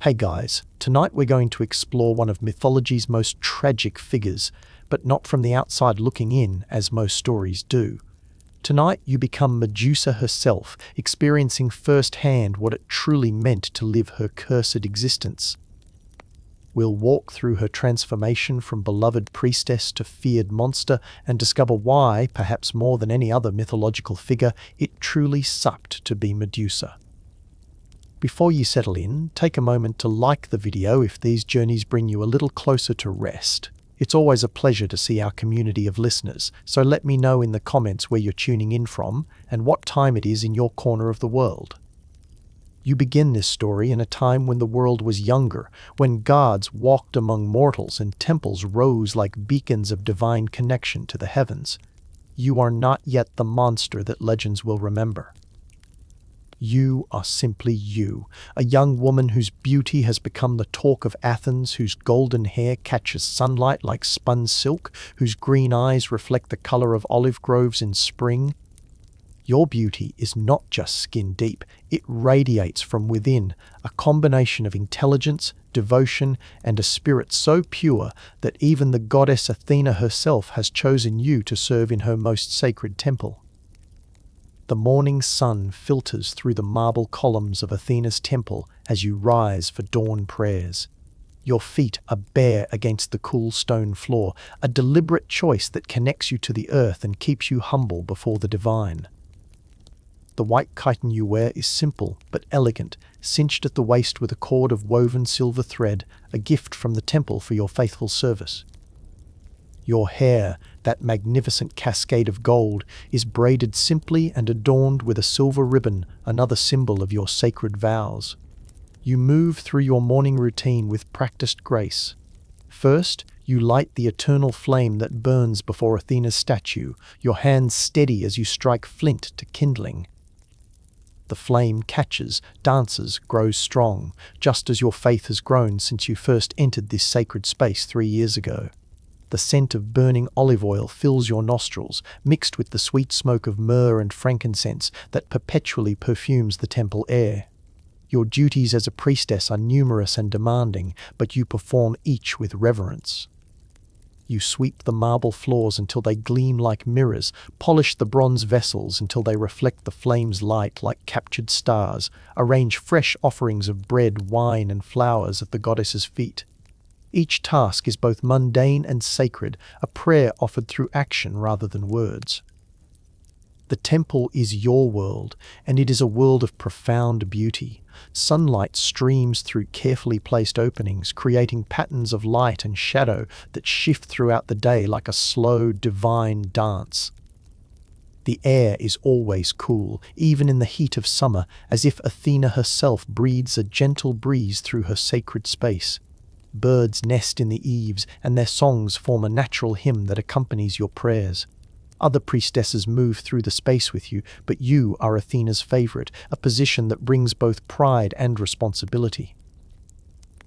Hey guys, tonight we're going to explore one of mythology's most tragic figures, but not from the outside looking in, as most stories do. Tonight you become Medusa herself, experiencing firsthand what it truly meant to live her cursed existence. We'll walk through her transformation from beloved priestess to feared monster and discover why, perhaps more than any other mythological figure, it truly sucked to be Medusa. Before you settle in, take a moment to like the video if these journeys bring you a little closer to rest. It's always a pleasure to see our community of listeners, so let me know in the comments where you're tuning in from and what time it is in your corner of the world. You begin this story in a time when the world was younger, when gods walked among mortals and temples rose like beacons of divine connection to the heavens. You are not yet the monster that legends will remember. You are simply you, a young woman whose beauty has become the talk of Athens, whose golden hair catches sunlight like spun silk, whose green eyes reflect the color of olive groves in spring. Your beauty is not just skin deep, it radiates from within, a combination of intelligence, devotion, and a spirit so pure that even the goddess Athena herself has chosen you to serve in her most sacred temple. The morning sun filters through the marble columns of Athena's temple as you rise for dawn prayers. Your feet are bare against the cool stone floor, a deliberate choice that connects you to the earth and keeps you humble before the divine. The white chiton you wear is simple but elegant, cinched at the waist with a cord of woven silver thread, a gift from the temple for your faithful service. Your hair, that magnificent cascade of gold, is braided simply and adorned with a silver ribbon, another symbol of your sacred vows. You move through your morning routine with practiced grace. First, you light the eternal flame that burns before Athena's statue, your hands steady as you strike flint to kindling. The flame catches, dances, grows strong, just as your faith has grown since you first entered this sacred space 3 years ago. The scent of burning olive oil fills your nostrils, mixed with the sweet smoke of myrrh and frankincense that perpetually perfumes the temple air. Your duties as a priestess are numerous and demanding, but you perform each with reverence. You sweep the marble floors until they gleam like mirrors, polish the bronze vessels until they reflect the flame's light like captured stars, arrange fresh offerings of bread, wine, and flowers at the goddess's feet. Each task is both mundane and sacred, a prayer offered through action rather than words. The temple is your world, and it is a world of profound beauty. Sunlight streams through carefully placed openings, creating patterns of light and shadow that shift throughout the day like a slow, divine dance. The air is always cool, even in the heat of summer, as if Athena herself breathes a gentle breeze through her sacred space. Birds nest in the eaves, and their songs form a natural hymn that accompanies your prayers. Other priestesses move through the space with you, but you are Athena's favorite, a position that brings both pride and responsibility.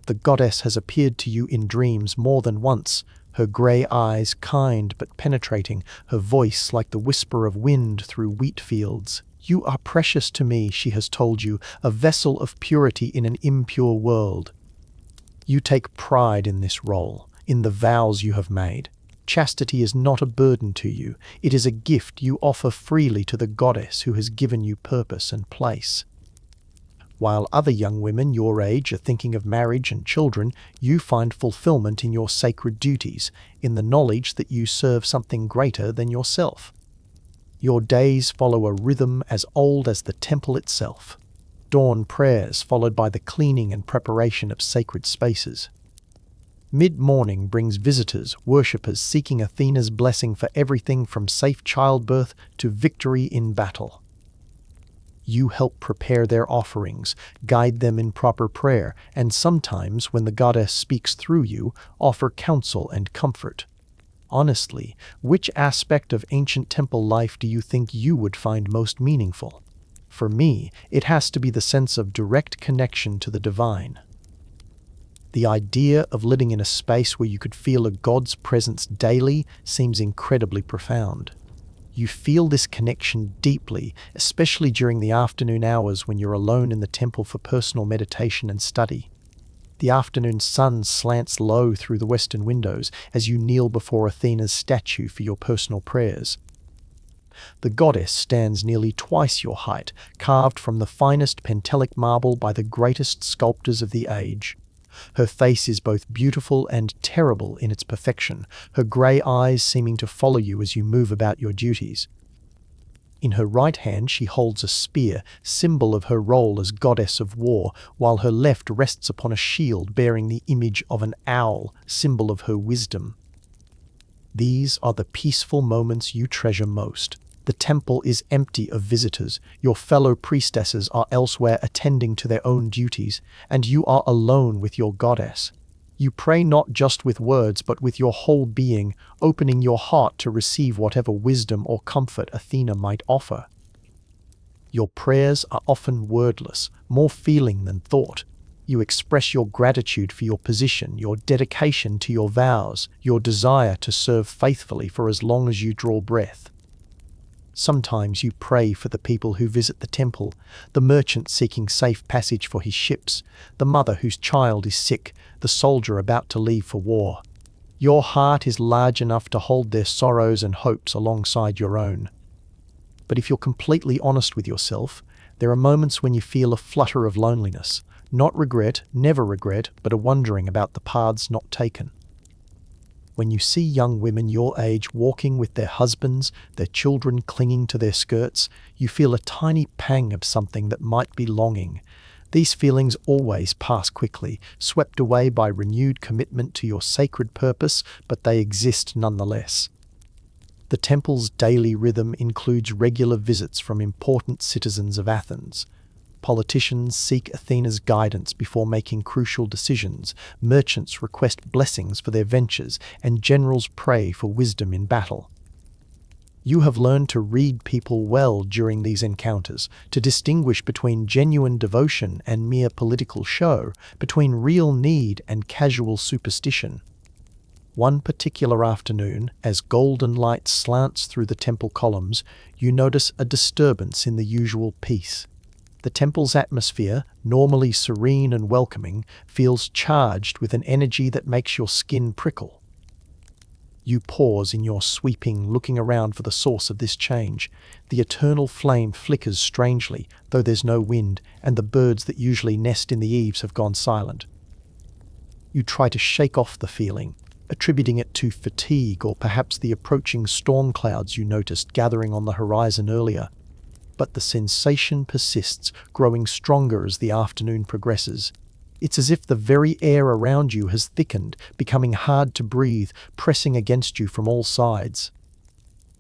The goddess has appeared to you in dreams more than once, her grey eyes kind but penetrating, her voice like the whisper of wind through wheat fields. You are precious to me, she has told you, a vessel of purity in an impure world. You take pride in this role, in the vows you have made. Chastity is not a burden to you, it is a gift you offer freely to the goddess who has given you purpose and place. While other young women your age are thinking of marriage and children, you find fulfillment in your sacred duties, in the knowledge that you serve something greater than yourself. Your days follow a rhythm as old as the temple itself. Dawn prayers followed by the cleaning and preparation of sacred spaces. Mid-morning brings visitors, worshippers seeking Athena's blessing for everything from safe childbirth to victory in battle. You help prepare their offerings, guide them in proper prayer, and sometimes, when the goddess speaks through you, offer counsel and comfort. Honestly, which aspect of ancient temple life do you think you would find most meaningful? For me, it has to be the sense of direct connection to the divine. The idea of living in a space where you could feel a god's presence daily seems incredibly profound. You feel this connection deeply, especially during the afternoon hours when you're alone in the temple for personal meditation and study. The afternoon sun slants low through the western windows as you kneel before Athena's statue for your personal prayers. The goddess stands nearly twice your height, carved from the finest Pentelic marble by the greatest sculptors of the age. Her face is both beautiful and terrible in its perfection, her grey eyes seeming to follow you as you move about your duties. In her right hand she holds a spear, symbol of her role as goddess of war, while her left rests upon a shield bearing the image of an owl, symbol of her wisdom. These are the peaceful moments you treasure most. The temple is empty of visitors, your fellow priestesses are elsewhere attending to their own duties, and you are alone with your goddess. You pray not just with words but with your whole being, opening your heart to receive whatever wisdom or comfort Athena might offer. Your prayers are often wordless, more feeling than thought. You express your gratitude for your position, your dedication to your vows, your desire to serve faithfully for as long as you draw breath. Sometimes you pray for the people who visit the temple, the merchant seeking safe passage for his ships, the mother whose child is sick, the soldier about to leave for war. Your heart is large enough to hold their sorrows and hopes alongside your own. But if you're completely honest with yourself, there are moments when you feel a flutter of loneliness, not regret, never regret, but a wondering about the paths not taken. When you see young women your age walking with their husbands, their children clinging to their skirts, you feel a tiny pang of something that might be longing. These feelings always pass quickly, swept away by renewed commitment to your sacred purpose, but they exist nonetheless. The temple's daily rhythm includes regular visits from important citizens of Athens. Politicians seek Athena's guidance before making crucial decisions, merchants request blessings for their ventures, and generals pray for wisdom in battle. You have learned to read people well during these encounters, to distinguish between genuine devotion and mere political show, between real need and casual superstition. One particular afternoon, as golden light slants through the temple columns, you notice a disturbance in the usual peace. The temple's atmosphere, normally serene and welcoming, feels charged with an energy that makes your skin prickle. You pause in your sweeping, looking around for the source of this change. The eternal flame flickers strangely, though there's no wind, and the birds that usually nest in the eaves have gone silent. You try to shake off the feeling, attributing it to fatigue or perhaps the approaching storm clouds you noticed gathering on the horizon earlier. But the sensation persists, growing stronger as the afternoon progresses. It's as if the very air around you has thickened, becoming hard to breathe, pressing against you from all sides.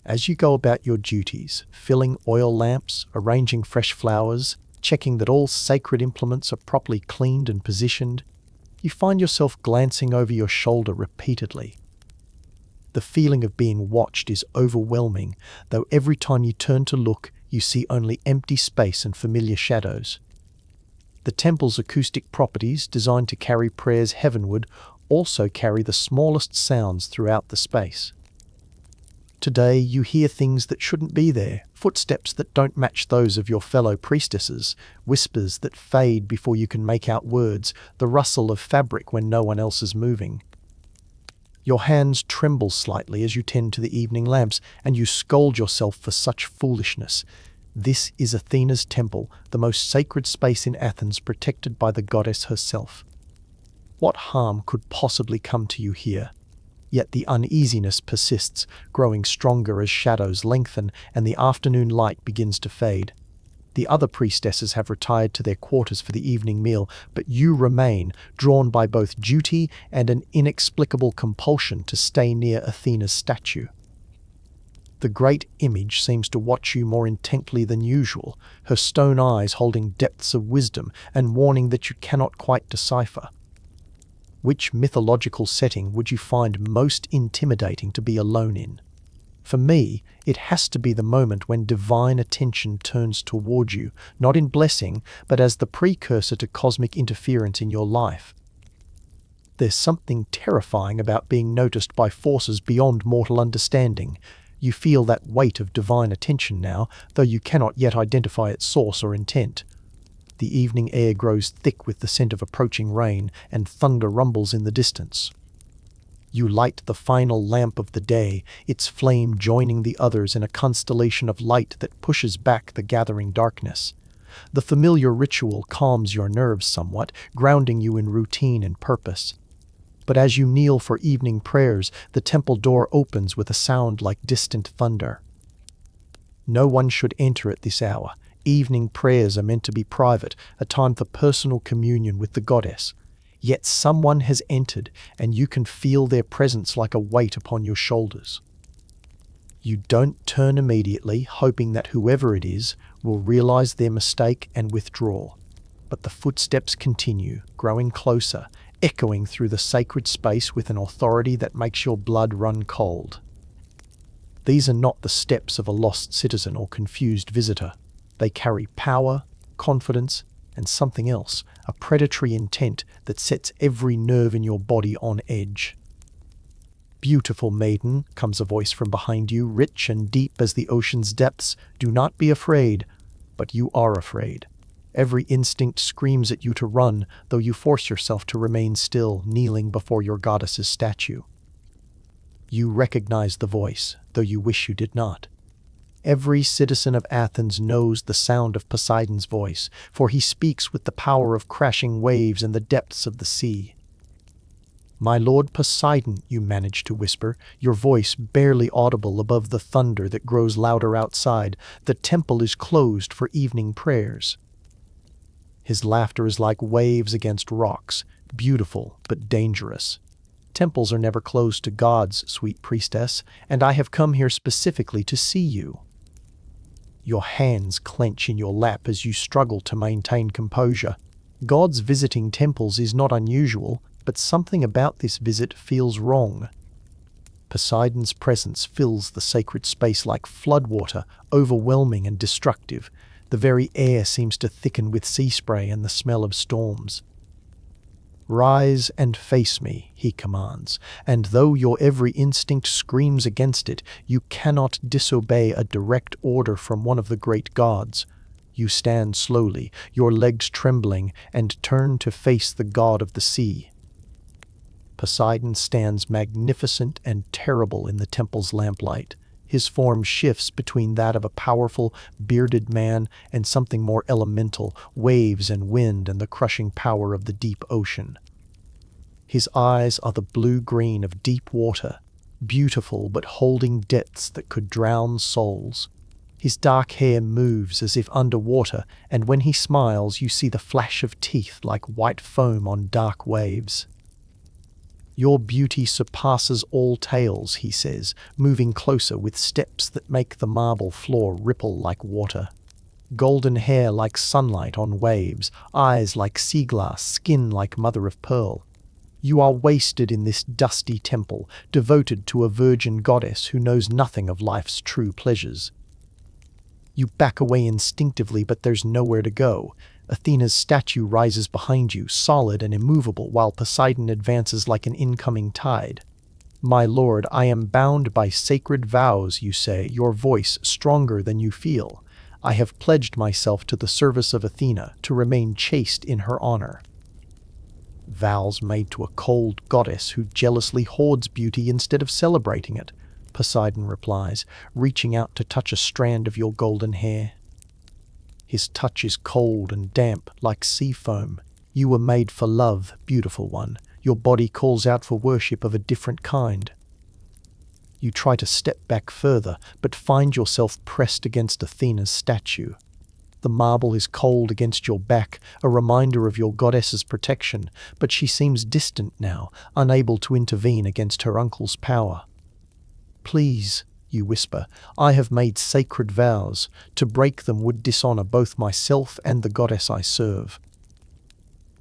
As you go about your duties, filling oil lamps, arranging fresh flowers, checking that all sacred implements are properly cleaned and positioned, you find yourself glancing over your shoulder repeatedly. The feeling of being watched is overwhelming, though every time you turn to look, you see only empty space and familiar shadows. The temple's acoustic properties, designed to carry prayers heavenward, also carry the smallest sounds throughout the space. Today you hear things that shouldn't be there, footsteps that don't match those of your fellow priestesses, whispers that fade before you can make out words, the rustle of fabric when no one else is moving. Your hands tremble slightly as you tend to the evening lamps, and you scold yourself for such foolishness. This is Athena's temple, the most sacred space in Athens, protected by the goddess herself. What harm could possibly come to you here? Yet the uneasiness persists, growing stronger as shadows lengthen and the afternoon light begins to fade. The other priestesses have retired to their quarters for the evening meal, but you remain, drawn by both duty and an inexplicable compulsion to stay near Athena's statue. The great image seems to watch you more intently than usual, her stone eyes holding depths of wisdom and warning that you cannot quite decipher. Which mythological setting would you find most intimidating to be alone in? For me, it has to be the moment when divine attention turns toward you, not in blessing, but as the precursor to cosmic interference in your life. There's something terrifying about being noticed by forces beyond mortal understanding. You feel that weight of divine attention now, though you cannot yet identify its source or intent. The evening air grows thick with the scent of approaching rain, and thunder rumbles in the distance. You light the final lamp of the day, its flame joining the others in a constellation of light that pushes back the gathering darkness. The familiar ritual calms your nerves somewhat, grounding you in routine and purpose. But as you kneel for evening prayers, the temple door opens with a sound like distant thunder. No one should enter at this hour. Evening prayers are meant to be private, a time for personal communion with the goddess. Yet someone has entered, and you can feel their presence like a weight upon your shoulders. You don't turn immediately, hoping that whoever it is will realize their mistake and withdraw. But the footsteps continue, growing closer, echoing through the sacred space with an authority that makes your blood run cold. These are not the steps of a lost citizen or confused visitor. They carry power, confidence, and something else, a predatory intent that sets every nerve in your body on edge. "Beautiful maiden," comes a voice from behind you, rich and deep as the ocean's depths. "Do not be afraid." But you are afraid. Every instinct screams at you to run, though you force yourself to remain still, kneeling before your goddess's statue. You recognize the voice, though you wish you did not. Every citizen of Athens knows the sound of Poseidon's voice, for he speaks with the power of crashing waves in the depths of the sea. "My lord Poseidon," you manage to whisper, your voice barely audible above the thunder that grows louder outside. "The temple is closed for evening prayers." His laughter is like waves against rocks, beautiful but dangerous. "Temples are never closed to gods, sweet priestess, and I have come here specifically to see you." Your hands clench in your lap as you struggle to maintain composure. Gods visiting temples is not unusual, but something about this visit feels wrong. Poseidon's presence fills the sacred space like floodwater, overwhelming and destructive. The very air seems to thicken with sea spray and the smell of storms. "Rise and face me," he commands, and though your every instinct screams against it, you cannot disobey a direct order from one of the great gods. You stand slowly, your legs trembling, and turn to face the god of the sea. Poseidon stands magnificent and terrible in the temple's lamplight. His form shifts between that of a powerful, bearded man and something more elemental, waves and wind and the crushing power of the deep ocean. His eyes are the blue-green of deep water, beautiful but holding depths that could drown souls. His dark hair moves as if underwater, and when he smiles you see the flash of teeth like white foam on dark waves. "Your beauty surpasses all tales," he says, moving closer with steps that make the marble floor ripple like water. Golden hair like sunlight on waves, eyes like sea glass, skin like mother of pearl. You are wasted in this dusty temple, devoted to a virgin goddess who knows nothing of life's true pleasures. You back away instinctively, but there's nowhere to go. Athena's statue rises behind you, solid and immovable, while Poseidon advances like an incoming tide. "My lord, I am bound by sacred vows," you say, your voice stronger than you feel. "I have pledged myself to the service of Athena, to remain chaste in her honor." Vows made to a cold goddess who jealously hoards beauty instead of celebrating it, Poseidon replies, reaching out to touch a strand of your golden hair. His touch is cold and damp, like sea foam. "You were made for love, beautiful one. Your body calls out for worship of a different kind." You try to step back further, but find yourself pressed against Athena's statue. The marble is cold against your back, a reminder of your goddess's protection, but she seems distant now, unable to intervene against her uncle's power. "Please," you whisper, "I have made sacred vows. To break them would dishonor both myself and the goddess I serve."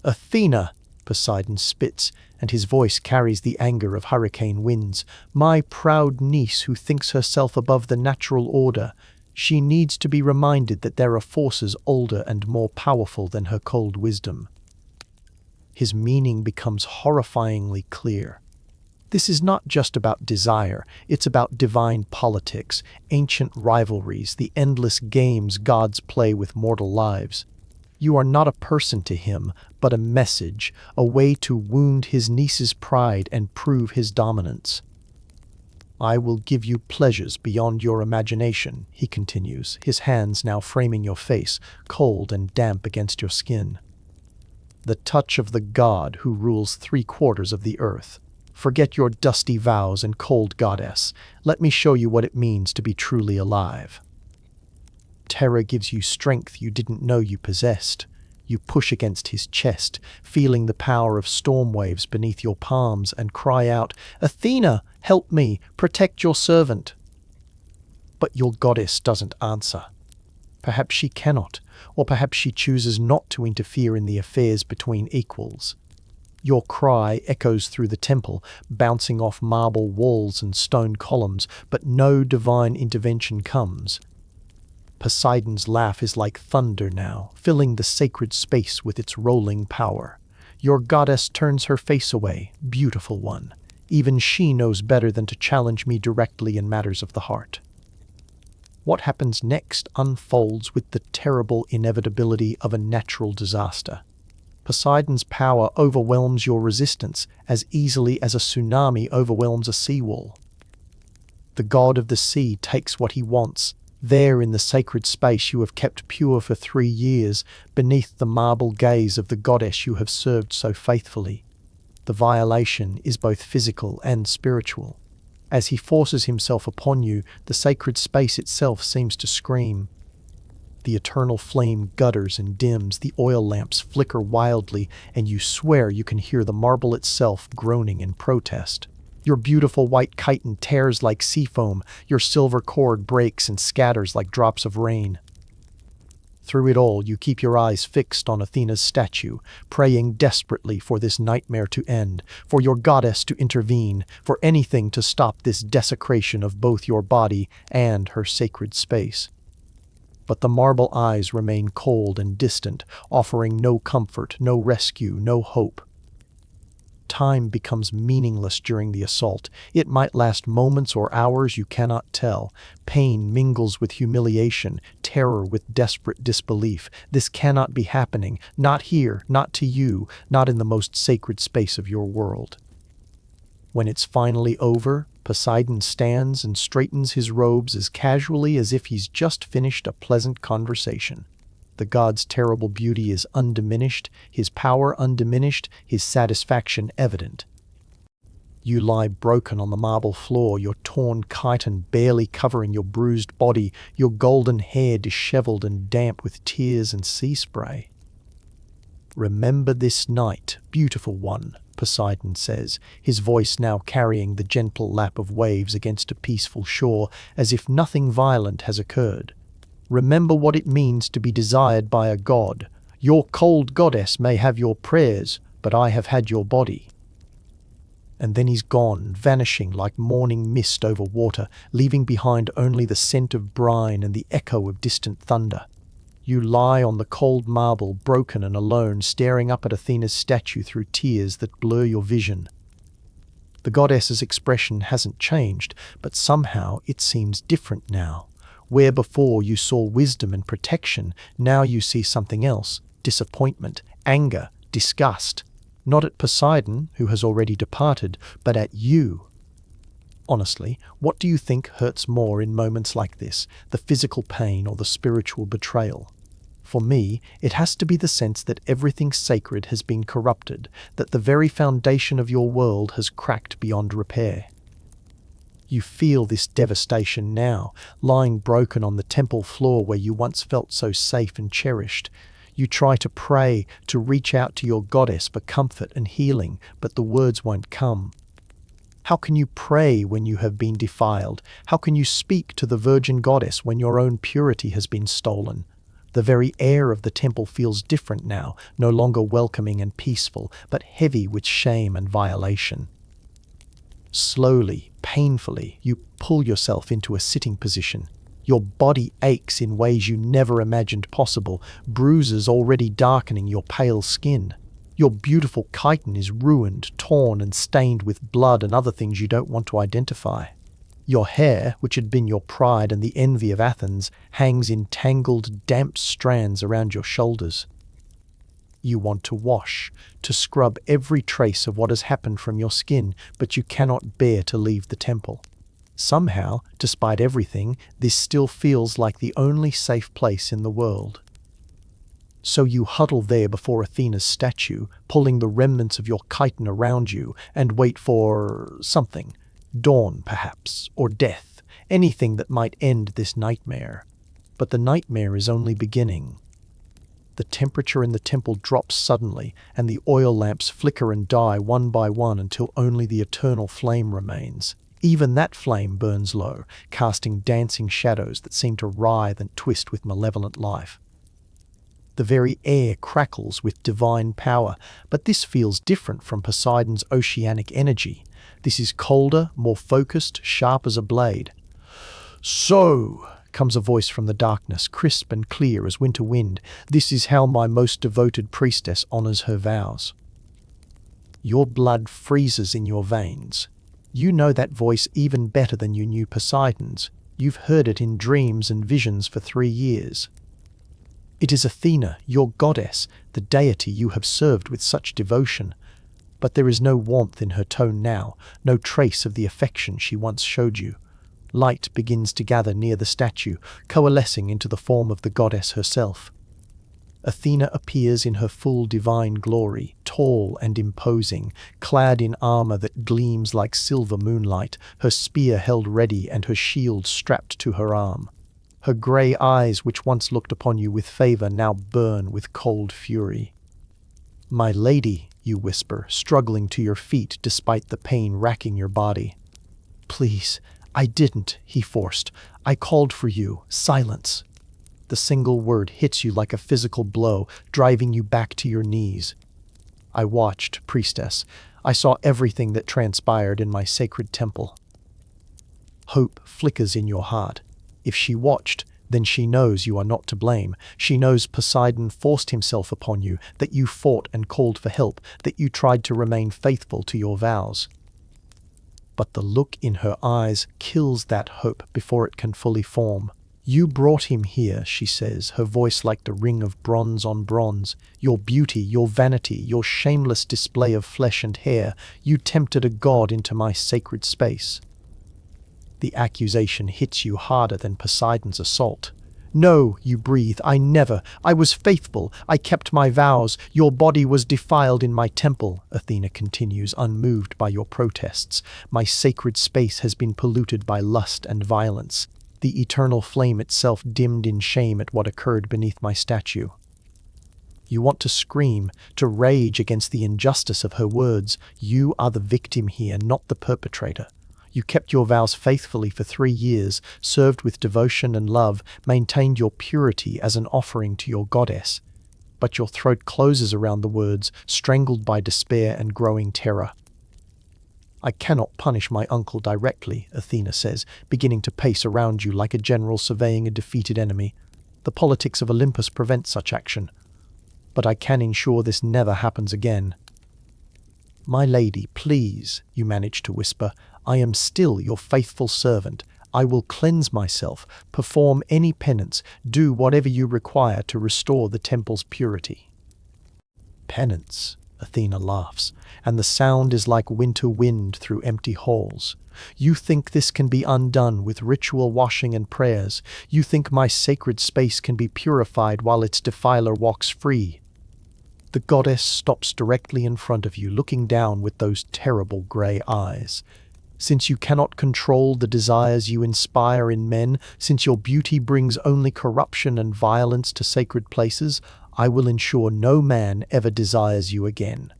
"Athena!" Poseidon spits, and his voice carries the anger of hurricane winds. "My proud niece who thinks herself above the natural order. She needs to be reminded that there are forces older and more powerful than her cold wisdom." His meaning becomes horrifyingly clear. This is not just about desire, it's about divine politics, ancient rivalries, the endless games gods play with mortal lives. You are not a person to him, but a message, a way to wound his niece's pride and prove his dominance. I will give you pleasures beyond your imagination, he continues, his hands now framing your face, cold and damp against your skin. The touch of the god who rules 3/4 of the earth. Forget your dusty vows and cold goddess. Let me show you what it means to be truly alive. Terror gives you strength you didn't know you possessed. You push against his chest, feeling the power of storm waves beneath your palms, and cry out, "Athena, help me, protect your servant." But your goddess doesn't answer. Perhaps she cannot, or perhaps she chooses not to interfere in the affairs between equals. Your cry echoes through the temple, bouncing off marble walls and stone columns, but no divine intervention comes. Poseidon's laugh is like thunder now, filling the sacred space with its rolling power. Your goddess turns her face away, beautiful one. Even she knows better than to challenge me directly in matters of the heart. What happens next unfolds with the terrible inevitability of a natural disaster. Poseidon's power overwhelms your resistance as easily as a tsunami overwhelms a seawall. The god of the sea takes what he wants. There in the sacred space you have kept pure for 3 years, beneath the marble gaze of the goddess you have served so faithfully. The violation is both physical and spiritual. As he forces himself upon you, the sacred space itself seems to scream. The eternal flame gutters and dims, the oil lamps flicker wildly, and you swear you can hear the marble itself groaning in protest. Your beautiful white chiton tears like sea foam, your silver cord breaks and scatters like drops of rain. Through it all, you keep your eyes fixed on Athena's statue, praying desperately for this nightmare to end, for your goddess to intervene, for anything to stop this desecration of both your body and her sacred space. But the marble eyes remain cold and distant, offering no comfort, no rescue, no hope. Time becomes meaningless during the assault. It might last moments or hours, you cannot tell. Pain mingles with humiliation, terror with desperate disbelief. This cannot be happening, not here, not to you, not in the most sacred space of your world. When it's finally over, Poseidon stands and straightens his robes as casually as if he's just finished a pleasant conversation. The god's terrible beauty is undiminished, his power undiminished, his satisfaction evident. You lie broken on the marble floor, your torn chiton barely covering your bruised body, your golden hair disheveled and damp with tears and sea spray. "Remember this night, beautiful one," Poseidon says, his voice now carrying the gentle lap of waves against a peaceful shore, as if nothing violent has occurred. "Remember what it means to be desired by a god. Your cold goddess may have your prayers, but I have had your body." And then he's gone, vanishing like morning mist over water, leaving behind only the scent of brine and the echo of distant thunder. You lie on the cold marble, broken and alone, staring up at Athena's statue through tears that blur your vision. The goddess's expression hasn't changed, but somehow it seems different now. Where before you saw wisdom and protection, now you see something else: disappointment, anger, disgust. Not at Poseidon, who has already departed, but at you. Honestly, what do you think hurts more in moments like this, the physical pain or the spiritual betrayal? For me, it has to be the sense that everything sacred has been corrupted, that the very foundation of your world has cracked beyond repair. You feel this devastation now, lying broken on the temple floor where you once felt so safe and cherished. You try to pray, to reach out to your goddess for comfort and healing, but the words won't come. How can you pray when you have been defiled? How can you speak to the virgin goddess when your own purity has been stolen? The very air of the temple feels different now, no longer welcoming and peaceful, but heavy with shame and violation. Slowly, painfully, you pull yourself into a sitting position. Your body aches in ways you never imagined possible, bruises already darkening your pale skin. Your beautiful chiton is ruined, torn and stained with blood and other things you don't want to identify. Your hair, which had been your pride and the envy of Athens, hangs in tangled, damp strands around your shoulders. You want to wash, to scrub every trace of what has happened from your skin, but you cannot bear to leave the temple. Somehow, despite everything, this still feels like the only safe place in the world. So you huddle there before Athena's statue, pulling the remnants of your chitin around you, and wait for something. Dawn, perhaps, or death, anything that might end this nightmare. But the nightmare is only beginning. The temperature in the temple drops suddenly, and the oil lamps flicker and die one by one until only the eternal flame remains. Even that flame burns low, casting dancing shadows that seem to writhe and twist with malevolent life. The very air crackles with divine power, but this feels different from Poseidon's oceanic energy. This is colder, more focused, sharp as a blade. "So," comes a voice from the darkness, crisp and clear as winter wind, "this is how my most devoted priestess honors her vows." Your blood freezes in your veins. You know that voice even better than you knew Poseidon's. You've heard it in dreams and visions for 3 years. It is Athena, your goddess, the deity you have served with such devotion. But there is no warmth in her tone now, no trace of the affection she once showed you. Light begins to gather near the statue, coalescing into the form of the goddess herself. Athena appears in her full divine glory, tall and imposing, clad in armor that gleams like silver moonlight, her spear held ready and her shield strapped to her arm. Her grey eyes, which once looked upon you with favor, now burn with cold fury. "My lady," you whisper, struggling to your feet despite the pain racking your body. "Please, I didn't," he forced. "I called for you. Silence." The single word hits you like a physical blow, driving you back to your knees. "I watched, priestess. I saw everything that transpired in my sacred temple." Hope flickers in your heart. If she watched, then she knows you are not to blame. She knows Poseidon forced himself upon you, that you fought and called for help, that you tried to remain faithful to your vows. But the look in her eyes kills that hope before it can fully form. "You brought him here," she says, her voice like the ring of bronze on bronze. "Your beauty, your vanity, your shameless display of flesh and hair, you tempted a god into my sacred space." The accusation hits you harder than Poseidon's assault. "No," you breathe, "I never. I was faithful. I kept my vows. Your body was defiled in my temple," Athena continues, unmoved by your protests. "My sacred space has been polluted by lust and violence. The eternal flame itself dimmed in shame at what occurred beneath my statue." You want to scream, to rage against the injustice of her words. You are the victim here, not the perpetrator. You kept your vows faithfully for 3 years, served with devotion and love, maintained your purity as an offering to your goddess. But your throat closes around the words, strangled by despair and growing terror. "I cannot punish my uncle directly," Athena says, beginning to pace around you like a general surveying a defeated enemy. "The politics of Olympus prevent such action. But I can ensure this never happens again." "My lady, please," you manage to whisper, "I am still your faithful servant. I will cleanse myself, perform any penance, do whatever you require to restore the temple's purity." "Penance," Athena laughs, and the sound is like winter wind through empty halls. "You think this can be undone with ritual washing and prayers? You think my sacred space can be purified while its defiler walks free?" The goddess stops directly in front of you, looking down with those terrible grey eyes. "Since you cannot control the desires you inspire in men, since your beauty brings only corruption and violence to sacred places, I will ensure no man ever desires you again."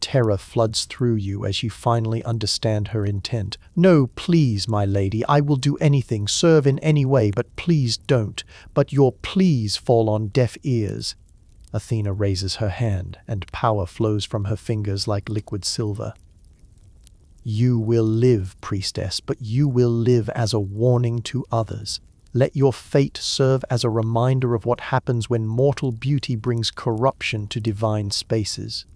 Terror floods through you as you finally understand her intent. "No, please, my lady, I will do anything, serve in any way, but please don't." But your pleas fall on deaf ears. Athena raises her hand, and power flows from her fingers like liquid silver. "You will live, priestess, but you will live as a warning to others. Let your fate serve as a reminder of what happens when mortal beauty brings corruption to divine spaces."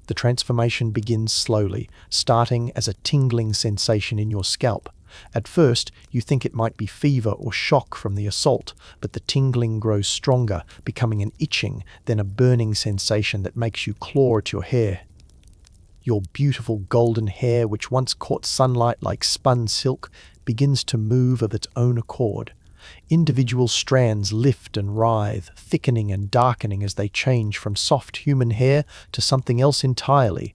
The transformation begins slowly, starting as a tingling sensation in your scalp. At first, you think it might be fever or shock from the assault, but the tingling grows stronger, becoming an itching, then a burning sensation that makes you claw at your hair. Your beautiful golden hair, which once caught sunlight like spun silk, begins to move of its own accord. Individual strands lift and writhe, thickening and darkening as they change from soft human hair to something else entirely.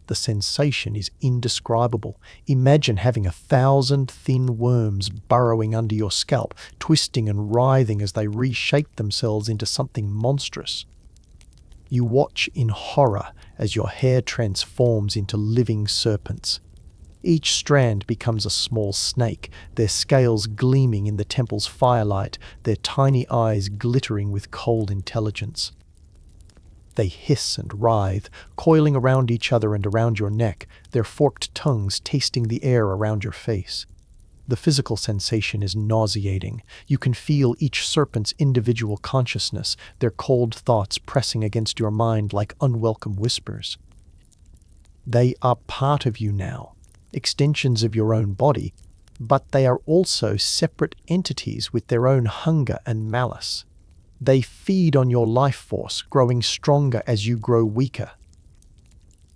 The sensation is indescribable. Imagine having 1,000 thin worms burrowing under your scalp, twisting and writhing as they reshape themselves into something monstrous. You watch in horror as your hair transforms into living serpents. Each strand becomes a small snake, their scales gleaming in the temple's firelight, their tiny eyes glittering with cold intelligence. They hiss and writhe, coiling around each other and around your neck, their forked tongues tasting the air around your face. The physical sensation is nauseating. You can feel each serpent's individual consciousness, their cold thoughts pressing against your mind like unwelcome whispers. They are part of you now, extensions of your own body, but they are also separate entities with their own hunger and malice. They feed on your life force, growing stronger as you grow weaker.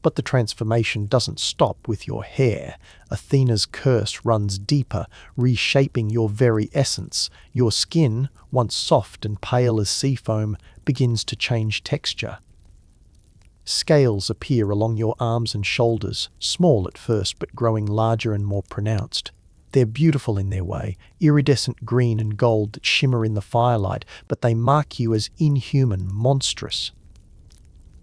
But the transformation doesn't stop with your hair. Athena's curse runs deeper, reshaping your very essence. Your skin, once soft and pale as sea foam, begins to change texture. Scales appear along your arms and shoulders, small at first but growing larger and more pronounced. They're beautiful in their way, iridescent green and gold that shimmer in the firelight, but they mark you as inhuman, monstrous.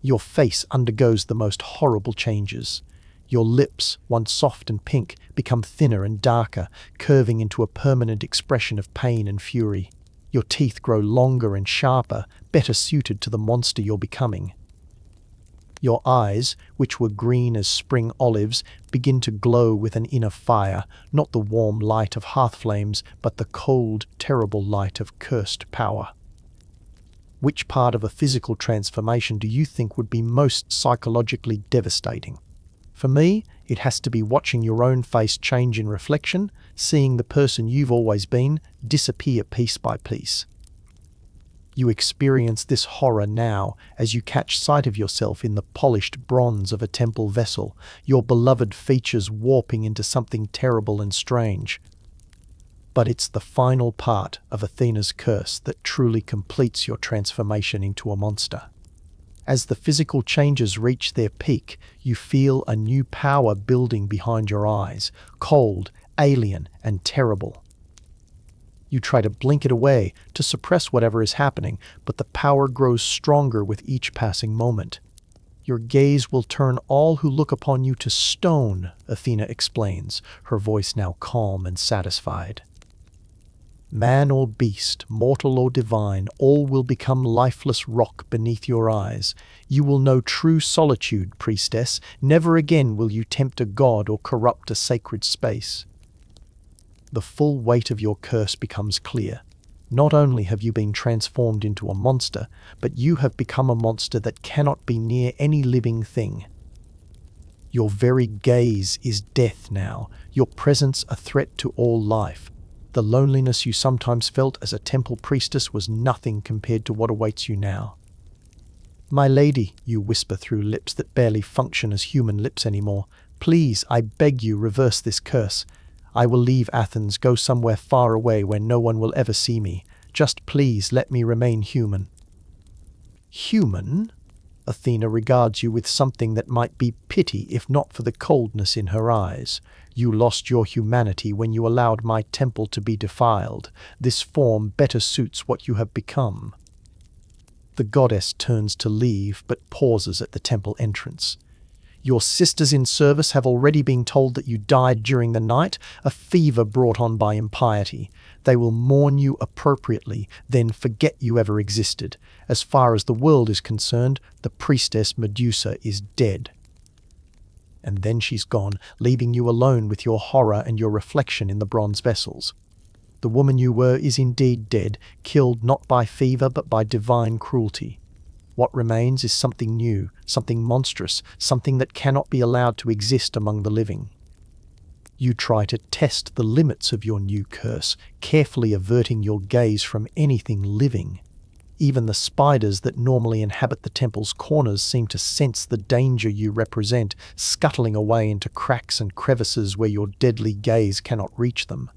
Your face undergoes the most horrible changes. Your lips, once soft and pink, become thinner and darker, curving into a permanent expression of pain and fury. Your teeth grow longer and sharper, better suited to the monster you're becoming. Your eyes, which were green as spring olives, begin to glow with an inner fire, not the warm light of hearth flames, but the cold, terrible light of cursed power. Which part of a physical transformation do you think would be most psychologically devastating? For me, it has to be watching your own face change in reflection, seeing the person you've always been disappear piece by piece. You experience this horror now as you catch sight of yourself in the polished bronze of a temple vessel, your beloved features warping into something terrible and strange. But it's the final part of Athena's curse that truly completes your transformation into a monster. As the physical changes reach their peak, you feel a new power building behind your eyes, cold, alien, and terrible. You try to blink it away, to suppress whatever is happening, but the power grows stronger with each passing moment. Your gaze will turn all who look upon you to stone, Athena explains, her voice now calm and satisfied. Man or beast, mortal or divine, all will become lifeless rock beneath your eyes. You will know true solitude, priestess. Never again will you tempt a god or corrupt a sacred space. The full weight of your curse becomes clear. Not only have you been transformed into a monster, but you have become a monster that cannot be near any living thing. Your very gaze is death now, your presence a threat to all life. The loneliness you sometimes felt as a temple priestess was nothing compared to what awaits you now. My lady, you whisper through lips that barely function as human lips anymore, please, I beg you, reverse this curse. I will leave Athens, go somewhere far away where no one will ever see me. Just please let me remain human. Human? Athena regards you with something that might be pity if not for the coldness in her eyes. You lost your humanity when you allowed my temple to be defiled. This form better suits what you have become. The goddess turns to leave, but pauses at the temple entrance. Your sisters in service have already been told that you died during the night, a fever brought on by impiety. They will mourn you appropriately, then forget you ever existed. As far as the world is concerned, the priestess Medusa is dead. And then she's gone, leaving you alone with your horror and your reflection in the bronze vessels. The woman you were is indeed dead, killed not by fever but by divine cruelty. What remains is something new, something monstrous, something that cannot be allowed to exist among the living. You try to test the limits of your new curse, carefully averting your gaze from anything living. Even the spiders that normally inhabit the temple's corners seem to sense the danger you represent, scuttling away into cracks and crevices where your deadly gaze cannot reach them.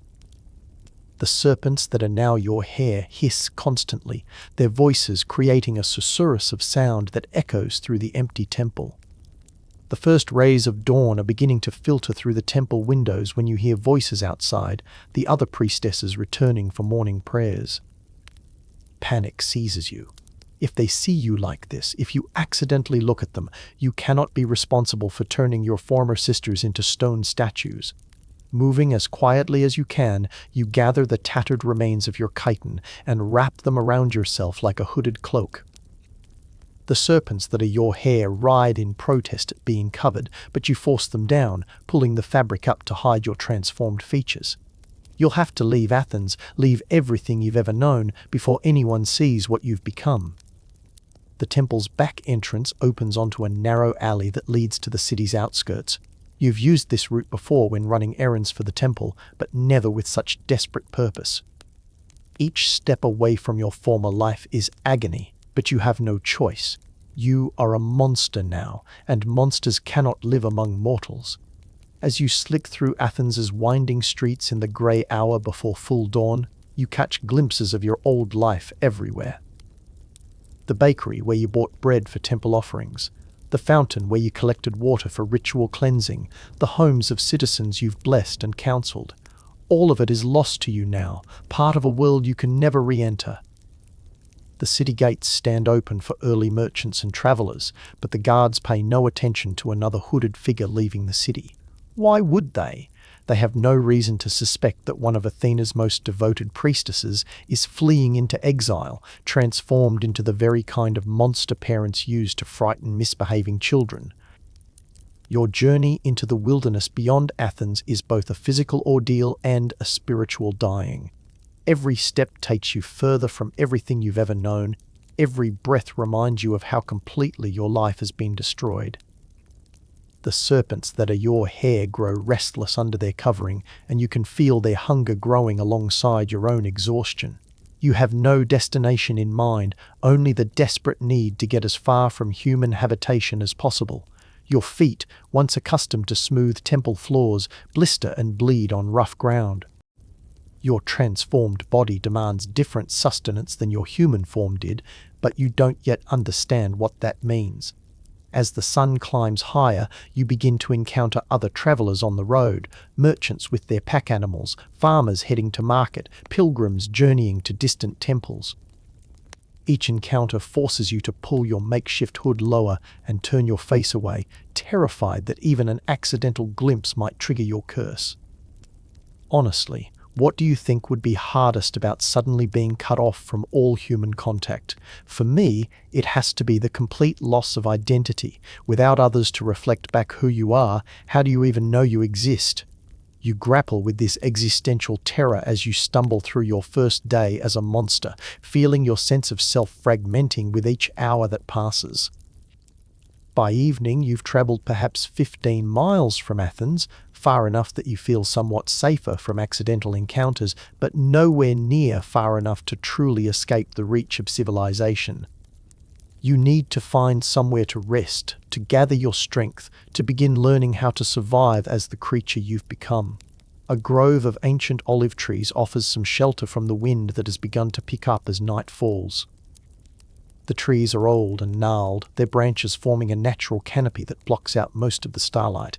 The serpents that are now your hair hiss constantly, their voices creating a susurrus of sound that echoes through the empty temple. The first rays of dawn are beginning to filter through the temple windows when you hear voices outside, the other priestesses returning for morning prayers. Panic seizes you. If they see you like this, if you accidentally look at them, you cannot be responsible for turning your former sisters into stone statues. Moving as quietly as you can, you gather the tattered remains of your chiton and wrap them around yourself like a hooded cloak. The serpents that are your hair writhe in protest at being covered, but you force them down, pulling the fabric up to hide your transformed features. You'll have to leave Athens, leave everything you've ever known, before anyone sees what you've become. The temple's back entrance opens onto a narrow alley that leads to the city's outskirts. You've used this route before when running errands for the temple, but never with such desperate purpose. Each step away from your former life is agony, but you have no choice. You are a monster now, and monsters cannot live among mortals. As you slick through Athens's winding streets in the grey hour before full dawn, you catch glimpses of your old life everywhere. The bakery where you bought bread for temple offerings, the fountain where you collected water for ritual cleansing, the homes of citizens you've blessed and counseled. All of it is lost to you now, part of a world you can never re-enter. The city gates stand open for early merchants and travelers, but the guards pay no attention to another hooded figure leaving the city. Why would they? They have no reason to suspect that one of Athena's most devoted priestesses is fleeing into exile, transformed into the very kind of monster parents use to frighten misbehaving children. Your journey into the wilderness beyond Athens is both a physical ordeal and a spiritual dying. Every step takes you further from everything you've ever known. Every breath reminds you of how completely your life has been destroyed. The serpents that are your hair grow restless under their covering, and you can feel their hunger growing alongside your own exhaustion. You have no destination in mind, only the desperate need to get as far from human habitation as possible. Your feet, once accustomed to smooth temple floors, blister and bleed on rough ground. Your transformed body demands different sustenance than your human form did, but you don't yet understand what that means. As the sun climbs higher, you begin to encounter other travelers on the road, merchants with their pack animals, farmers heading to market, pilgrims journeying to distant temples. Each encounter forces you to pull your makeshift hood lower and turn your face away, terrified that even an accidental glimpse might trigger your curse. Honestly, what do you think would be hardest about suddenly being cut off from all human contact? For me, it has to be the complete loss of identity. Without others to reflect back who you are, how do you even know you exist? You grapple with this existential terror as you stumble through your first day as a monster, feeling your sense of self fragmenting with each hour that passes. By evening, you've traveled perhaps 15 miles from Athens, far enough that you feel somewhat safer from accidental encounters, but nowhere near far enough to truly escape the reach of civilization. You need to find somewhere to rest, to gather your strength, to begin learning how to survive as the creature you've become. A grove of ancient olive trees offers some shelter from the wind that has begun to pick up as night falls. The trees are old and gnarled, their branches forming a natural canopy that blocks out most of the starlight.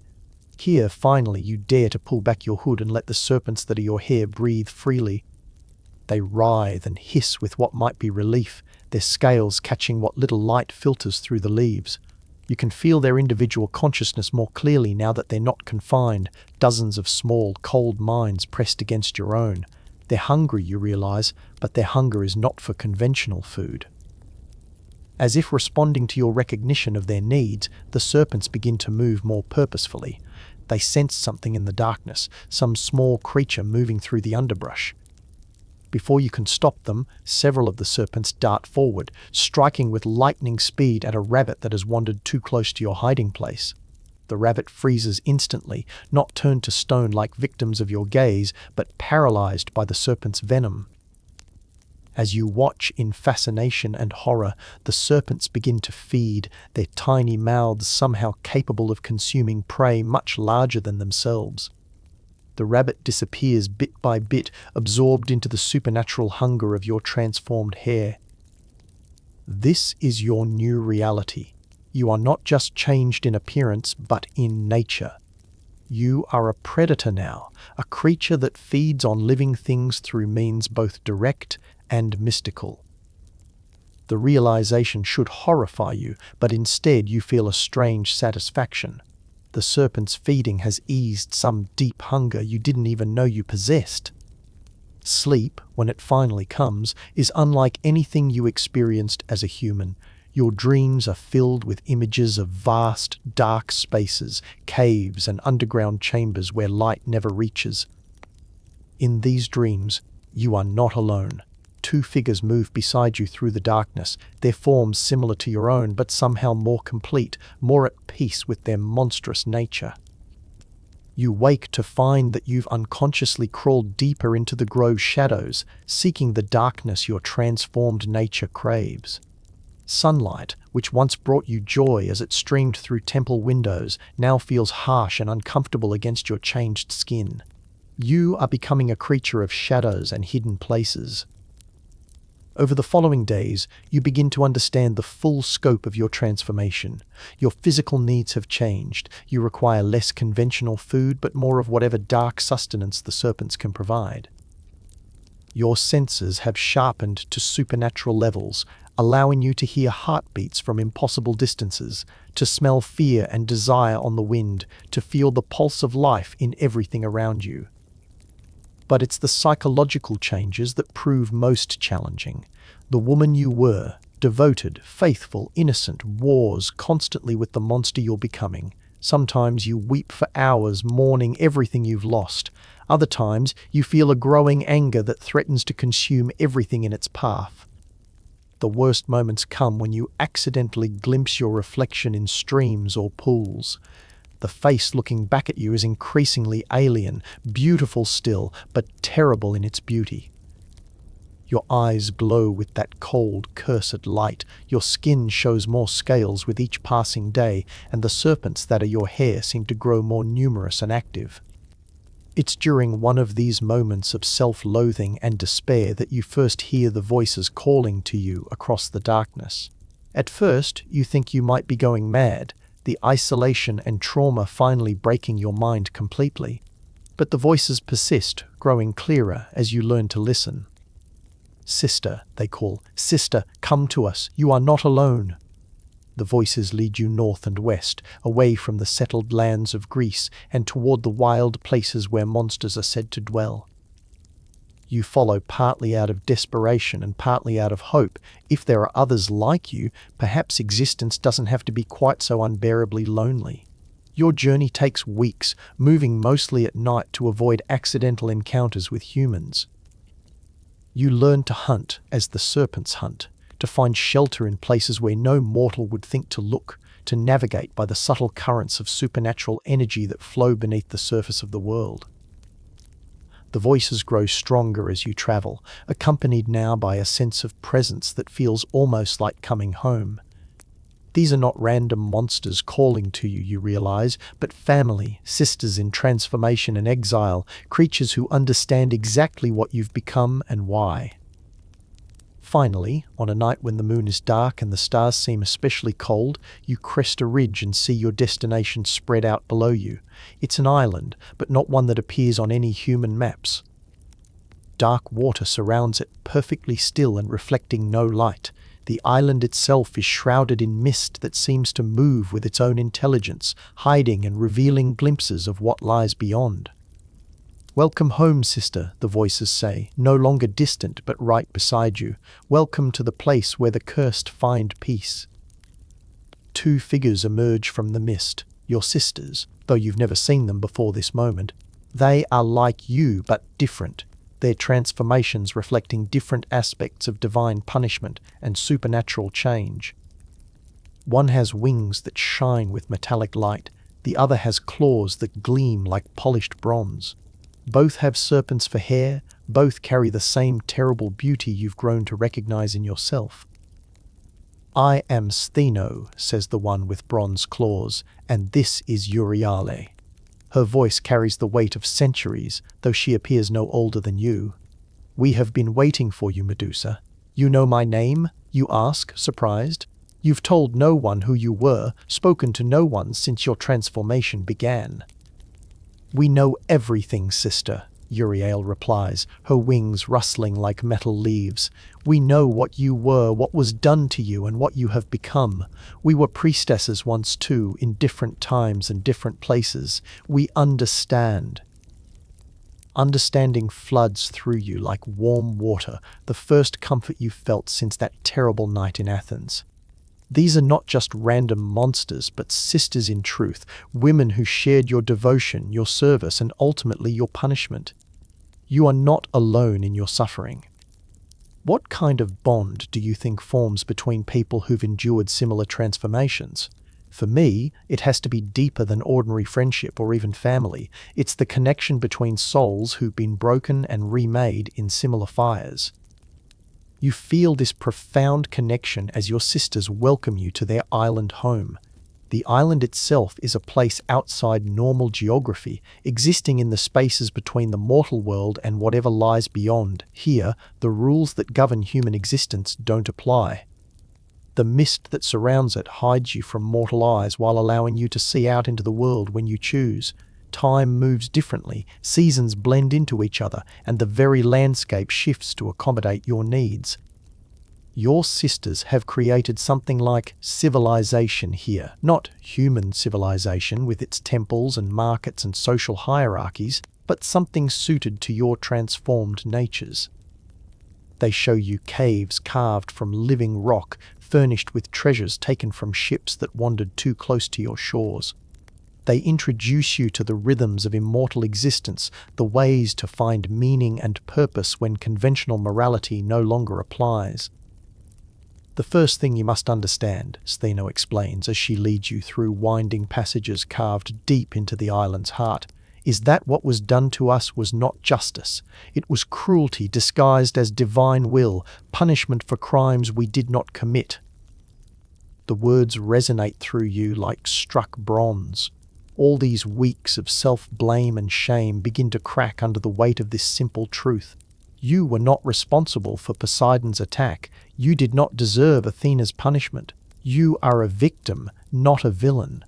Here, finally, you dare to pull back your hood and let the serpents that are your hair breathe freely. They writhe and hiss with what might be relief, their scales catching what little light filters through the leaves. You can feel their individual consciousness more clearly now that they're not confined, dozens of small, cold minds pressed against your own. They're hungry, you realize, but their hunger is not for conventional food. As if responding to your recognition of their needs, the serpents begin to move more purposefully. They sense something in the darkness, some small creature moving through the underbrush. Before you can stop them, several of the serpents dart forward, striking with lightning speed at a rabbit that has wandered too close to your hiding place. the rabbit freezes instantly, not turned to stone like victims of your gaze, but paralyzed by the serpent's venom. As you watch in fascination and horror, the serpents begin to feed, their tiny mouths somehow capable of consuming prey much larger than themselves. The rabbit disappears bit by bit, absorbed into the supernatural hunger of your transformed hair. This is your new reality. You are not just changed in appearance, but in nature. You are a predator now, a creature that feeds on living things through means both direct and mystical. The realization should horrify you, but instead you feel a strange satisfaction. The serpent's feeding has eased some deep hunger you didn't even know you possessed. Sleep, when it finally comes, is unlike anything you experienced as a human. Your dreams are filled with images of vast, dark spaces, caves, and underground chambers where light never reaches. In these dreams, you are not alone. Two figures move beside you through the darkness, their forms similar to your own, but somehow more complete, more at peace with their monstrous nature. You wake to find that you've unconsciously crawled deeper into the grove's shadows, seeking the darkness your transformed nature craves. Sunlight, which once brought you joy as it streamed through temple windows, now feels harsh and uncomfortable against your changed skin. You are becoming a creature of shadows and hidden places. Over the following days, you begin to understand the full scope of your transformation. Your physical needs have changed. You require less conventional food, but more of whatever dark sustenance the serpents can provide. Your senses have sharpened to supernatural levels, allowing you to hear heartbeats from impossible distances, to smell fear and desire on the wind, to feel the pulse of life in everything around you. But it's the psychological changes that prove most challenging. The woman you were, devoted, faithful, innocent, wars constantly with the monster you're becoming. Sometimes you weep for hours, mourning everything you've lost. Other times, you feel a growing anger that threatens to consume everything in its path. The worst moments come when you accidentally glimpse your reflection in streams or pools. The face looking back at you is increasingly alien, beautiful still, but terrible in its beauty. Your eyes glow with that cold, cursed light, your skin shows more scales with each passing day, and the serpents that are your hair seem to grow more numerous and active. It's during one of these moments of self-loathing and despair that you first hear the voices calling to you across the darkness. At first, you think you might be going mad, the isolation and trauma finally breaking your mind completely. But the voices persist, growing clearer as you learn to listen. Sister, they call. Sister, come to us. You are not alone. The voices lead you north and west, away from the settled lands of Greece and toward the wild places where monsters are said to dwell. You follow partly out of desperation and partly out of hope. If there are others like you, perhaps existence doesn't have to be quite so unbearably lonely. Your journey takes weeks, moving mostly at night to avoid accidental encounters with humans. You learn to hunt as the serpents hunt, to find shelter in places where no mortal would think to look, to navigate by the subtle currents of supernatural energy that flow beneath the surface of the world. The voices grow stronger as you travel, accompanied now by a sense of presence that feels almost like coming home. These are not random monsters calling to you, you realize, but family, sisters in transformation and exile, creatures who understand exactly what you've become and why. Finally, on a night when the moon is dark and the stars seem especially cold, you crest a ridge and see your destination spread out below you. It's an island, but not one that appears on any human maps. Dark water surrounds it, perfectly still and reflecting no light. The island itself is shrouded in mist that seems to move with its own intelligence, hiding and revealing glimpses of what lies beyond. Welcome home, sister, the voices say, no longer distant but right beside you. Welcome to the place where the cursed find peace. Two figures emerge from the mist, your sisters, though you've never seen them before this moment. They are like you but different, their transformations reflecting different aspects of divine punishment and supernatural change. One has wings that shine with metallic light, The other has claws that gleam like polished bronze. Both have serpents for hair, both carry the same terrible beauty you've grown to recognize in yourself. "I am Stheno," says the one with bronze claws, "and this is Euryale." Her voice carries the weight of centuries, though she appears no older than you. "We have been waiting for you, Medusa. You know my name?" you ask, surprised. "You've told no one who you were, spoken to no one since your transformation began." "We know everything, sister," Uriel replies, her wings rustling like metal leaves. "We know what you were, what was done to you, and what you have become. We were priestesses once too, in different times and different places. We understand." Understanding floods through you like warm water, the first comfort you've felt since that terrible night in Athens. These are not just random monsters, but sisters in truth, women who shared your devotion, your service, and ultimately your punishment. You are not alone in your suffering. What kind of bond do you think forms between people who've endured similar transformations? For me, it has to be deeper than ordinary friendship or even family. It's the connection between souls who've been broken and remade in similar fires. You feel this profound connection as your sisters welcome you to their island home. The island itself is a place outside normal geography, existing in the spaces between the mortal world and whatever lies beyond. Here, the rules that govern human existence don't apply. The mist that surrounds it hides you from mortal eyes while allowing you to see out into the world when you choose. Time moves differently, seasons blend into each other, and the very landscape shifts to accommodate your needs. Your sisters have created something like civilization here, not human civilization with its temples and markets and social hierarchies, but something suited to your transformed natures. They show you caves carved from living rock, furnished with treasures taken from ships that wandered too close to your shores. They introduce you to the rhythms of immortal existence, the ways to find meaning and purpose when conventional morality no longer applies. "The first thing you must understand," Stheno explains as she leads you through winding passages carved deep into the island's heart, "is that what was done to us was not justice. It was cruelty disguised as divine will, punishment for crimes we did not commit." The words resonate through you like struck bronze. All these weeks of self-blame and shame begin to crack under the weight of this simple truth. You were not responsible for Poseidon's attack. You did not deserve Athena's punishment. You are a victim, not a villain.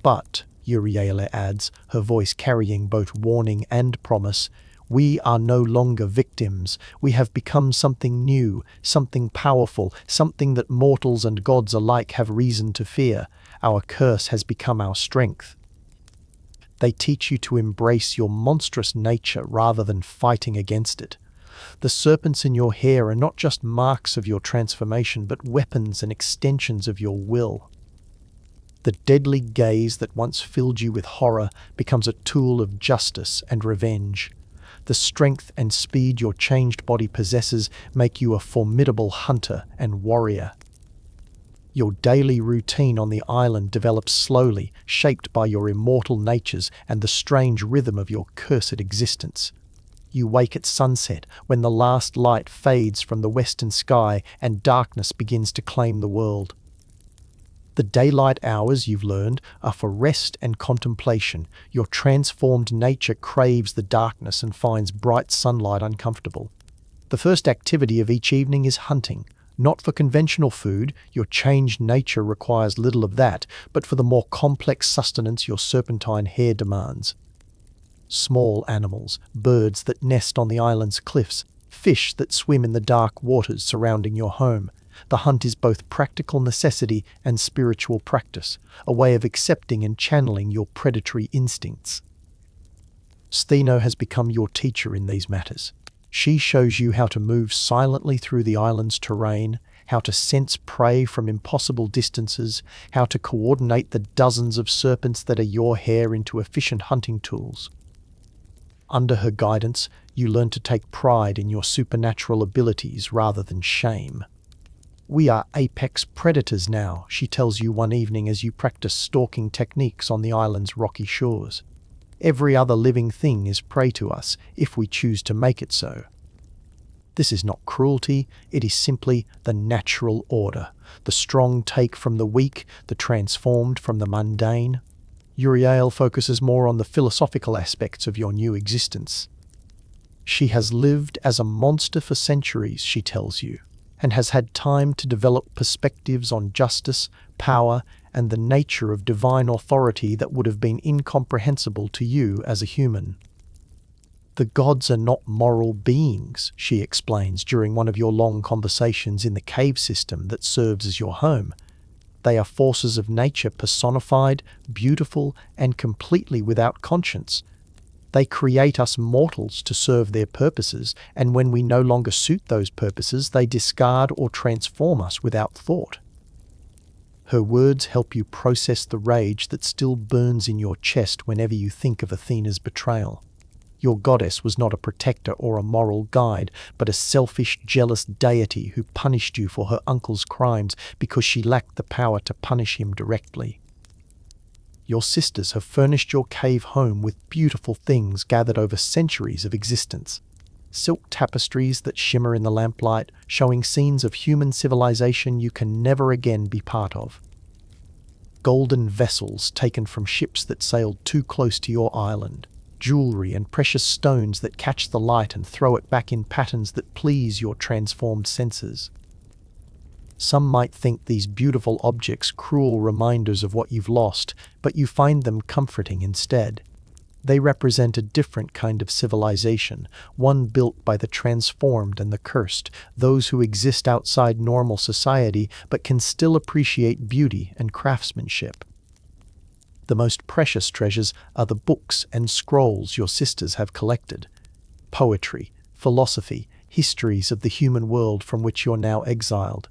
"But," Euryale adds, her voice carrying both warning and promise, "we are no longer victims. We have become something new, something powerful, something that mortals and gods alike have reason to fear. Our curse has become our strength." They teach you to embrace your monstrous nature rather than fighting against it. The serpents in your hair are not just marks of your transformation, but weapons and extensions of your will. The deadly gaze that once filled you with horror becomes a tool of justice and revenge. The strength and speed your changed body possesses make you a formidable hunter and warrior. Your daily routine on the island develops slowly, shaped by your immortal natures and the strange rhythm of your cursed existence. You wake at sunset, when the last light fades from the western sky and darkness begins to claim the world. The daylight hours, you've learned, are for rest and contemplation. Your transformed nature craves the darkness and finds bright sunlight uncomfortable. The first activity of each evening is hunting. Not for conventional food, your changed nature requires little of that, but for the more complex sustenance your serpentine hair demands. Small animals, birds that nest on the island's cliffs, fish that swim in the dark waters surrounding your home. The hunt is both practical necessity and spiritual practice, a way of accepting and channeling your predatory instincts. Stheno has become your teacher in these matters. She shows you how to move silently through the island's terrain, how to sense prey from impossible distances, how to coordinate the dozens of serpents that are your hair into efficient hunting tools. Under her guidance, you learn to take pride in your supernatural abilities rather than shame. We are apex predators now, she tells you one evening as you practice stalking techniques on the island's rocky shores. Every other living thing is prey to us, if we choose to make it so. This is not cruelty, it is simply the natural order. The strong take from the weak, the transformed from the mundane. Uriel focuses more on the philosophical aspects of your new existence. She has lived as a monster for centuries, she tells you, and has had time to develop perspectives on justice, power, and the nature of divine authority that would have been incomprehensible to you as a human. The gods are not moral beings, she explains during one of your long conversations in the cave system that serves as your home. They are forces of nature personified, beautiful, and completely without conscience. They create us mortals to serve their purposes, and when we no longer suit those purposes, they discard or transform us without thought. Her words help you process the rage that still burns in your chest whenever you think of Athena's betrayal. Your goddess was not a protector or a moral guide, but a selfish, jealous deity who punished you for her uncle's crimes because she lacked the power to punish him directly. Your sisters have furnished your cave home with beautiful things gathered over centuries of existence. Silk tapestries that shimmer in the lamplight, showing scenes of human civilization you can never again be part of. Golden vessels taken from ships that sailed too close to your island. Jewelry and precious stones that catch the light and throw it back in patterns that please your transformed senses. Some might think these beautiful objects cruel reminders of what you've lost, but you find them comforting instead. They represent a different kind of civilization, one built by the transformed and the cursed, those who exist outside normal society but can still appreciate beauty and craftsmanship. The most precious treasures are the books and scrolls your sisters have collected. Poetry, philosophy, histories of the human world from which you're now exiled.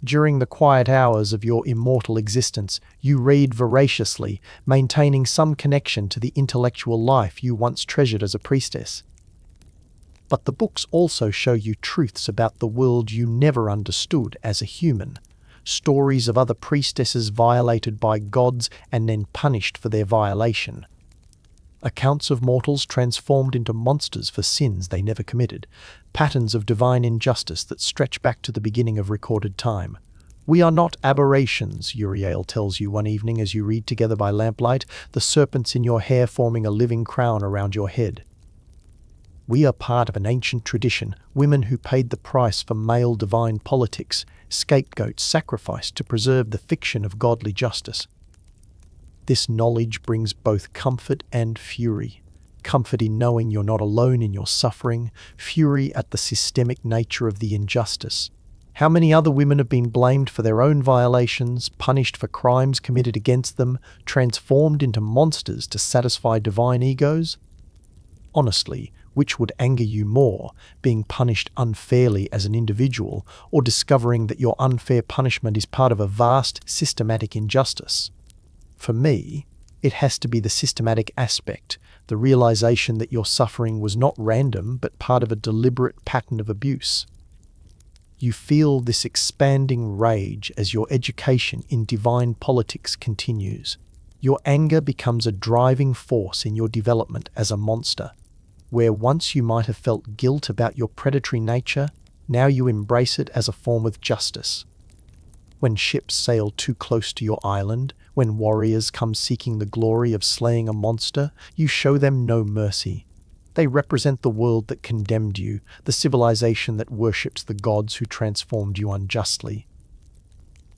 During the quiet hours of your immortal existence, you read voraciously, maintaining some connection to the intellectual life you once treasured as a priestess. But the books also show you truths about the world you never understood as a human. Stories of other priestesses violated by gods and then punished for their violation. Accounts of mortals transformed into monsters for sins they never committed. Patterns of divine injustice that stretch back to the beginning of recorded time. We are not aberrations, Uriel tells you one evening as you read together by lamplight, the serpents in your hair forming a living crown around your head. We are part of an ancient tradition, women who paid the price for male divine politics, scapegoats sacrificed to preserve the fiction of godly justice. This knowledge brings both comfort and fury. Comfort in knowing you're not alone in your suffering, fury at the systemic nature of the injustice. How many other women have been blamed for their own violations, punished for crimes committed against them, transformed into monsters to satisfy divine egos? Honestly, which would anger you more, being punished unfairly as an individual, or discovering that your unfair punishment is part of a vast, systematic injustice? For me, it has to be the systematic aspect, the realization that your suffering was not random but part of a deliberate pattern of abuse. You feel this expanding rage as your education in divine politics continues. Your anger becomes a driving force in your development as a monster. Where once you might have felt guilt about your predatory nature, now you embrace it as a form of justice. When ships sail too close to your island, when warriors come seeking the glory of slaying a monster, you show them no mercy. They represent the world that condemned you, the civilization that worships the gods who transformed you unjustly.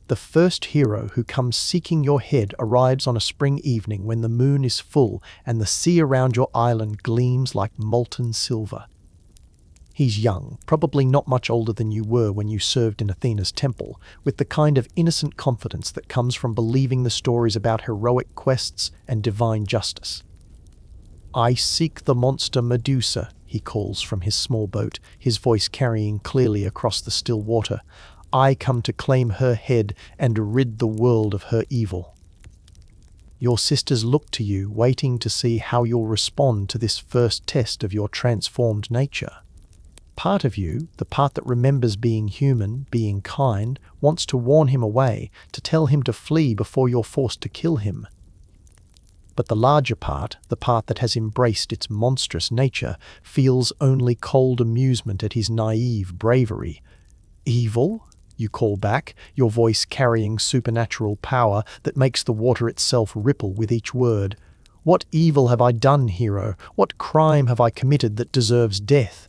The first hero who comes seeking your head arrives on a spring evening when the moon is full and the sea around your island gleams like molten silver. He's young, probably not much older than you were when you served in Athena's temple, with the kind of innocent confidence that comes from believing the stories about heroic quests and divine justice. "I seek the monster Medusa," he calls from his small boat, his voice carrying clearly across the still water. "I come to claim her head and rid the world of her evil." Your sisters look to you, waiting to see how you'll respond to this first test of your transformed nature. Part of you, the part that remembers being human, being kind, wants to warn him away, to tell him to flee before you're forced to kill him. But the larger part, the part that has embraced its monstrous nature, feels only cold amusement at his naive bravery. Evil? You call back, your voice carrying supernatural power that makes the water itself ripple with each word. What evil have I done, hero? What crime have I committed that deserves death?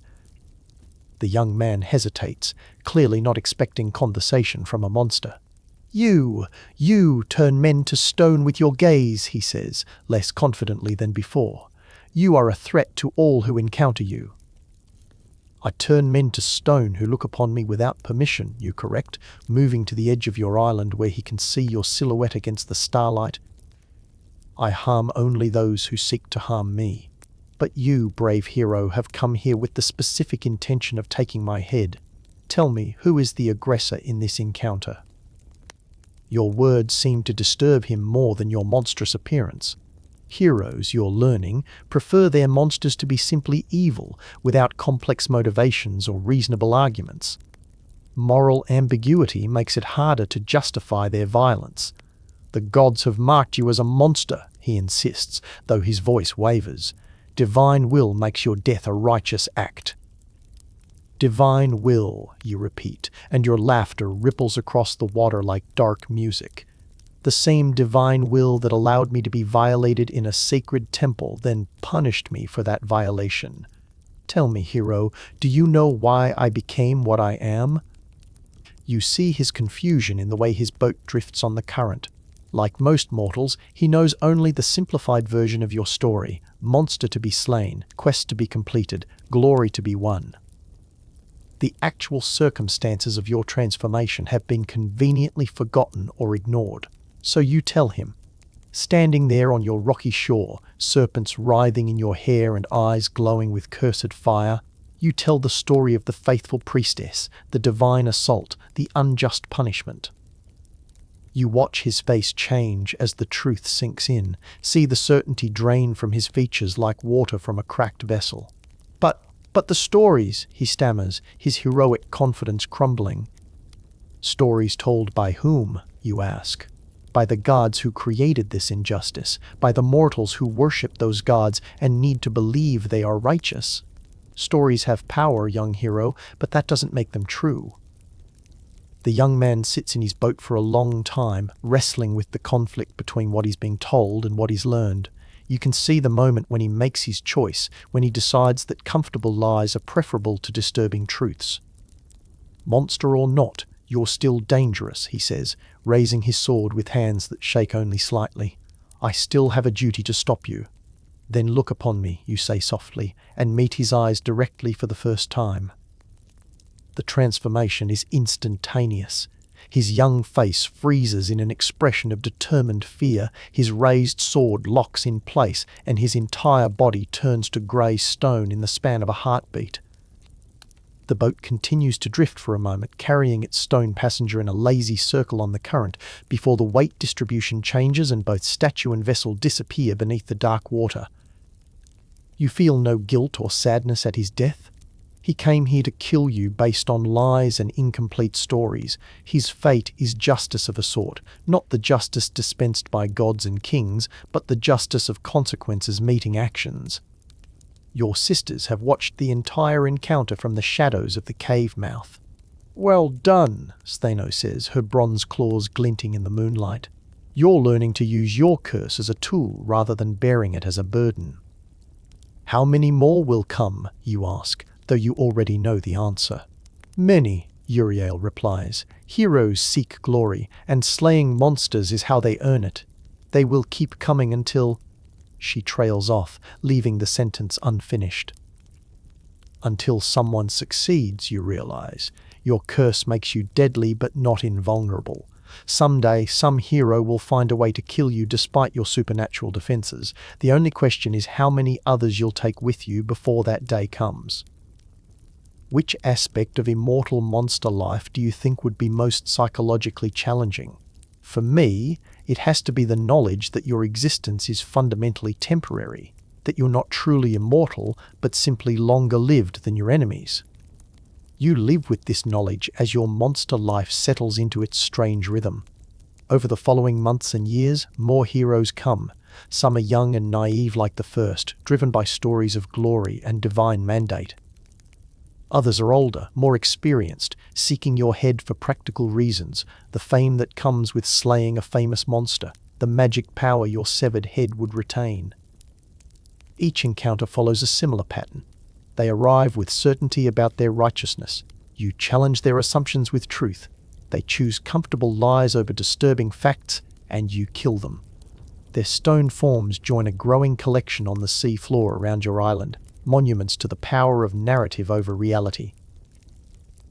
The young man hesitates, clearly not expecting conversation from a monster. You turn men to stone with your gaze, he says, less confidently than before. You are a threat to all who encounter you. I turn men to stone who look upon me without permission, you correct, moving to the edge of your island where he can see your silhouette against the starlight. I harm only those who seek to harm me. But you, brave hero, have come here with the specific intention of taking my head. Tell me, who is the aggressor in this encounter? Your words seem to disturb him more than your monstrous appearance. Heroes, you're learning, prefer their monsters to be simply evil, without complex motivations or reasonable arguments. Moral ambiguity makes it harder to justify their violence. The gods have marked you as a monster, he insists, though his voice wavers. Divine will makes your death a righteous act. Divine will, you repeat, and your laughter ripples across the water like dark music. The same divine will that allowed me to be violated in a sacred temple then punished me for that violation. Tell me, hero, do you know why I became what I am? You see his confusion in the way his boat drifts on the current. Like most mortals, he knows only the simplified version of your story: monster to be slain, quest to be completed, glory to be won. The actual circumstances of your transformation have been conveniently forgotten or ignored. So you tell him. Standing there on your rocky shore, serpents writhing in your hair and eyes glowing with cursed fire, you tell the story of the faithful priestess, the divine assault, the unjust punishment. You watch his face change as the truth sinks in, see the certainty drain from his features like water from a cracked vessel. But the stories, he stammers, his heroic confidence crumbling. Stories told by whom, you ask? By the gods who created this injustice, by the mortals who worship those gods and need to believe they are righteous. Stories have power, young hero, but that doesn't make them true. The young man sits in his boat for a long time, wrestling with the conflict between what he's being told and what he's learned. You can see the moment when he makes his choice, when he decides that comfortable lies are preferable to disturbing truths. Monster or not, you're still dangerous, he says, raising his sword with hands that shake only slightly. I still have a duty to stop you. Then look upon me, you say softly, and meet his eyes directly for the first time. The transformation is instantaneous. His young face freezes in an expression of determined fear, his raised sword locks in place, and his entire body turns to grey stone in the span of a heartbeat. The boat continues to drift for a moment, carrying its stone passenger in a lazy circle on the current, before the weight distribution changes and both statue and vessel disappear beneath the dark water. You feel no guilt or sadness at his death. He came here to kill you based on lies and incomplete stories. His fate is justice of a sort, not the justice dispensed by gods and kings, but the justice of consequences meeting actions. Your sisters have watched the entire encounter from the shadows of the cave mouth. Well done, Stheno says, her bronze claws glinting in the moonlight. You're learning to use your curse as a tool rather than bearing it as a burden. How many more will come, you ask, though you already know the answer. Many, Uriel replies. Heroes seek glory, and slaying monsters is how they earn it. They will keep coming until... She trails off, leaving the sentence unfinished. Until someone succeeds, you realize. Your curse makes you deadly but not invulnerable. Someday, some hero will find a way to kill you despite your supernatural defenses. The only question is how many others you'll take with you before that day comes. Which aspect of immortal monster life do you think would be most psychologically challenging? For me, it has to be the knowledge that your existence is fundamentally temporary, that you're not truly immortal, but simply longer lived than your enemies. You live with this knowledge as your monster life settles into its strange rhythm. Over the following months and years, more heroes come. Some are young and naive like the first, driven by stories of glory and divine mandate. Others are older, more experienced, seeking your head for practical reasons, the fame that comes with slaying a famous monster, the magic power your severed head would retain. Each encounter follows a similar pattern. They arrive with certainty about their righteousness. You challenge their assumptions with truth. They choose comfortable lies over disturbing facts, and you kill them. Their stone forms join a growing collection on the sea floor around your island, monuments to the power of narrative over reality.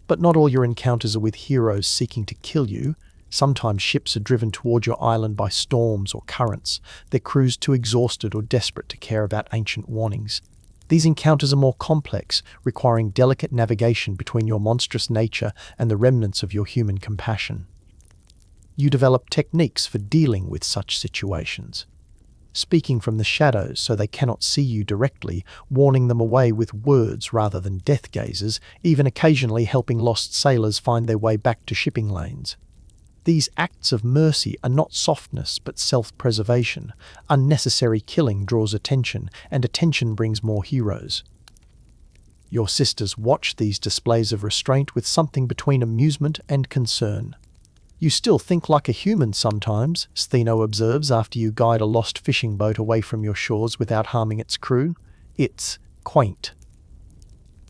But not all your encounters are with heroes seeking to kill you. Sometimes ships are driven toward your island by storms or currents, their crews too exhausted or desperate to care about ancient warnings. These encounters are more complex, requiring delicate navigation between your monstrous nature and the remnants of your human compassion. You develop techniques for dealing with such situations. Speaking from the shadows so they cannot see you directly, warning them away with words rather than death gazes, even occasionally helping lost sailors find their way back to shipping lanes. These acts of mercy are not softness but self-preservation. Unnecessary killing draws attention, and attention brings more heroes. Your sisters watch these displays of restraint with something between amusement and concern. You still think like a human sometimes, Stheno observes after you guide a lost fishing boat away from your shores without harming its crew. It's quaint.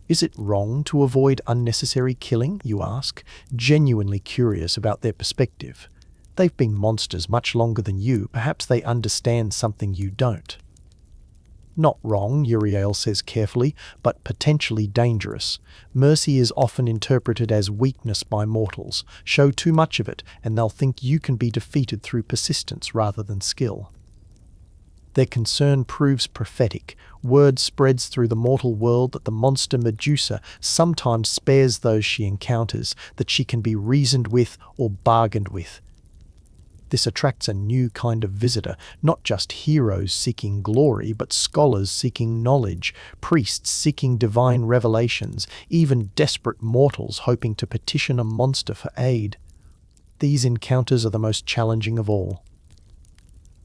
Is it wrong to avoid unnecessary killing, you ask, genuinely curious about their perspective. They've been monsters much longer than you, perhaps they understand something you don't. Not wrong, Uriel says carefully, but potentially dangerous. Mercy is often interpreted as weakness by mortals. Show too much of it, and they'll think you can be defeated through persistence rather than skill. Their concern proves prophetic. Word spreads through the mortal world that the monster Medusa sometimes spares those she encounters, that she can be reasoned with or bargained with. This attracts a new kind of visitor, not just heroes seeking glory, but scholars seeking knowledge, priests seeking divine revelations, even desperate mortals hoping to petition a monster for aid. These encounters are the most challenging of all.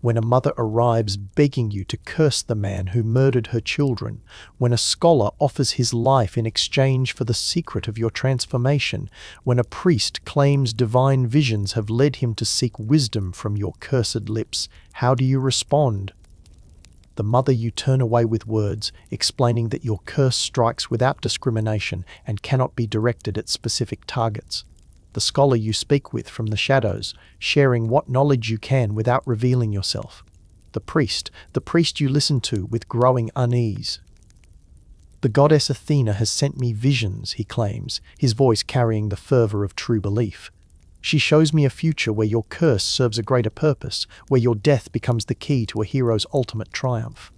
When a mother arrives begging you to curse the man who murdered her children, when a scholar offers his life in exchange for the secret of your transformation, when a priest claims divine visions have led him to seek wisdom from your cursed lips, how do you respond? The mother you turn away with words, explaining that your curse strikes without discrimination and cannot be directed at specific targets. The scholar you speak with from the shadows, sharing what knowledge you can without revealing yourself. The priest you listen to with growing unease. The goddess Athena has sent me visions, he claims, his voice carrying the fervor of true belief. She shows me a future where your curse serves a greater purpose, where your death becomes the key to a hero's ultimate triumph.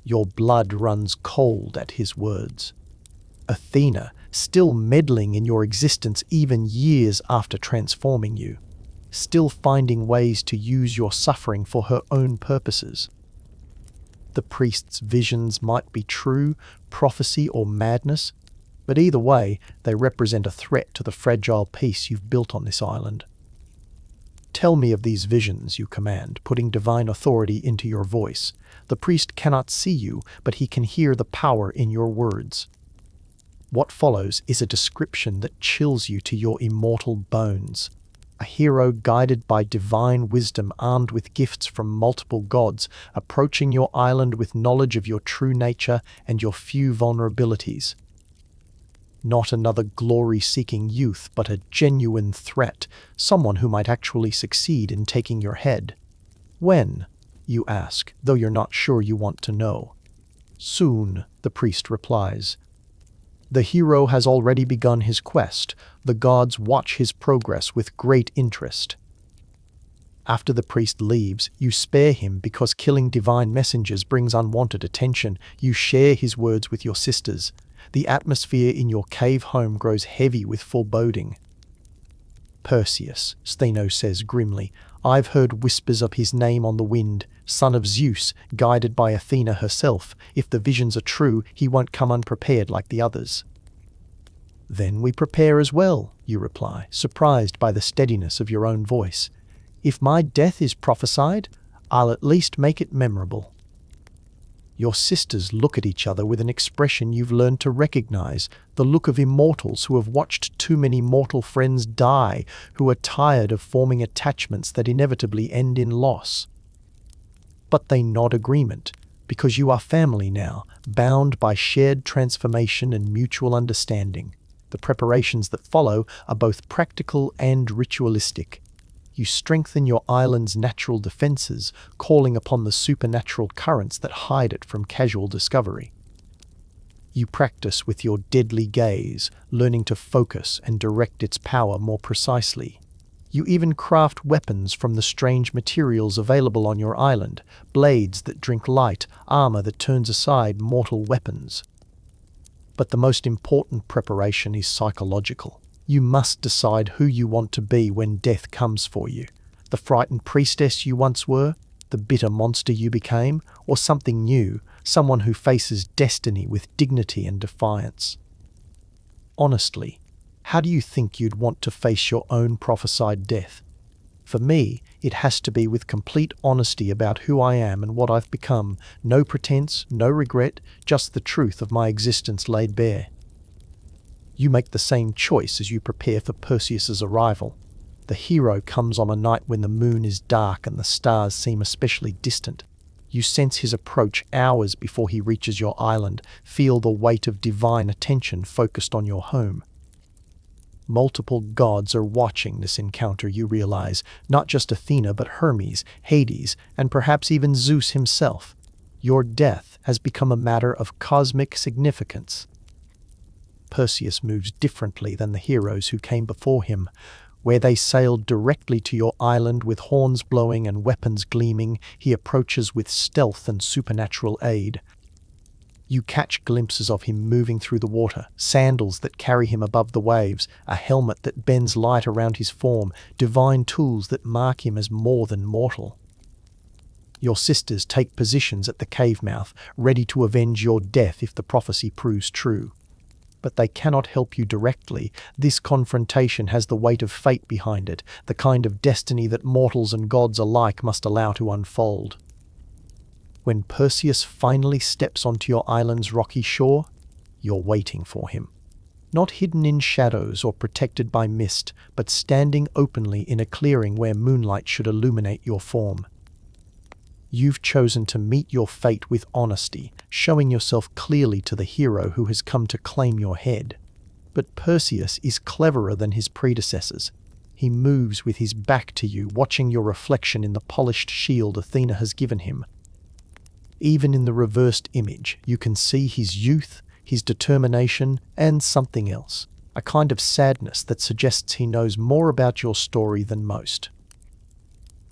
Your blood runs cold at his words. Athena, still meddling in your existence even years after transforming you, still finding ways to use your suffering for her own purposes. The priest's visions might be true, prophecy, or madness, but either way, they represent a threat to the fragile peace you've built on this island. Tell me of these visions, you command, putting divine authority into your voice. The priest cannot see you, but he can hear the power in your words. What follows is a description that chills you to your immortal bones. A hero guided by divine wisdom, armed with gifts from multiple gods, approaching your island with knowledge of your true nature and your few vulnerabilities. Not another glory-seeking youth, but a genuine threat, someone who might actually succeed in taking your head. When? You ask, though you're not sure you want to know. Soon, the priest replies. The hero has already begun his quest. The gods watch his progress with great interest. After the priest leaves, you spare him because killing divine messengers brings unwanted attention. You share his words with your sisters. The atmosphere in your cave home grows heavy with foreboding. Perseus, Stheno says grimly, I've heard whispers of his name on the wind, son of Zeus, guided by Athena herself. If the visions are true, he won't come unprepared like the others. "Then we prepare as well," you reply, surprised by the steadiness of your own voice. "If my death is prophesied, I'll at least make it memorable." Your sisters look at each other with an expression you've learned to recognize, the look of immortals who have watched too many mortal friends die, who are tired of forming attachments that inevitably end in loss. But they nod agreement, because you are family now, bound by shared transformation and mutual understanding. The preparations that follow are both practical and ritualistic. You strengthen your island's natural defenses, calling upon the supernatural currents that hide it from casual discovery. You practice with your deadly gaze, learning to focus and direct its power more precisely. You even craft weapons from the strange materials available on your island, blades that drink light, armor that turns aside mortal weapons. But the most important preparation is psychological. You must decide who you want to be when death comes for you. The frightened priestess you once were, the bitter monster you became, or something new, someone who faces destiny with dignity and defiance. Honestly, how do you think you'd want to face your own prophesied death? For me, it has to be with complete honesty about who I am and what I've become. No pretense, no regret, just the truth of my existence laid bare. You make the same choice as you prepare for Perseus's arrival. The hero comes on a night when the moon is dark and the stars seem especially distant. You sense his approach hours before he reaches your island, feel the weight of divine attention focused on your home. Multiple gods are watching this encounter, you realize, not just Athena but Hermes, Hades, and perhaps even Zeus himself. Your death has become a matter of cosmic significance. Perseus moves differently than the heroes who came before him. Where they sailed directly to your island with horns blowing and weapons gleaming, he approaches with stealth and supernatural aid. You catch glimpses of him moving through the water, sandals that carry him above the waves, a helmet that bends light around his form, divine tools that mark him as more than mortal. Your sisters take positions at the cave mouth, ready to avenge your death if the prophecy proves true. But they cannot help you directly. This confrontation has the weight of fate behind it, the kind of destiny that mortals and gods alike must allow to unfold. When Perseus finally steps onto your island's rocky shore, you're waiting for him. Not hidden in shadows or protected by mist, but standing openly in a clearing where moonlight should illuminate your form. You've chosen to meet your fate with honesty, showing yourself clearly to the hero who has come to claim your head. But Perseus is cleverer than his predecessors. He moves with his back to you, watching your reflection in the polished shield Athena has given him. Even in the reversed image, you can see his youth, his determination, and something else, a kind of sadness that suggests he knows more about your story than most.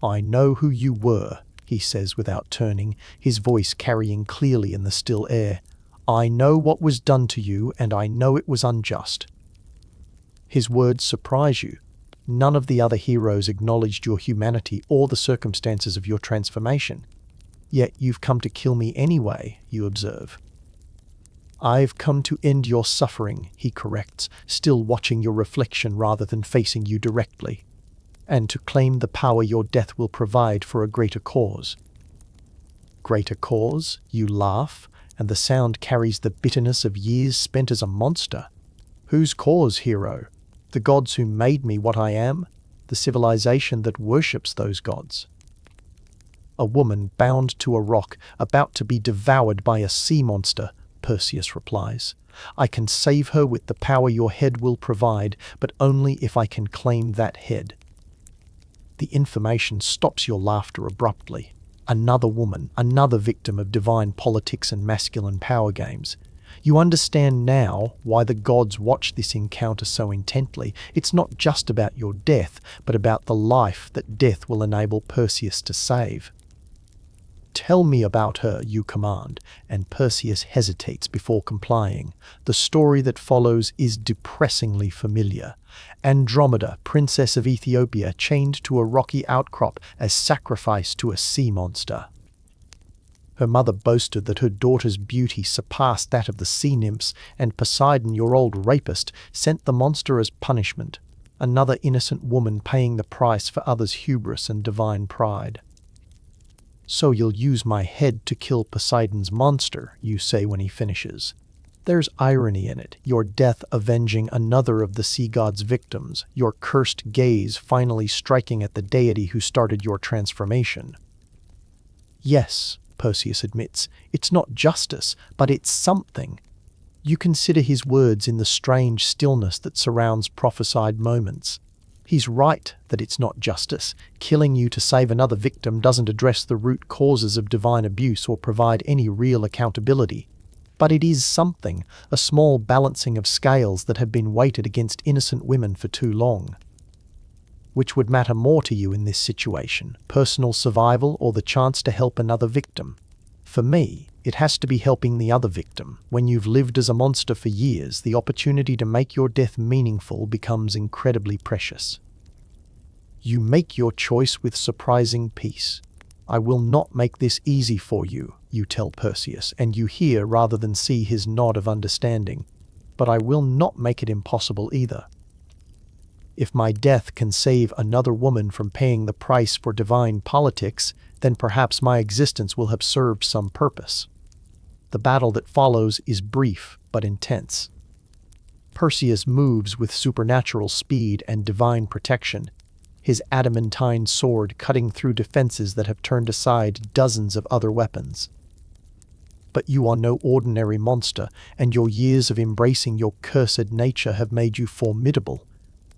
"I know who you were," he says without turning, his voice carrying clearly in the still air. "I know what was done to you, and I know it was unjust." His words surprise you. None of the other heroes acknowledged your humanity or the circumstances of your transformation. Yet you've come to kill me anyway, you observe. "I've come to end your suffering," he corrects, still watching your reflection rather than facing you directly. "And to claim the power your death will provide for a greater cause." "Greater cause?" You laugh, and the sound carries the bitterness of years spent as a monster. "Whose cause, hero? The gods who made me what I am? The civilization that worships those gods?" "A woman bound to a rock, about to be devoured by a sea monster," Perseus replies. "I can save her with the power your head will provide, but only if I can claim that head." The information stops your laughter abruptly. Another woman, another victim of divine politics and masculine power games. You understand now why the gods watch this encounter so intently. It's not just about your death, but about the life that death will enable Perseus to save. "Tell me about her," you command, and Perseus hesitates before complying. The story that follows is depressingly familiar. Andromeda, princess of Ethiopia, chained to a rocky outcrop as sacrifice to a sea monster. Her mother boasted that her daughter's beauty surpassed that of the sea nymphs, and Poseidon, your old rapist, sent the monster as punishment, another innocent woman paying the price for others' hubris and divine pride. "So you'll use my head to kill Poseidon's monster," you say when he finishes. There's irony in it, your death avenging another of the sea god's victims, your cursed gaze finally striking at the deity who started your transformation. "Yes," Perseus admits, "it's not justice, but it's something." You consider his words in the strange stillness that surrounds prophesied moments. He's right that it's not justice. Killing you to save another victim doesn't address the root causes of divine abuse or provide any real accountability. But it is something, a small balancing of scales that have been weighted against innocent women for too long. Which would matter more to you in this situation, personal survival or the chance to help another victim? For me, it has to be helping the other victim. When you've lived as a monster for years, the opportunity to make your death meaningful becomes incredibly precious. You make your choice with surprising peace. "I will not make this easy for you," you tell Perseus, and you hear rather than see his nod of understanding. "But I will not make it impossible either. If my death can save another woman from paying the price for divine politics, then perhaps my existence will have served some purpose." The battle that follows is brief but intense. Perseus moves with supernatural speed and divine protection, his adamantine sword cutting through defenses that have turned aside dozens of other weapons. But you are no ordinary monster, and your years of embracing your cursed nature have made you formidable.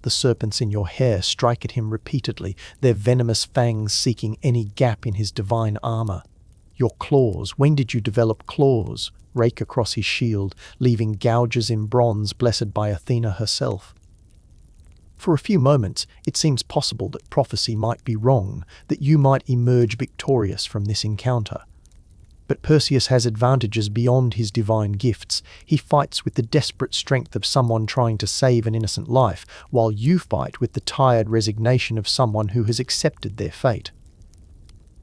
The serpents in your hair strike at him repeatedly, their venomous fangs seeking any gap in his divine armor. Your claws, when did you develop claws, rake across his shield, leaving gouges in bronze blessed by Athena herself. For a few moments, it seems possible that prophecy might be wrong, that you might emerge victorious from this encounter. But Perseus has advantages beyond his divine gifts. He fights with the desperate strength of someone trying to save an innocent life, while you fight with the tired resignation of someone who has accepted their fate.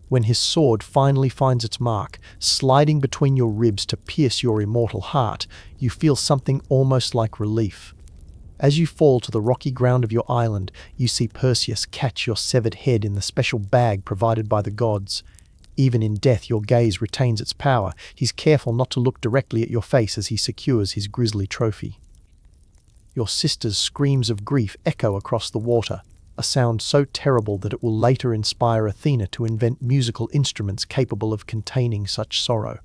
When his sword finally finds its mark, sliding between your ribs to pierce your immortal heart, you feel something almost like relief. As you fall to the rocky ground of your island, you see Perseus catch your severed head in the special bag provided by the gods. Even in death, your gaze retains its power. He's careful not to look directly at your face as he secures his grisly trophy. Your sister's screams of grief echo across the water, a sound so terrible that it will later inspire Athena to invent musical instruments capable of containing such sorrow.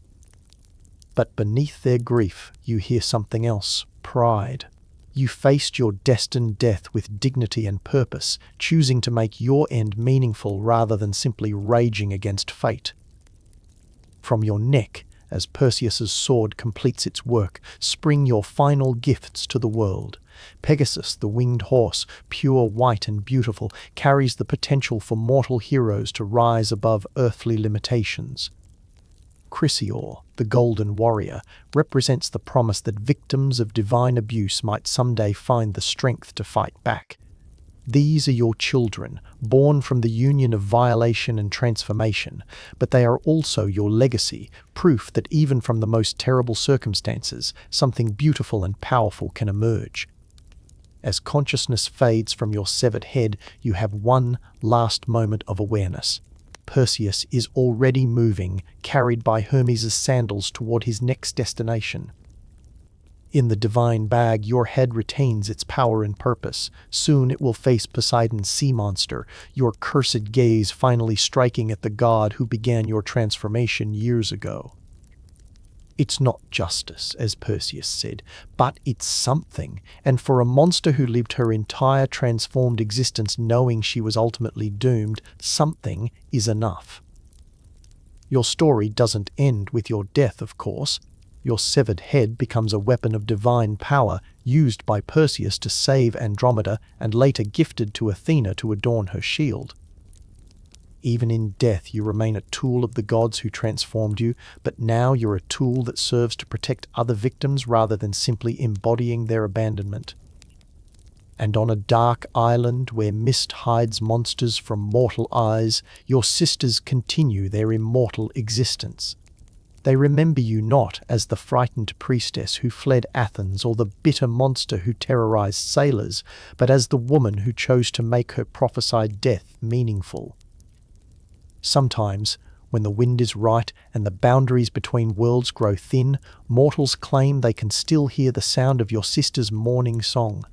But beneath their grief, you hear something else: pride. You faced your destined death with dignity and purpose, choosing to make your end meaningful rather than simply raging against fate. From your neck, as Perseus's sword completes its work, spring your final gifts to the world. Pegasus, the winged horse, pure white and beautiful, carries the potential for mortal heroes to rise above earthly limitations. Chrysaor, the golden warrior, represents the promise that victims of divine abuse might someday find the strength to fight back. These are your children, born from the union of violation and transformation, but they are also your legacy, proof that even from the most terrible circumstances, something beautiful and powerful can emerge. As consciousness fades from your severed head, you have one last moment of awareness. Perseus is already moving, carried by Hermes' sandals toward his next destination. In the divine bag, your head retains its power and purpose. Soon it will face Poseidon's sea monster, your cursed gaze finally striking at the god who began your transformation years ago. It's not justice, as Perseus said, but it's something, and for a monster who lived her entire transformed existence knowing she was ultimately doomed, something is enough. Your story doesn't end with your death, of course. Your severed head becomes a weapon of divine power, used by Perseus to save Andromeda and later gifted to Athena to adorn her shield. Even in death, you remain a tool of the gods who transformed you, but now you're a tool that serves to protect other victims rather than simply embodying their abandonment. And on a dark island where mist hides monsters from mortal eyes, your sisters continue their immortal existence. They remember you not as the frightened priestess who fled Athens or the bitter monster who terrorized sailors, but as the woman who chose to make her prophesied death meaningful. Sometimes, when the wind is right and the boundaries between worlds grow thin, mortals claim they can still hear the sound of your sister's mourning song.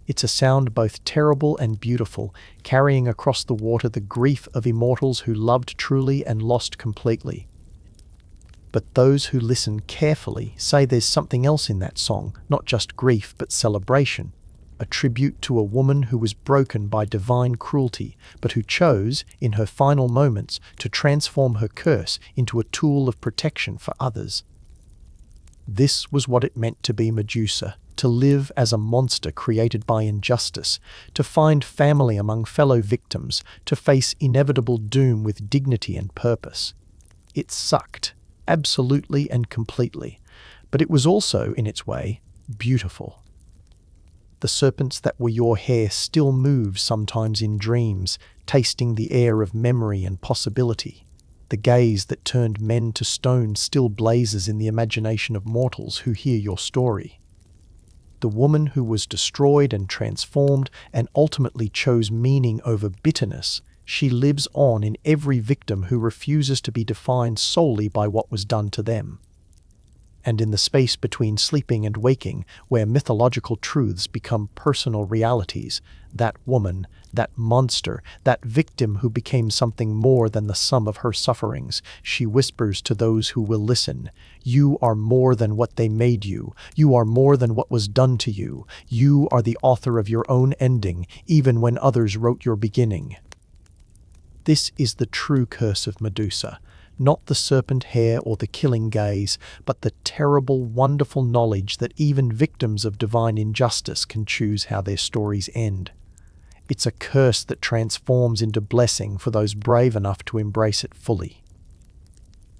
It's a sound both terrible and beautiful, carrying across the water the grief of immortals who loved truly and lost completely. But those who listen carefully say there's something else in that song, not just grief but celebration, a tribute to a woman who was broken by divine cruelty, but who chose, in her final moments, to transform her curse into a tool of protection for others. This was what it meant to be Medusa, to live as a monster created by injustice, to find family among fellow victims, to face inevitable doom with dignity and purpose. It sucked, absolutely and completely, but it was also, in its way, beautiful. The serpents that were your hair still move sometimes in dreams, tasting the air of memory and possibility. The gaze that turned men to stone still blazes in the imagination of mortals who hear your story. The woman who was destroyed and transformed and ultimately chose meaning over bitterness, she lives on in every victim who refuses to be defined solely by what was done to them. And in the space between sleeping and waking, where mythological truths become personal realities, that woman, that monster, that victim who became something more than the sum of her sufferings, she whispers to those who will listen, "You are more than what they made you. You are more than what was done to you. You are the author of your own ending, even when others wrote your beginning." This is the true curse of Medusa. Not the serpent hair or the killing gaze, but the terrible, wonderful knowledge that even victims of divine injustice can choose how their stories end. It's a curse that transforms into blessing for those brave enough to embrace it fully.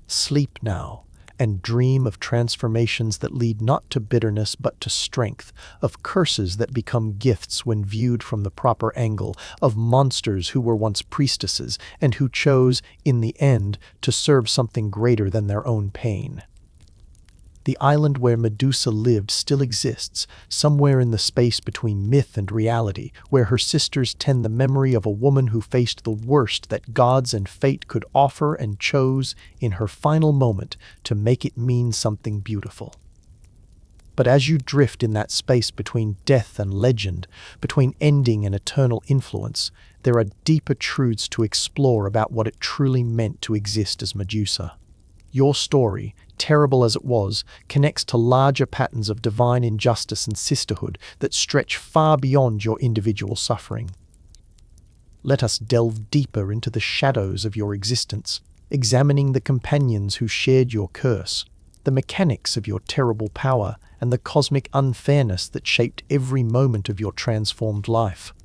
Sleep now, and dream of transformations that lead not to bitterness but to strength, of curses that become gifts when viewed from the proper angle, of monsters who were once priestesses and who chose, in the end, to serve something greater than their own pain. The island where Medusa lived still exists, somewhere in the space between myth and reality, where her sisters tend the memory of a woman who faced the worst that gods and fate could offer and chose, in her final moment, to make it mean something beautiful. But as you drift in that space between death and legend, between ending and eternal influence, there are deeper truths to explore about what it truly meant to exist as Medusa. Your story, terrible as it was, connects to larger patterns of divine injustice and sisterhood that stretch far beyond your individual suffering. Let us delve deeper into the shadows of your existence, examining the companions who shared your curse, the mechanics of your terrible power, and the cosmic unfairness that shaped every moment of your transformed life.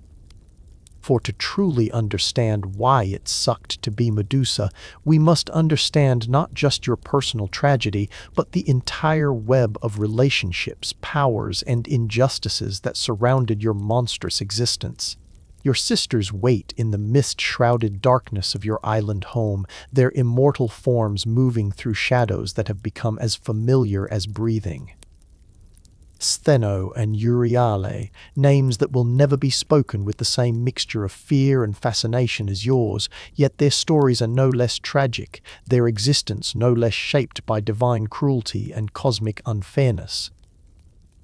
For to truly understand why it sucked to be Medusa, we must understand not just your personal tragedy, but the entire web of relationships, powers, and injustices that surrounded your monstrous existence. Your sisters wait in the mist-shrouded darkness of your island home, their immortal forms moving through shadows that have become as familiar as breathing. Stheno and Euryale, names that will never be spoken with the same mixture of fear and fascination as yours, yet their stories are no less tragic, their existence no less shaped by divine cruelty and cosmic unfairness.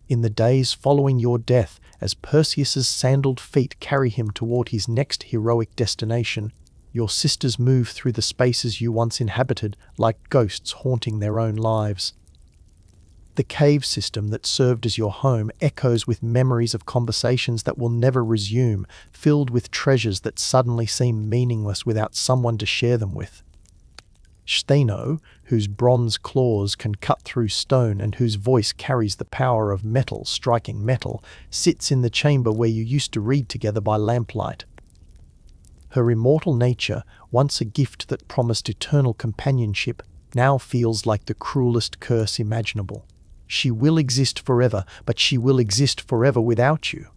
In the days following your death, as Perseus's sandaled feet carry him toward his next heroic destination, your sisters move through the spaces you once inhabited like ghosts haunting their own lives. The cave system that served as your home echoes with memories of conversations that will never resume, filled with treasures that suddenly seem meaningless without someone to share them with. Stheno, whose bronze claws can cut through stone and whose voice carries the power of metal striking metal, sits in the chamber where you used to read together by lamplight. Her immortal nature, once a gift that promised eternal companionship, now feels like the cruelest curse imaginable. She will exist forever, but she will exist forever without you.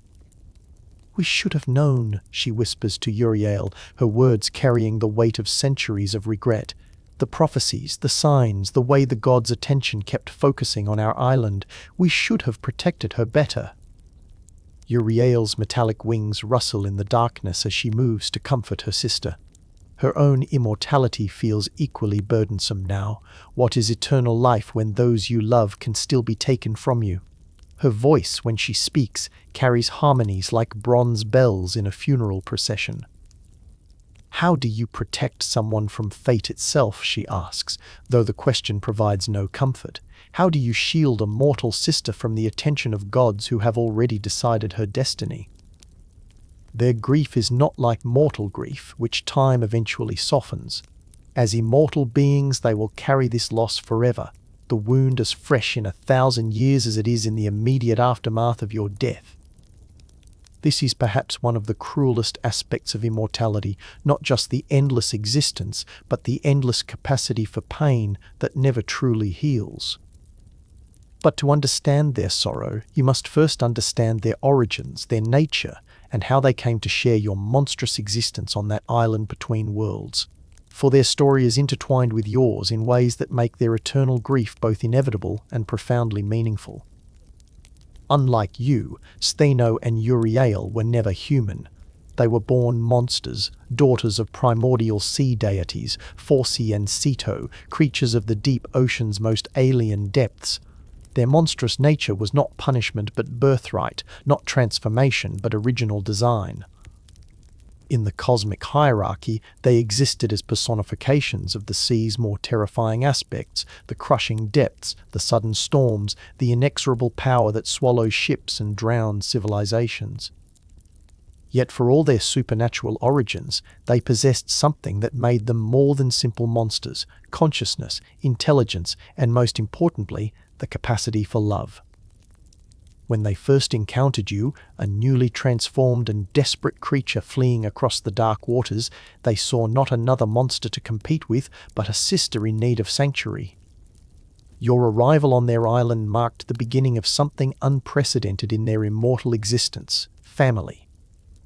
"We should have known," she whispers to Uriel, her words carrying the weight of centuries of regret. The prophecies, the signs, the way the gods' attention kept focusing on our island, we should have protected her better. Uriel's metallic wings rustle in the darkness as she moves to comfort her sister. Her own immortality feels equally burdensome now. What is eternal life when those you love can still be taken from you? Her voice, when she speaks, carries harmonies like bronze bells in a funeral procession. How do you protect someone from fate itself, she asks, though the question provides no comfort. How do you shield a mortal sister from the attention of gods who have already decided her destiny? Their grief is not like mortal grief, which time eventually softens. As immortal beings, they will carry this loss forever, the wound as fresh in 1,000 years as it is in the immediate aftermath of your death. This is perhaps one of the cruelest aspects of immortality, not just the endless existence, but the endless capacity for pain that never truly heals. But to understand their sorrow, you must first understand their origins, their nature, and how they came to share your monstrous existence on that island between worlds. For their story is intertwined with yours in ways that make their eternal grief both inevitable and profoundly meaningful. Unlike you, Stheno and Uriel were never human. They were born monsters, daughters of primordial sea deities, Phorcys and Ceto, creatures of the deep ocean's most alien depths. Their monstrous nature was not punishment but birthright, not transformation but original design. In the cosmic hierarchy, they existed as personifications of the sea's more terrifying aspects, the crushing depths, the sudden storms, the inexorable power that swallows ships and drowns civilizations. Yet for all their supernatural origins, they possessed something that made them more than simple monsters: consciousness, intelligence, and most importantly, the capacity for love. When they first encountered you, a newly transformed and desperate creature fleeing across the dark waters, they saw not another monster to compete with, but a sister in need of sanctuary. Your arrival on their island marked the beginning of something unprecedented in their immortal existence: family.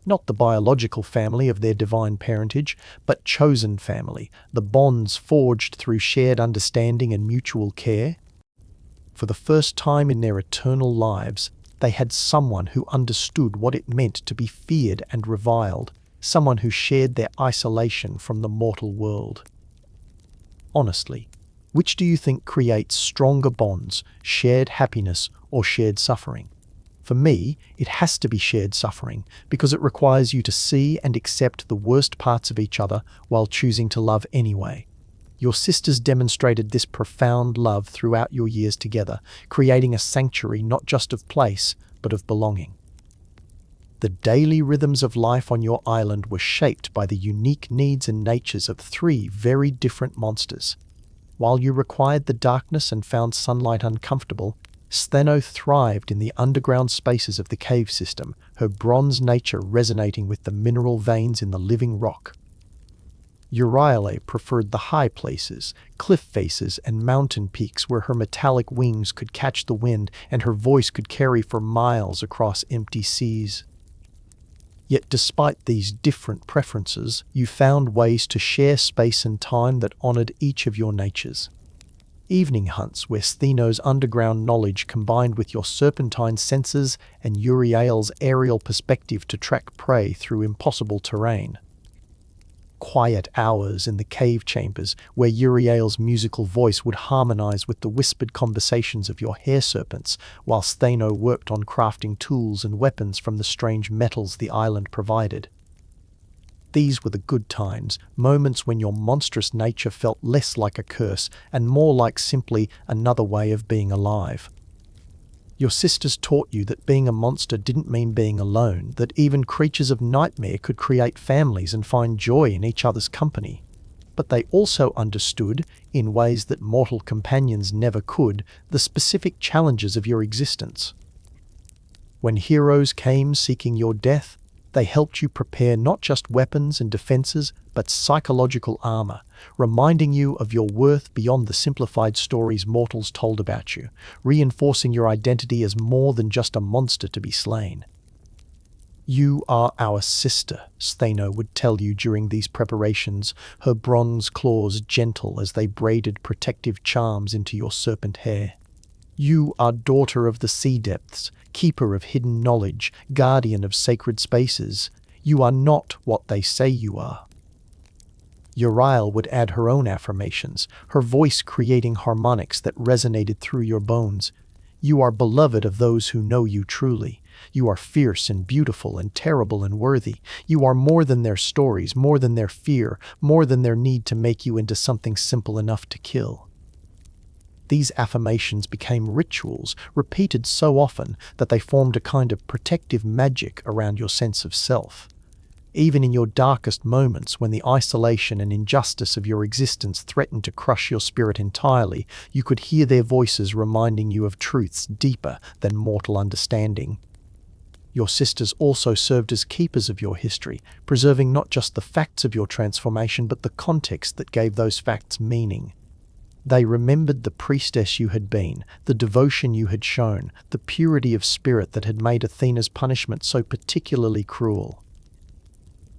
Not the biological family of their divine parentage, but chosen family, the bonds forged through shared understanding and mutual care. For the first time in their eternal lives, they had someone who understood what it meant to be feared and reviled, someone who shared their isolation from the mortal world. Honestly, which do you think creates stronger bonds, shared happiness or shared suffering? For me, it has to be shared suffering, because it requires you to see and accept the worst parts of each other while choosing to love anyway. Your sisters demonstrated this profound love throughout your years together, creating a sanctuary not just of place, but of belonging. The daily rhythms of life on your island were shaped by the unique needs and natures of three very different monsters. While you required the darkness and found sunlight uncomfortable, Stheno thrived in the underground spaces of the cave system, her bronze nature resonating with the mineral veins in the living rock. Uriel preferred the high places, cliff faces, and mountain peaks where her metallic wings could catch the wind and her voice could carry for miles across empty seas. Yet despite these different preferences, you found ways to share space and time that honored each of your natures. Evening hunts where Stheno's underground knowledge combined with your serpentine senses and Uriel's aerial perspective to track prey through impossible terrain. Quiet hours in the cave chambers where Uriel's musical voice would harmonize with the whispered conversations of your hair serpents, while Stheno worked on crafting tools and weapons from the strange metals the island provided. These were the good times, moments when your monstrous nature felt less like a curse and more like simply another way of being alive. Your sisters taught you that being a monster didn't mean being alone, that even creatures of nightmare could create families and find joy in each other's company. But they also understood, in ways that mortal companions never could, the specific challenges of your existence. When heroes came seeking your death, they helped you prepare not just weapons and defenses, but psychological armor, reminding you of your worth beyond the simplified stories mortals told about you, reinforcing your identity as more than just a monster to be slain. "You are our sister," Athena would tell you during these preparations, her bronze claws gentle as they braided protective charms into your serpent hair. "You are daughter of the sea depths, keeper of hidden knowledge, guardian of sacred spaces. You are not what they say you are." Uriel would add her own affirmations, her voice creating harmonics that resonated through your bones. "You are beloved of those who know you truly. You are fierce and beautiful and terrible and worthy. You are more than their stories, more than their fear, more than their need to make you into something simple enough to kill." These affirmations became rituals, repeated so often that they formed a kind of protective magic around your sense of self. Even in your darkest moments, when the isolation and injustice of your existence threatened to crush your spirit entirely, you could hear their voices reminding you of truths deeper than mortal understanding. Your sisters also served as keepers of your history, preserving not just the facts of your transformation but the context that gave those facts meaning. They remembered the priestess you had been, the devotion you had shown, the purity of spirit that had made Athena's punishment so particularly cruel.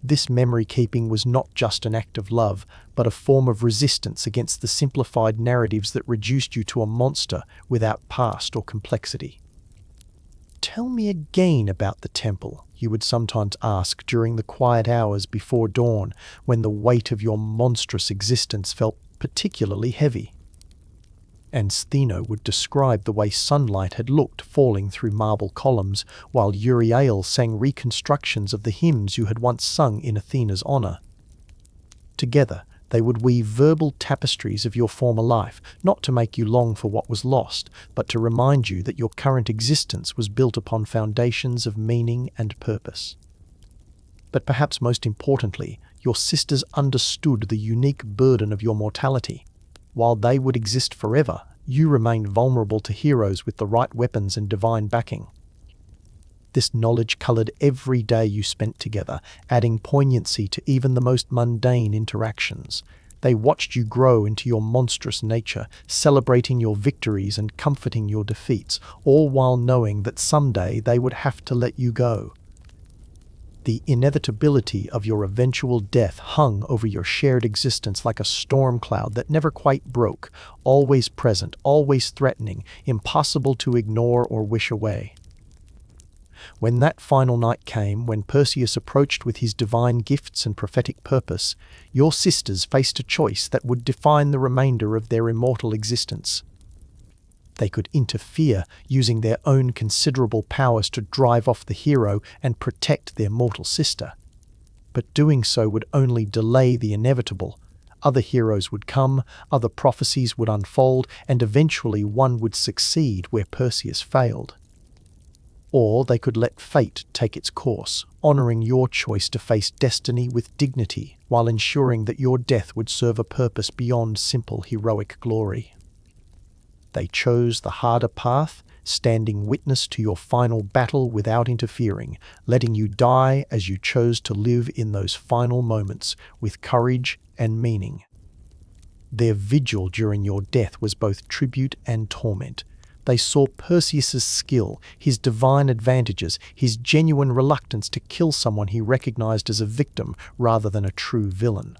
This memory-keeping was not just an act of love, but a form of resistance against the simplified narratives that reduced you to a monster without past or complexity. "Tell me again about the temple," you would sometimes ask during the quiet hours before dawn, when the weight of your monstrous existence felt particularly heavy. And Athena would describe the way sunlight had looked falling through marble columns, while Uriel sang reconstructions of the hymns you had once sung in Athena's honor. Together, they would weave verbal tapestries of your former life, not to make you long for what was lost, but to remind you that your current existence was built upon foundations of meaning and purpose. But perhaps most importantly, your sisters understood the unique burden of your mortality. While they would exist forever, you remained vulnerable to heroes with the right weapons and divine backing. This knowledge colored every day you spent together, adding poignancy to even the most mundane interactions. They watched you grow into your monstrous nature, celebrating your victories and comforting your defeats, all while knowing that someday they would have to let you go. The inevitability of your eventual death hung over your shared existence like a storm cloud that never quite broke, always present, always threatening, impossible to ignore or wish away. When that final night came, when Perseus approached with his divine gifts and prophetic purpose, your sisters faced a choice that would define the remainder of their immortal existence. They could interfere, using their own considerable powers to drive off the hero and protect their mortal sister. But doing so would only delay the inevitable. Other heroes would come, other prophecies would unfold, and eventually one would succeed where Perseus failed. Or they could let fate take its course, honoring your choice to face destiny with dignity, while ensuring that your death would serve a purpose beyond simple heroic glory. They chose the harder path, standing witness to your final battle without interfering, letting you die as you chose to live in those final moments with courage and meaning. Their vigil during your death was both tribute and torment. They saw Perseus's skill, his divine advantages, his genuine reluctance to kill someone he recognized as a victim rather than a true villain.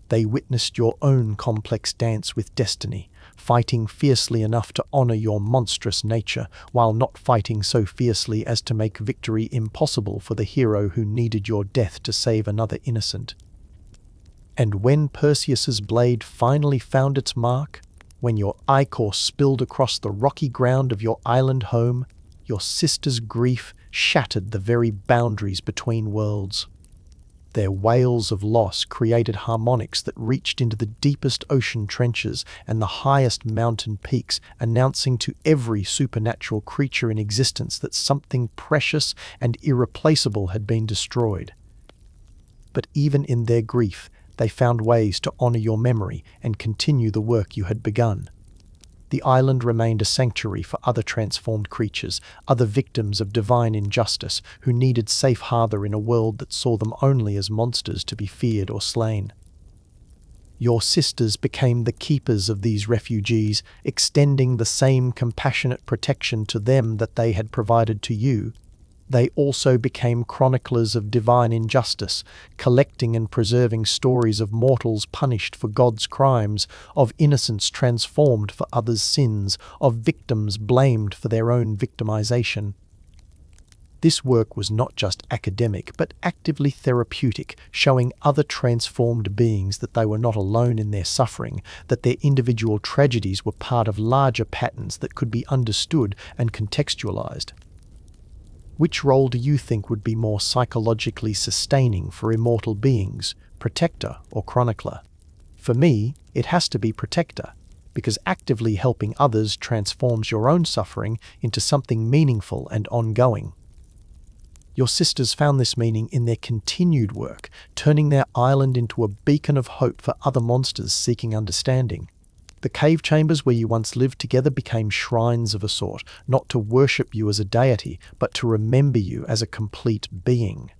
They witnessed your own complex dance with destiny, fighting fiercely enough to honor your monstrous nature, while not fighting so fiercely as to make victory impossible for the hero who needed your death to save another innocent. And when Perseus's blade finally found its mark, when your ichor spilled across the rocky ground of your island home, your sister's grief shattered the very boundaries between worlds. Their wails of loss created harmonics that reached into the deepest ocean trenches and the highest mountain peaks, announcing to every supernatural creature in existence that something precious and irreplaceable had been destroyed. But even in their grief, they found ways to honor your memory and continue the work you had begun. The island remained a sanctuary for other transformed creatures, other victims of divine injustice, who needed safe harbor in a world that saw them only as monsters to be feared or slain. Your sisters became the keepers of these refugees, extending the same compassionate protection to them that they had provided to you. They also became chroniclers of divine injustice, collecting and preserving stories of mortals punished for God's crimes, of innocents transformed for others' sins, of victims blamed for their own victimization. This work was not just academic, but actively therapeutic, showing other transformed beings that they were not alone in their suffering, that their individual tragedies were part of larger patterns that could be understood and contextualized. Which role do you think would be more psychologically sustaining for immortal beings, protector or chronicler? For me, it has to be protector, because actively helping others transforms your own suffering into something meaningful and ongoing. Your sisters found this meaning in their continued work, turning their island into a beacon of hope for other monsters seeking understanding. The cave chambers where you once lived together became shrines of a sort, not to worship you as a deity, but to remember you as a complete being.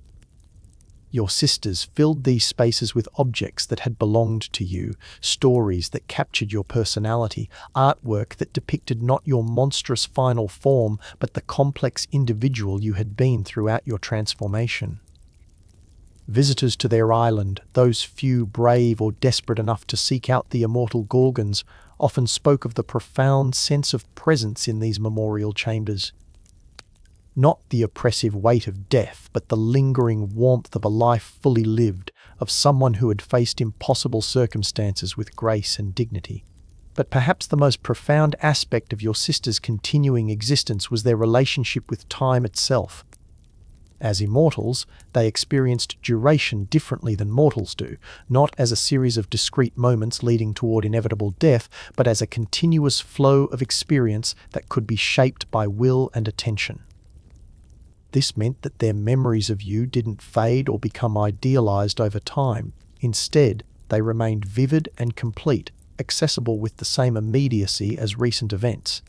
Your sisters filled these spaces with objects that had belonged to you, stories that captured your personality, artwork that depicted not your monstrous final form, but the complex individual you had been throughout your transformation. Visitors to their island, those few brave or desperate enough to seek out the immortal Gorgons, often spoke of the profound sense of presence in these memorial chambers. Not the oppressive weight of death, but the lingering warmth of a life fully lived, of someone who had faced impossible circumstances with grace and dignity. But perhaps the most profound aspect of your sisters' continuing existence was their relationship with time itself. As immortals, they experienced duration differently than mortals do, not as a series of discrete moments leading toward inevitable death, but as a continuous flow of experience that could be shaped by will and attention. This meant that their memories of you didn't fade or become idealized over time. Instead, they remained vivid and complete, accessible with the same immediacy as recent events.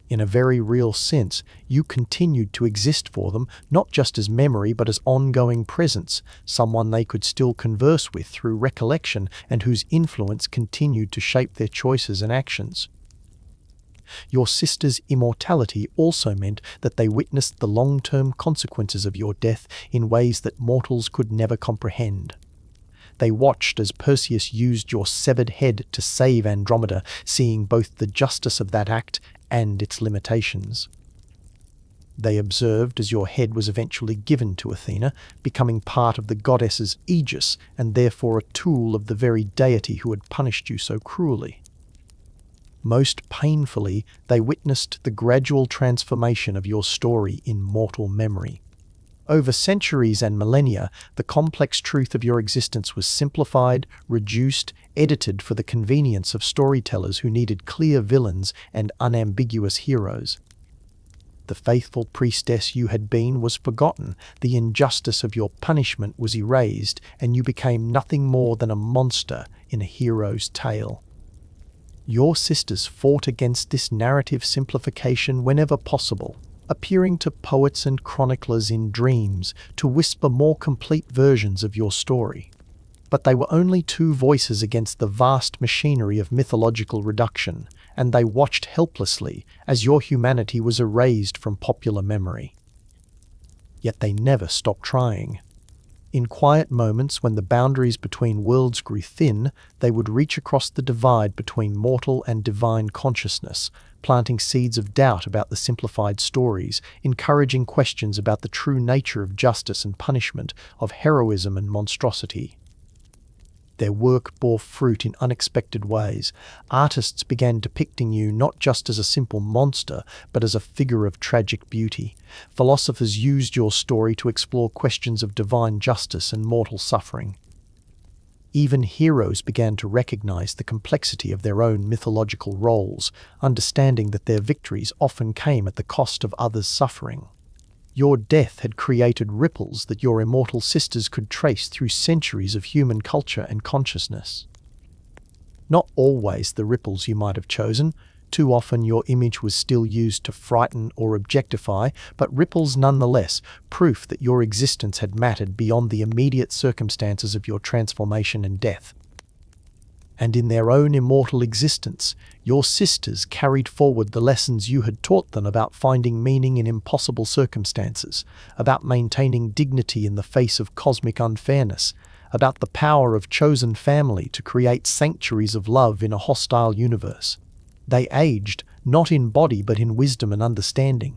In a very real sense, you continued to exist for them, not just as memory but as ongoing presence, someone they could still converse with through recollection and whose influence continued to shape their choices and actions. Your sisters' immortality also meant that they witnessed the long-term consequences of your death in ways that mortals could never comprehend. They watched as Perseus used your severed head to save Andromeda, seeing both the justice of that act and its limitations. They observed as your head was eventually given to Athena, becoming part of the goddess's aegis and therefore a tool of the very deity who had punished you so cruelly. Most painfully, they witnessed the gradual transformation of your story in mortal memory. Over centuries and millennia, the complex truth of your existence was simplified, reduced, edited for the convenience of storytellers who needed clear villains and unambiguous heroes. The faithful priestess you had been was forgotten, the injustice of your punishment was erased, and you became nothing more than a monster in a hero's tale. Your sisters fought against this narrative simplification whenever possible, appearing to poets and chroniclers in dreams to whisper more complete versions of your story. But they were only two voices against the vast machinery of mythological reduction, and they watched helplessly as your humanity was erased from popular memory. Yet they never stopped trying. In quiet moments when the boundaries between worlds grew thin, they would reach across the divide between mortal and divine consciousness, planting seeds of doubt about the simplified stories, encouraging questions about the true nature of justice and punishment, of heroism and monstrosity. Their work bore fruit in unexpected ways. Artists began depicting you not just as a simple monster, but as a figure of tragic beauty. Philosophers used your story to explore questions of divine justice and mortal suffering. Even heroes began to recognize the complexity of their own mythological roles, understanding that their victories often came at the cost of others' suffering. Your death had created ripples that your immortal sisters could trace through centuries of human culture and consciousness. Not always the ripples you might have chosen. Too often your image was still used to frighten or objectify, but ripples nonetheless, proof that your existence had mattered beyond the immediate circumstances of your transformation and death. And in their own immortal existence, your sisters carried forward the lessons you had taught them about finding meaning in impossible circumstances, about maintaining dignity in the face of cosmic unfairness, about the power of chosen family to create sanctuaries of love in a hostile universe. They aged, not in body but in wisdom and understanding.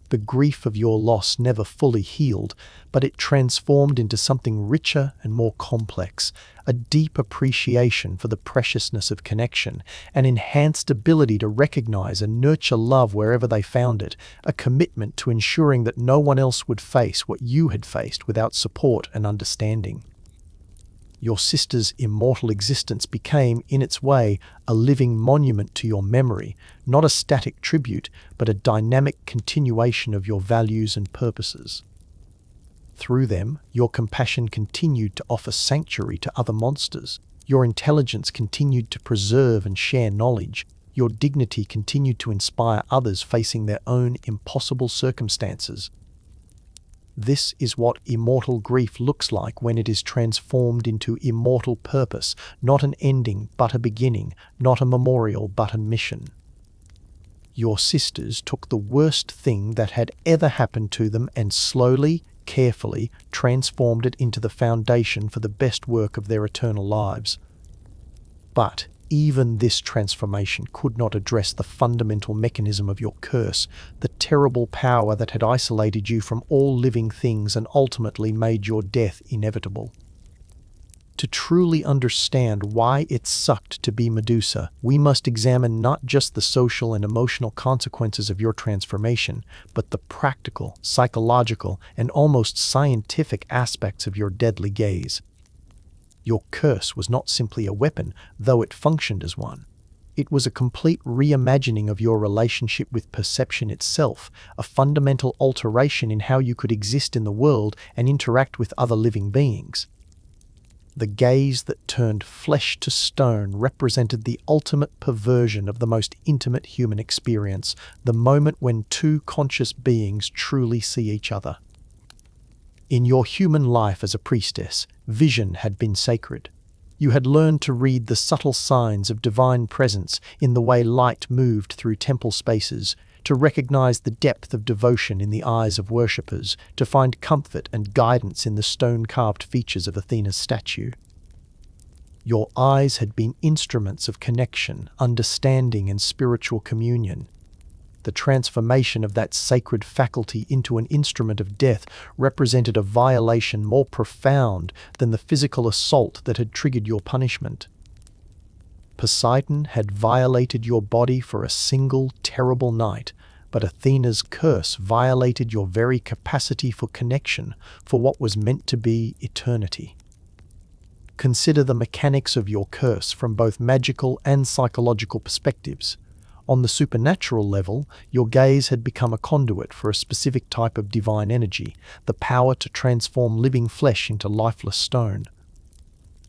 The grief of your loss never fully healed, but it transformed into something richer and more complex, a deep appreciation for the preciousness of connection, an enhanced ability to recognize and nurture love wherever they found it, a commitment to ensuring that no one else would face what you had faced without support and understanding. Your sister's immortal existence became, in its way, a living monument to your memory, not a static tribute, but a dynamic continuation of your values and purposes. Through them, your compassion continued to offer sanctuary to other monsters. Your intelligence continued to preserve and share knowledge. Your dignity continued to inspire others facing their own impossible circumstances. This is what immortal grief looks like when it is transformed into immortal purpose, not an ending but a beginning, not a memorial but a mission. Your sisters took the worst thing that had ever happened to them and slowly, carefully transformed it into the foundation for the best work of their eternal lives. But even this transformation could not address the fundamental mechanism of your curse, the terrible power that had isolated you from all living things and ultimately made your death inevitable. To truly understand why it sucked to be Medusa, we must examine not just the social and emotional consequences of your transformation, but the practical, psychological, and almost scientific aspects of your deadly gaze. Your curse was not simply a weapon, though it functioned as one. It was a complete reimagining of your relationship with perception itself, a fundamental alteration in how you could exist in the world and interact with other living beings. The gaze that turned flesh to stone represented the ultimate perversion of the most intimate human experience, the moment when two conscious beings truly see each other. In your human life as a priestess, vision had been sacred. You had learned to read the subtle signs of divine presence in the way light moved through temple spaces, to recognize the depth of devotion in the eyes of worshippers, to find comfort and guidance in the stone-carved features of Athena's statue. Your eyes had been instruments of connection, understanding, and spiritual communion. The transformation of that sacred faculty into an instrument of death represented a violation more profound than the physical assault that had triggered your punishment. Poseidon had violated your body for a single terrible night, but Athena's curse violated your very capacity for connection, for what was meant to be eternity. Consider the mechanics of your curse from both magical and psychological perspectives. On the supernatural level, your gaze had become a conduit for a specific type of divine energy, the power to transform living flesh into lifeless stone.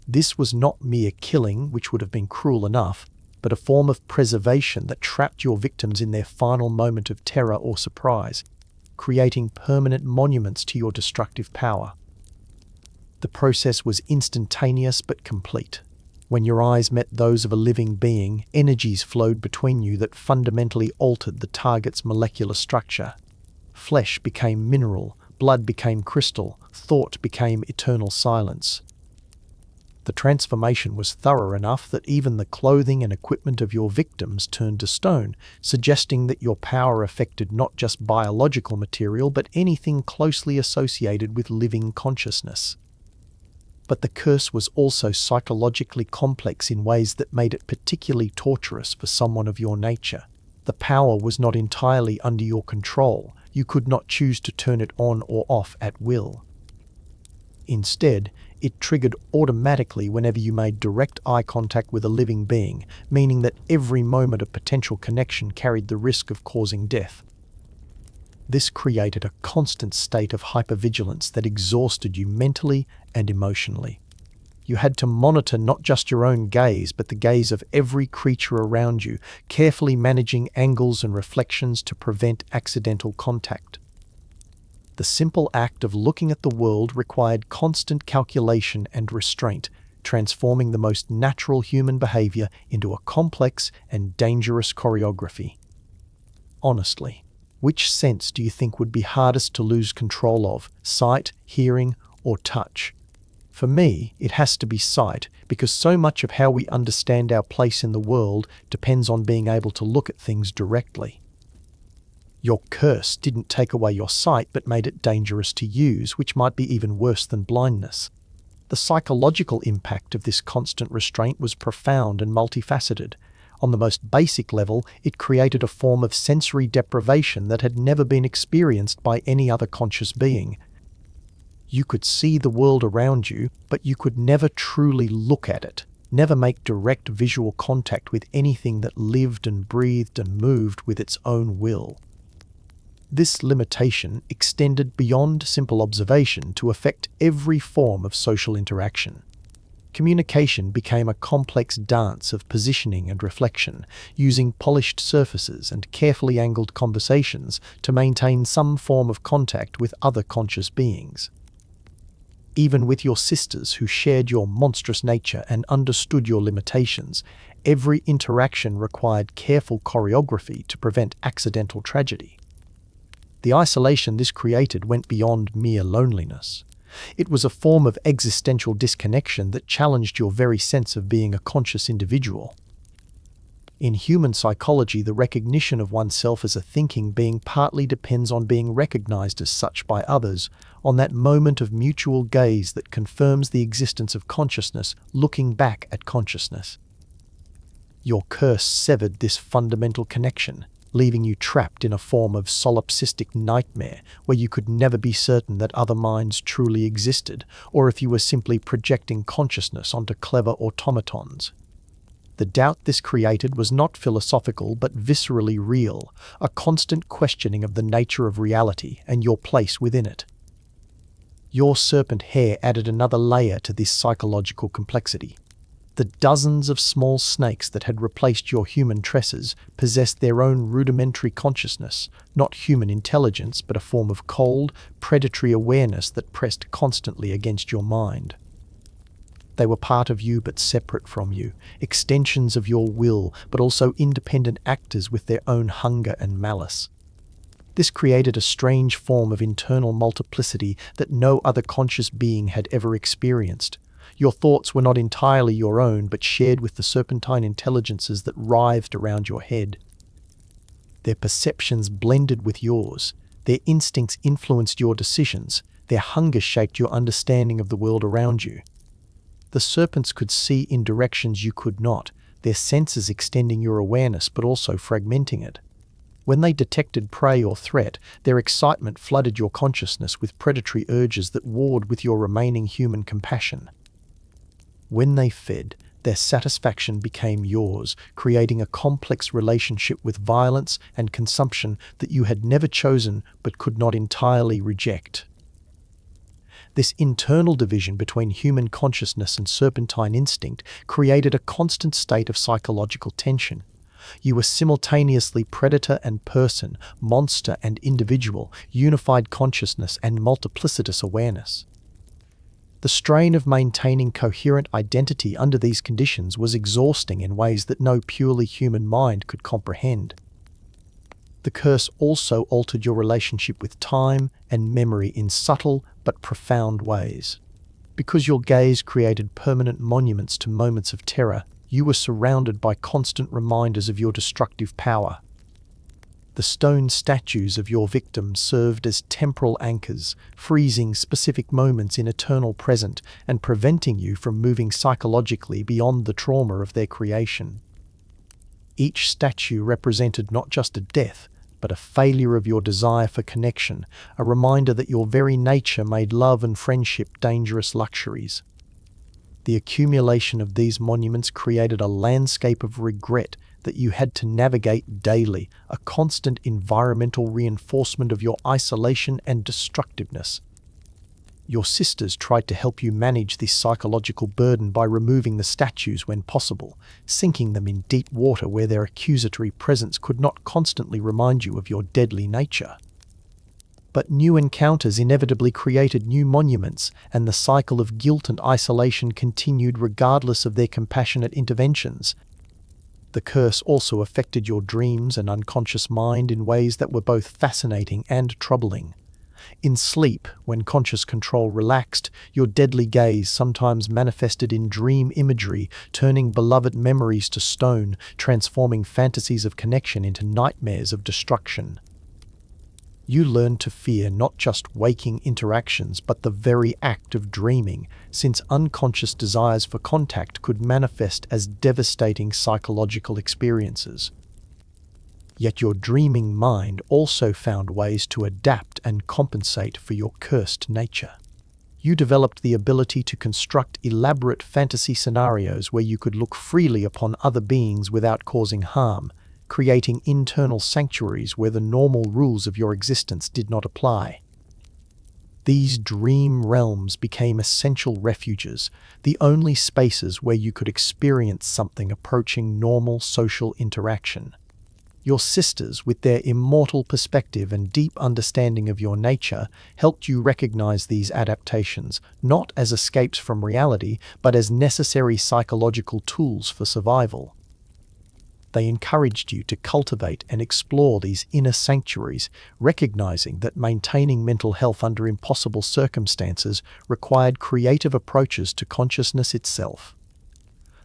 This was not mere killing, which would have been cruel enough, but a form of preservation that trapped your victims in their final moment of terror or surprise, creating permanent monuments to your destructive power. The process was instantaneous but complete. When your eyes met those of a living being, energies flowed between you that fundamentally altered the target's molecular structure. Flesh became mineral, blood became crystal, thought became eternal silence. The transformation was thorough enough that even the clothing and equipment of your victims turned to stone, suggesting that your power affected not just biological material but anything closely associated with living consciousness. But the curse was also psychologically complex in ways that made it particularly torturous for someone of your nature. The power was not entirely under your control. You could not choose to turn it on or off at will. Instead, it triggered automatically whenever you made direct eye contact with a living being, meaning that every moment of potential connection carried the risk of causing death. This created a constant state of hypervigilance that exhausted you mentally and emotionally. You had to monitor not just your own gaze, but the gaze of every creature around you, carefully managing angles and reflections to prevent accidental contact. The simple act of looking at the world required constant calculation and restraint, transforming the most natural human behavior into a complex and dangerous choreography. Honestly, which sense do you think would be hardest to lose control of, sight, hearing, or touch? For me, it has to be sight, because so much of how we understand our place in the world depends on being able to look at things directly. Your curse didn't take away your sight but made it dangerous to use, which might be even worse than blindness. The psychological impact of this constant restraint was profound and multifaceted. On the most basic level, it created a form of sensory deprivation that had never been experienced by any other conscious being. You could see the world around you, but you could never truly look at it, never make direct visual contact with anything that lived and breathed and moved with its own will. This limitation extended beyond simple observation to affect every form of social interaction. Communication became a complex dance of positioning and reflection, using polished surfaces and carefully angled conversations to maintain some form of contact with other conscious beings. Even with your sisters who shared your monstrous nature and understood your limitations, every interaction required careful choreography to prevent accidental tragedy. The isolation this created went beyond mere loneliness. It was a form of existential disconnection that challenged your very sense of being a conscious individual. In human psychology, the recognition of oneself as a thinking being partly depends on being recognized as such by others, on that moment of mutual gaze that confirms the existence of consciousness looking back at consciousness. Your curse severed this fundamental connection, leaving you trapped in a form of solipsistic nightmare where you could never be certain that other minds truly existed, or if you were simply projecting consciousness onto clever automatons. The doubt this created was not philosophical but viscerally real, a constant questioning of the nature of reality and your place within it. Your serpent hair added another layer to this psychological complexity. The dozens of small snakes that had replaced your human tresses possessed their own rudimentary consciousness, not human intelligence but a form of cold, predatory awareness that pressed constantly against your mind. They were part of you but separate from you, extensions of your will but also independent actors with their own hunger and malice. This created a strange form of internal multiplicity that no other conscious being had ever experienced. Your thoughts were not entirely your own, but shared with the serpentine intelligences that writhed around your head. Their perceptions blended with yours. Their instincts influenced your decisions. Their hunger shaped your understanding of the world around you. The serpents could see in directions you could not, their senses extending your awareness but also fragmenting it. When they detected prey or threat, their excitement flooded your consciousness with predatory urges that warred with your remaining human compassion. When they fed, their satisfaction became yours, creating a complex relationship with violence and consumption that you had never chosen but could not entirely reject. This internal division between human consciousness and serpentine instinct created a constant state of psychological tension. You were simultaneously predator and person, monster and individual, unified consciousness and multiplicitous awareness. The strain of maintaining coherent identity under these conditions was exhausting in ways that no purely human mind could comprehend. The curse also altered your relationship with time and memory in subtle but profound ways. Because your gaze created permanent monuments to moments of terror, you were surrounded by constant reminders of your destructive power. The stone statues of your victims served as temporal anchors, freezing specific moments in eternal present and preventing you from moving psychologically beyond the trauma of their creation. Each statue represented not just a death, but a failure of your desire for connection, a reminder that your very nature made love and friendship dangerous luxuries. The accumulation of these monuments created a landscape of regret that you had to navigate daily, a constant environmental reinforcement of your isolation and destructiveness. Your sisters tried to help you manage this psychological burden by removing the statues when possible, sinking them in deep water where their accusatory presence could not constantly remind you of your deadly nature. But new encounters inevitably created new monuments, and the cycle of guilt and isolation continued regardless of their compassionate interventions. The curse also affected your dreams and unconscious mind in ways that were both fascinating and troubling. In sleep, when conscious control relaxed, your deadly gaze sometimes manifested in dream imagery, turning beloved memories to stone, transforming fantasies of connection into nightmares of destruction. You learn to fear not just waking interactions but the very act of dreaming, since unconscious desires for contact could manifest as devastating psychological experiences. Yet your dreaming mind also found ways to adapt and compensate for your cursed nature. You developed the ability to construct elaborate fantasy scenarios where you could look freely upon other beings without causing harm, creating internal sanctuaries where the normal rules of your existence did not apply. These dream realms became essential refuges, the only spaces where you could experience something approaching normal social interaction. Your sisters, with their immortal perspective and deep understanding of your nature, helped you recognize these adaptations, not as escapes from reality, but as necessary psychological tools for survival. They encouraged you to cultivate and explore these inner sanctuaries, recognizing that maintaining mental health under impossible circumstances required creative approaches to consciousness itself.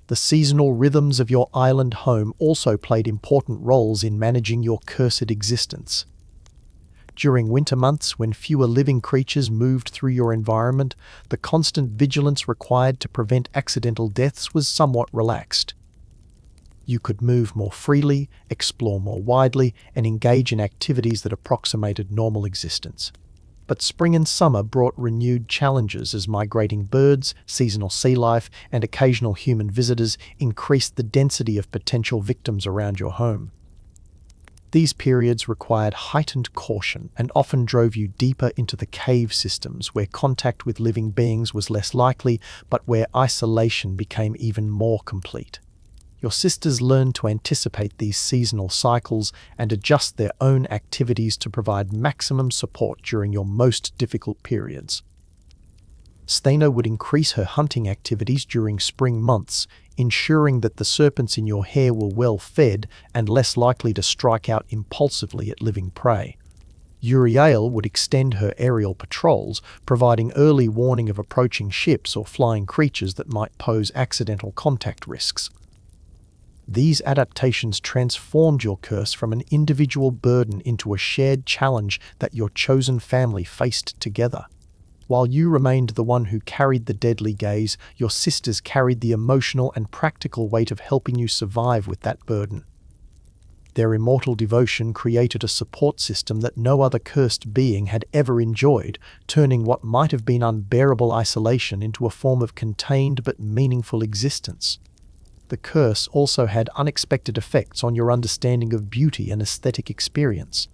The seasonal rhythms of your island home also played important roles in managing your cursed existence. During winter months, when fewer living creatures moved through your environment, the constant vigilance required to prevent accidental deaths was somewhat relaxed. You could move more freely, explore more widely, and engage in activities that approximated normal existence. But spring and summer brought renewed challenges as migrating birds, seasonal sea life, and occasional human visitors increased the density of potential victims around your home. These periods required heightened caution and often drove you deeper into the cave systems where contact with living beings was less likely, but where isolation became even more complete. Your sisters learned to anticipate these seasonal cycles and adjust their own activities to provide maximum support during your most difficult periods. Athena would increase her hunting activities during spring months, ensuring that the serpents in your hair were well fed and less likely to strike out impulsively at living prey. Uriel would extend her aerial patrols, providing early warning of approaching ships or flying creatures that might pose accidental contact risks. These adaptations transformed your curse from an individual burden into a shared challenge that your chosen family faced together. While you remained the one who carried the deadly gaze, your sisters carried the emotional and practical weight of helping you survive with that burden. Their immortal devotion created a support system that no other cursed being had ever enjoyed, turning what might have been unbearable isolation into a form of contained but meaningful existence. The curse also had unexpected effects on your understanding of beauty and aesthetic experience.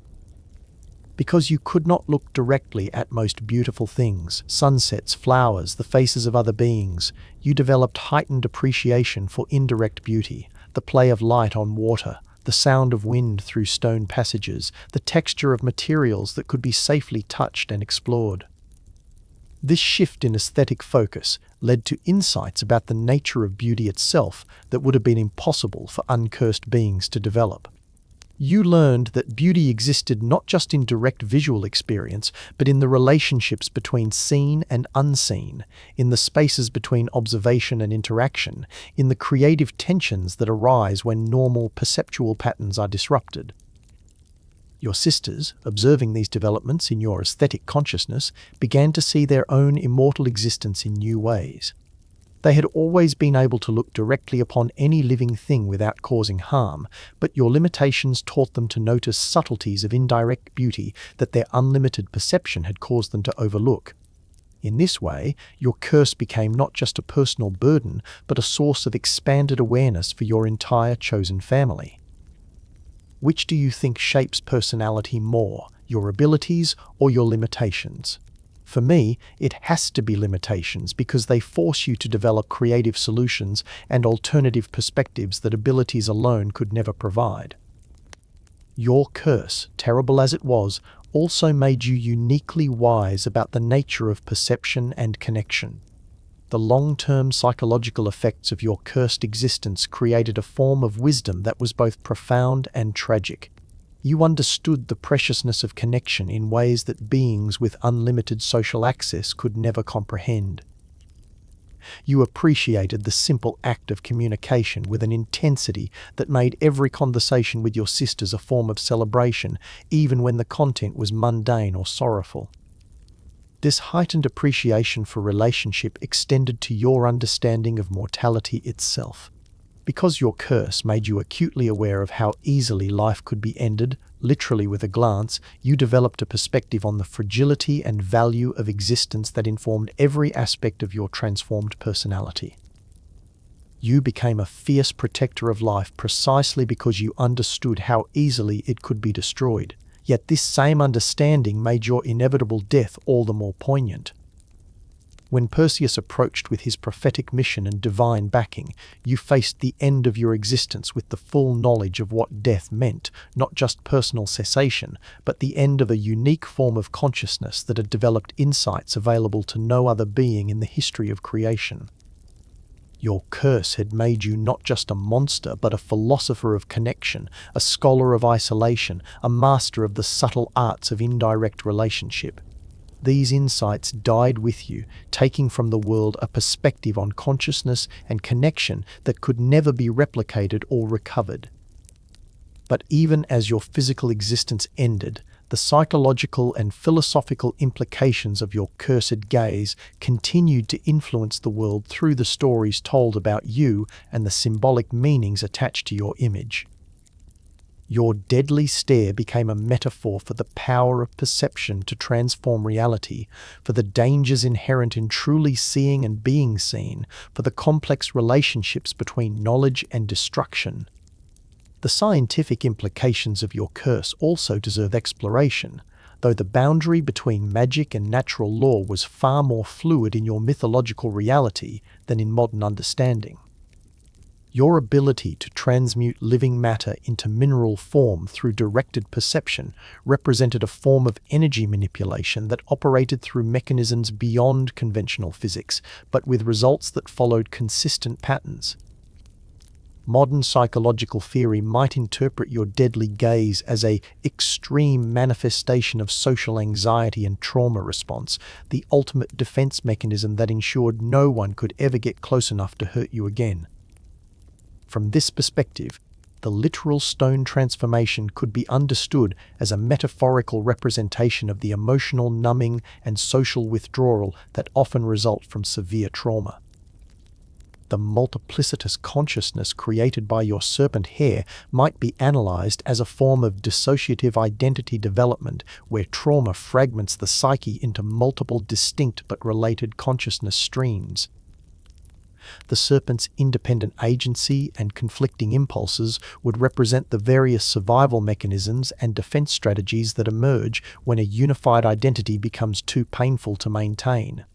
Because you could not look directly at most beautiful things, sunsets, flowers, the faces of other beings, you developed heightened appreciation for indirect beauty, the play of light on water, the sound of wind through stone passages, the texture of materials that could be safely touched and explored. This shift in aesthetic focus led to insights about the nature of beauty itself that would have been impossible for uncursed beings to develop. You learned that beauty existed not just in direct visual experience, but in the relationships between seen and unseen, in the spaces between observation and interaction, in the creative tensions that arise when normal perceptual patterns are disrupted. Your sisters, observing these developments in your aesthetic consciousness, began to see their own immortal existence in new ways. They had always been able to look directly upon any living thing without causing harm, but your limitations taught them to notice subtleties of indirect beauty that their unlimited perception had caused them to overlook. In this way, your curse became not just a personal burden, but a source of expanded awareness for your entire chosen family. Which do you think shapes personality more, your abilities or your limitations? For me, it has to be limitations because they force you to develop creative solutions and alternative perspectives that abilities alone could never provide. Your curse, terrible as it was, also made you uniquely wise about the nature of perception and connection. The long-term psychological effects of your cursed existence created a form of wisdom that was both profound and tragic. You understood the preciousness of connection in ways that beings with unlimited social access could never comprehend. You appreciated the simple act of communication with an intensity that made every conversation with your sisters a form of celebration, even when the content was mundane or sorrowful. This heightened appreciation for relationship extended to your understanding of mortality itself. Because your curse made you acutely aware of how easily life could be ended, literally with a glance, you developed a perspective on the fragility and value of existence that informed every aspect of your transformed personality. You became a fierce protector of life precisely because you understood how easily it could be destroyed. Yet this same understanding made your inevitable death all the more poignant. When Perseus approached with his prophetic mission and divine backing, you faced the end of your existence with the full knowledge of what death meant, not just personal cessation, but the end of a unique form of consciousness that had developed insights available to no other being in the history of creation. Your curse had made you not just a monster, but a philosopher of connection, a scholar of isolation, a master of the subtle arts of indirect relationship. These insights died with you, taking from the world a perspective on consciousness and connection that could never be replicated or recovered. But even as your physical existence ended, the psychological and philosophical implications of your cursed gaze continued to influence the world through the stories told about you and the symbolic meanings attached to your image. Your deadly stare became a metaphor for the power of perception to transform reality, for the dangers inherent in truly seeing and being seen, for the complex relationships between knowledge and destruction. The scientific implications of your curse also deserve exploration, though the boundary between magic and natural law was far more fluid in your mythological reality than in modern understanding. Your ability to transmute living matter into mineral form through directed perception represented a form of energy manipulation that operated through mechanisms beyond conventional physics, but with results that followed consistent patterns. Modern psychological theory might interpret your deadly gaze as an extreme manifestation of social anxiety and trauma response, the ultimate defense mechanism that ensured no one could ever get close enough to hurt you again. From this perspective, the literal stone transformation could be understood as a metaphorical representation of the emotional numbing and social withdrawal that often result from severe trauma. The multiplicitous consciousness created by your serpent hair might be analyzed as a form of dissociative identity development, where trauma fragments the psyche into multiple distinct but related consciousness streams. The serpent's independent agency and conflicting impulses would represent the various survival mechanisms and defense strategies that emerge when a unified identity becomes too painful to maintain.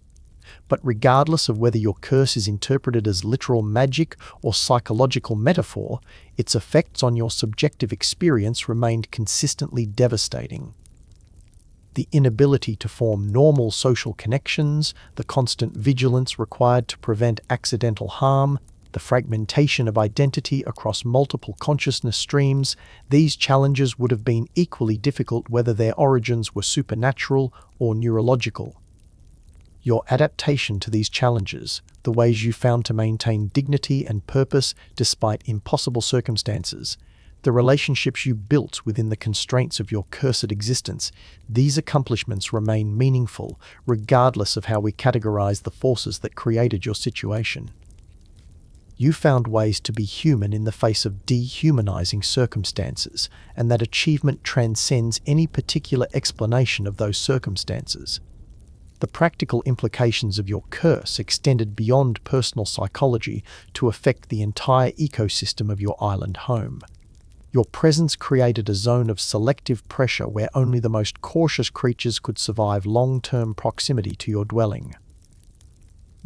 But regardless of whether your curse is interpreted as literal magic or psychological metaphor, its effects on your subjective experience remained consistently devastating. The inability to form normal social connections, the constant vigilance required to prevent accidental harm, the fragmentation of identity across multiple consciousness streams, these challenges would have been equally difficult whether their origins were supernatural or neurological. Your adaptation to these challenges, the ways you found to maintain dignity and purpose despite impossible circumstances, the relationships you built within the constraints of your cursed existence, these accomplishments remain meaningful regardless of how we categorize the forces that created your situation. You found ways to be human in the face of dehumanizing circumstances, and that achievement transcends any particular explanation of those circumstances. The practical implications of your curse extended beyond personal psychology to affect the entire ecosystem of your island home. Your presence created a zone of selective pressure where only the most cautious creatures could survive long-term proximity to your dwelling.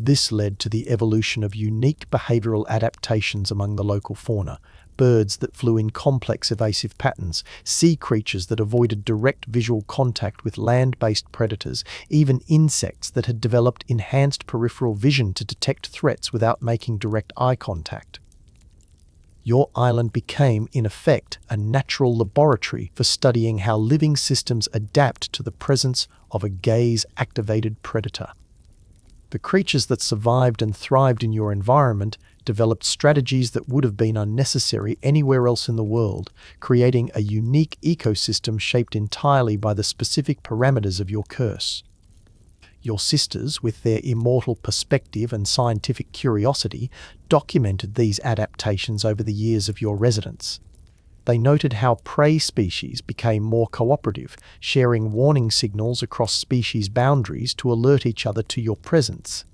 This led to the evolution of unique behavioral adaptations among the local fauna: birds that flew in complex evasive patterns, sea creatures that avoided direct visual contact with land-based predators, even insects that had developed enhanced peripheral vision to detect threats without making direct eye contact. Your island became, in effect, a natural laboratory for studying how living systems adapt to the presence of a gaze-activated predator. The creatures that survived and thrived in your environment developed strategies that would have been unnecessary anywhere else in the world, creating a unique ecosystem shaped entirely by the specific parameters of your curse. Your sisters, with their immortal perspective and scientific curiosity, documented these adaptations over the years of your residence. They noted how prey species became more cooperative, sharing warning signals across species boundaries to alert each other to your presence.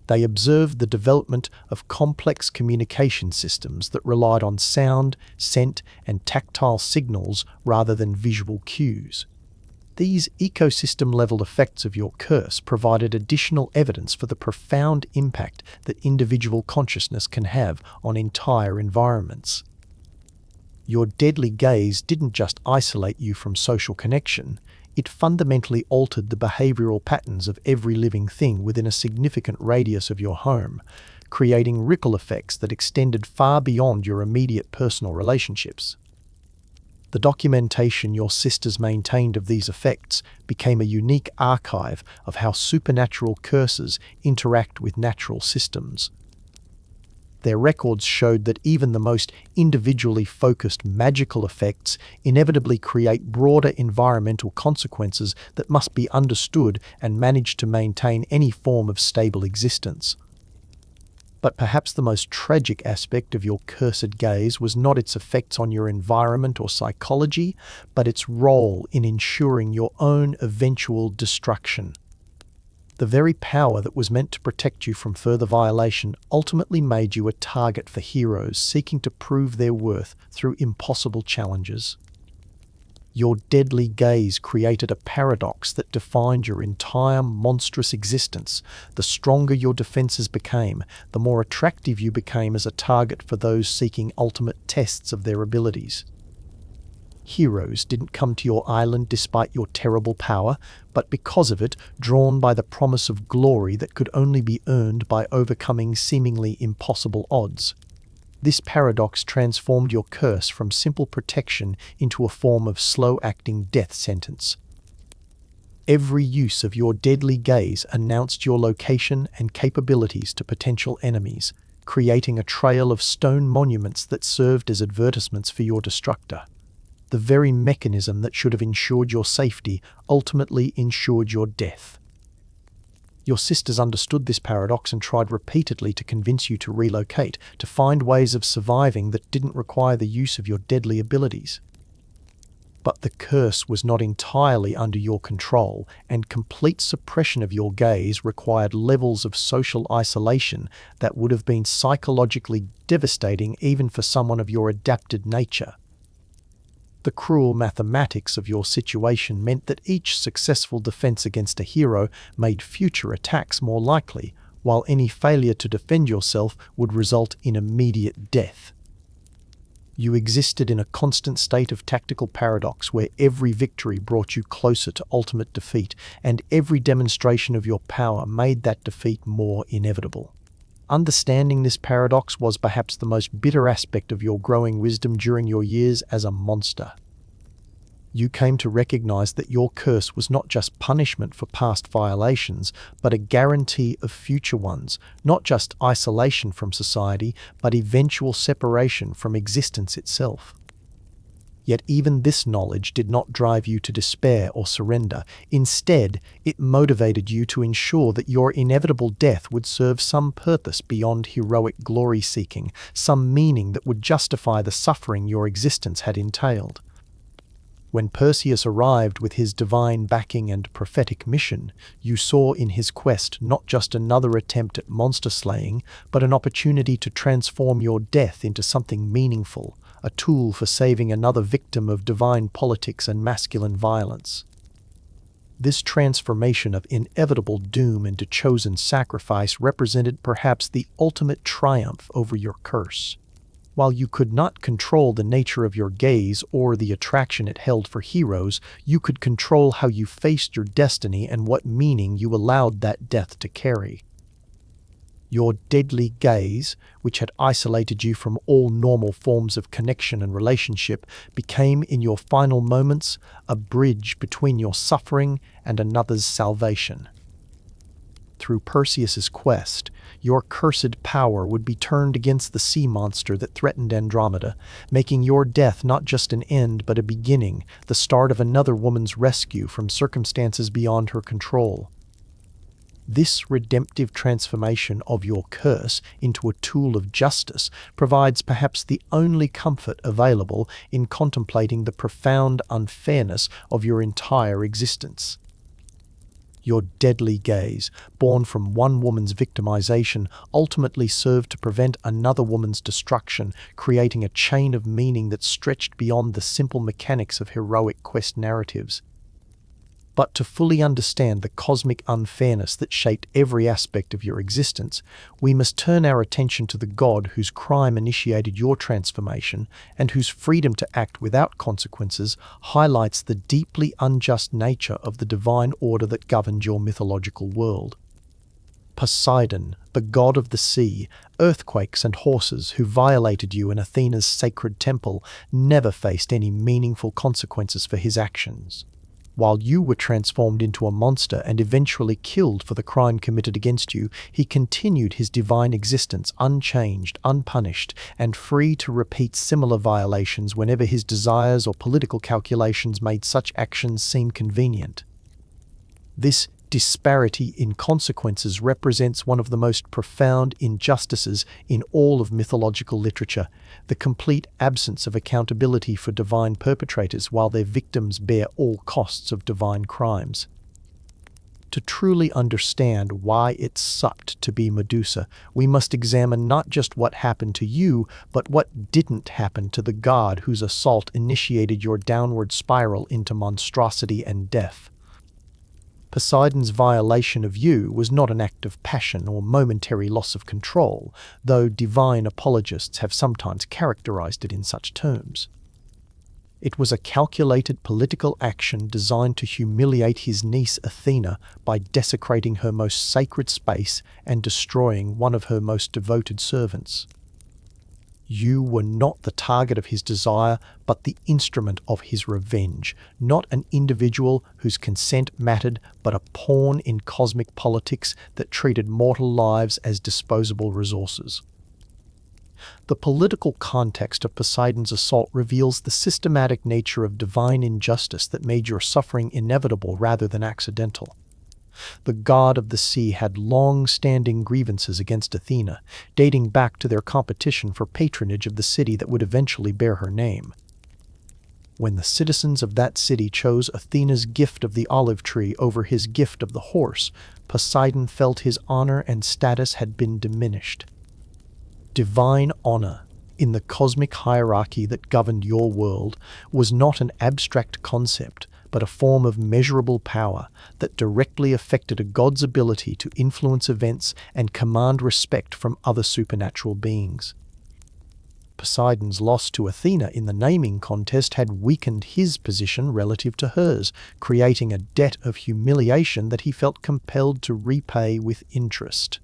They observed the development of complex communication systems that relied on sound, scent, and tactile signals rather than visual cues. These ecosystem-level effects of your curse provided additional evidence for the profound impact that individual consciousness can have on entire environments. Your deadly gaze didn't just isolate you from social connection, it fundamentally altered the behavioral patterns of every living thing within a significant radius of your home, creating ripple effects that extended far beyond your immediate personal relationships. The documentation your sisters maintained of these effects became a unique archive of how supernatural curses interact with natural systems. Their records showed that even the most individually focused magical effects inevitably create broader environmental consequences that must be understood and managed to maintain any form of stable existence. But perhaps the most tragic aspect of your cursed gaze was not its effects on your environment or psychology, but its role in ensuring your own eventual destruction. The very power that was meant to protect you from further violation ultimately made you a target for heroes seeking to prove their worth through impossible challenges. Your deadly gaze created a paradox that defined your entire monstrous existence. The stronger your defenses became, the more attractive you became as a target for those seeking ultimate tests of their abilities. Heroes didn't come to your island despite your terrible power, but because of it, drawn by the promise of glory that could only be earned by overcoming seemingly impossible odds. This paradox transformed your curse from simple protection into a form of slow-acting death sentence. Every use of your deadly gaze announced your location and capabilities to potential enemies, creating a trail of stone monuments that served as advertisements for your destructor. The very mechanism that should have ensured your safety ultimately ensured your death. Your sisters understood this paradox and tried repeatedly to convince you to relocate, to find ways of surviving that didn't require the use of your deadly abilities. But the curse was not entirely under your control, and complete suppression of your gaze required levels of social isolation that would have been psychologically devastating even for someone of your adapted nature. The cruel mathematics of your situation meant that each successful defense against a hero made future attacks more likely, while any failure to defend yourself would result in immediate death. You existed in a constant state of tactical paradox where every victory brought you closer to ultimate defeat, and every demonstration of your power made that defeat more inevitable. Understanding this paradox was perhaps the most bitter aspect of your growing wisdom during your years as a monster. You came to recognize that your curse was not just punishment for past violations, but a guarantee of future ones, not just isolation from society, but eventual separation from existence itself. Yet even this knowledge did not drive you to despair or surrender. Instead, it motivated you to ensure that your inevitable death would serve some purpose beyond heroic glory-seeking, some meaning that would justify the suffering your existence had entailed. When Perseus arrived with his divine backing and prophetic mission, you saw in his quest not just another attempt at monster slaying, but an opportunity to transform your death into something meaningful, a tool for saving another victim of divine politics and masculine violence. This transformation of inevitable doom into chosen sacrifice represented perhaps the ultimate triumph over your curse. While you could not control the nature of your gaze or the attraction it held for heroes, you could control how you faced your destiny and what meaning you allowed that death to carry. Your deadly gaze, which had isolated you from all normal forms of connection and relationship, became in your final moments a bridge between your suffering and another's salvation. Through Perseus's quest, your cursed power would be turned against the sea monster that threatened Andromeda, making your death not just an end but a beginning, the start of another woman's rescue from circumstances beyond her control. This redemptive transformation of your curse into a tool of justice provides perhaps the only comfort available in contemplating the profound unfairness of your entire existence. Your deadly gaze, born from one woman's victimization, ultimately served to prevent another woman's destruction, creating a chain of meaning that stretched beyond the simple mechanics of heroic quest narratives. But to fully understand the cosmic unfairness that shaped every aspect of your existence, we must turn our attention to the God whose crime initiated your transformation and whose freedom to act without consequences highlights the deeply unjust nature of the divine order that governed your mythological world. Poseidon, the god of the sea, earthquakes and horses who violated you in Athena's sacred temple, never faced any meaningful consequences for his actions. While you were transformed into a monster and eventually killed for the crime committed against you, he continued his divine existence unchanged, unpunished, and free to repeat similar violations whenever his desires or political calculations made such actions seem convenient. This disparity in consequences represents one of the most profound injustices in all of mythological literature, the complete absence of accountability for divine perpetrators while their victims bear all costs of divine crimes. To truly understand why it sucked to be Medusa, we must examine not just what happened to you, but what didn't happen to the god whose assault initiated your downward spiral into monstrosity and death. Poseidon's violation of you was not an act of passion or momentary loss of control, though divine apologists have sometimes characterized it in such terms. It was a calculated political action designed to humiliate his niece Athena by desecrating her most sacred space and destroying one of her most devoted servants. You were not the target of his desire, but the instrument of his revenge, not an individual whose consent mattered, but a pawn in cosmic politics that treated mortal lives as disposable resources. The political context of Poseidon's assault reveals the systematic nature of divine injustice that made your suffering inevitable rather than accidental. The god of the sea had long-standing grievances against Athena, dating back to their competition for patronage of the city that would eventually bear her name. When the citizens of that city chose Athena's gift of the olive tree over his gift of the horse, Poseidon felt his honor and status had been diminished. Divine honor, in the cosmic hierarchy that governed your world, was not an abstract concept, but a form of measurable power that directly affected a god's ability to influence events and command respect from other supernatural beings. Poseidon's loss to Athena in the naming contest had weakened his position relative to hers, creating a debt of humiliation that he felt compelled to repay with interest.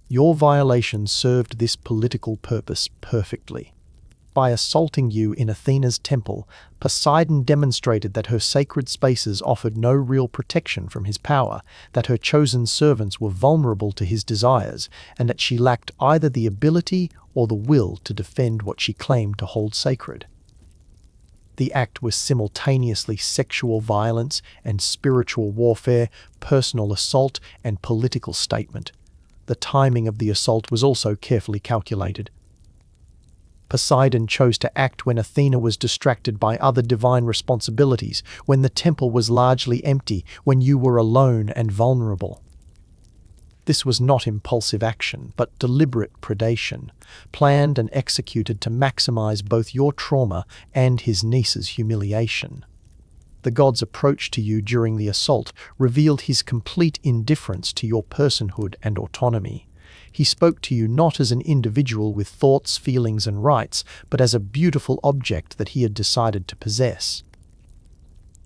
Your violation served this political purpose perfectly. By assaulting you in Athena's temple, Poseidon demonstrated that her sacred spaces offered no real protection from his power, that her chosen servants were vulnerable to his desires, and that she lacked either the ability or the will to defend what she claimed to hold sacred. The act was simultaneously sexual violence and spiritual warfare, personal assault and political statement. The timing of the assault was also carefully calculated. Poseidon chose to act when Athena was distracted by other divine responsibilities, when the temple was largely empty, when you were alone and vulnerable. This was not impulsive action, but deliberate predation, planned and executed to maximize both your trauma and his niece's humiliation. The god's approach to you during the assault revealed his complete indifference to your personhood and autonomy. He spoke to you not as an individual with thoughts, feelings, and rights, but as a beautiful object that he had decided to possess.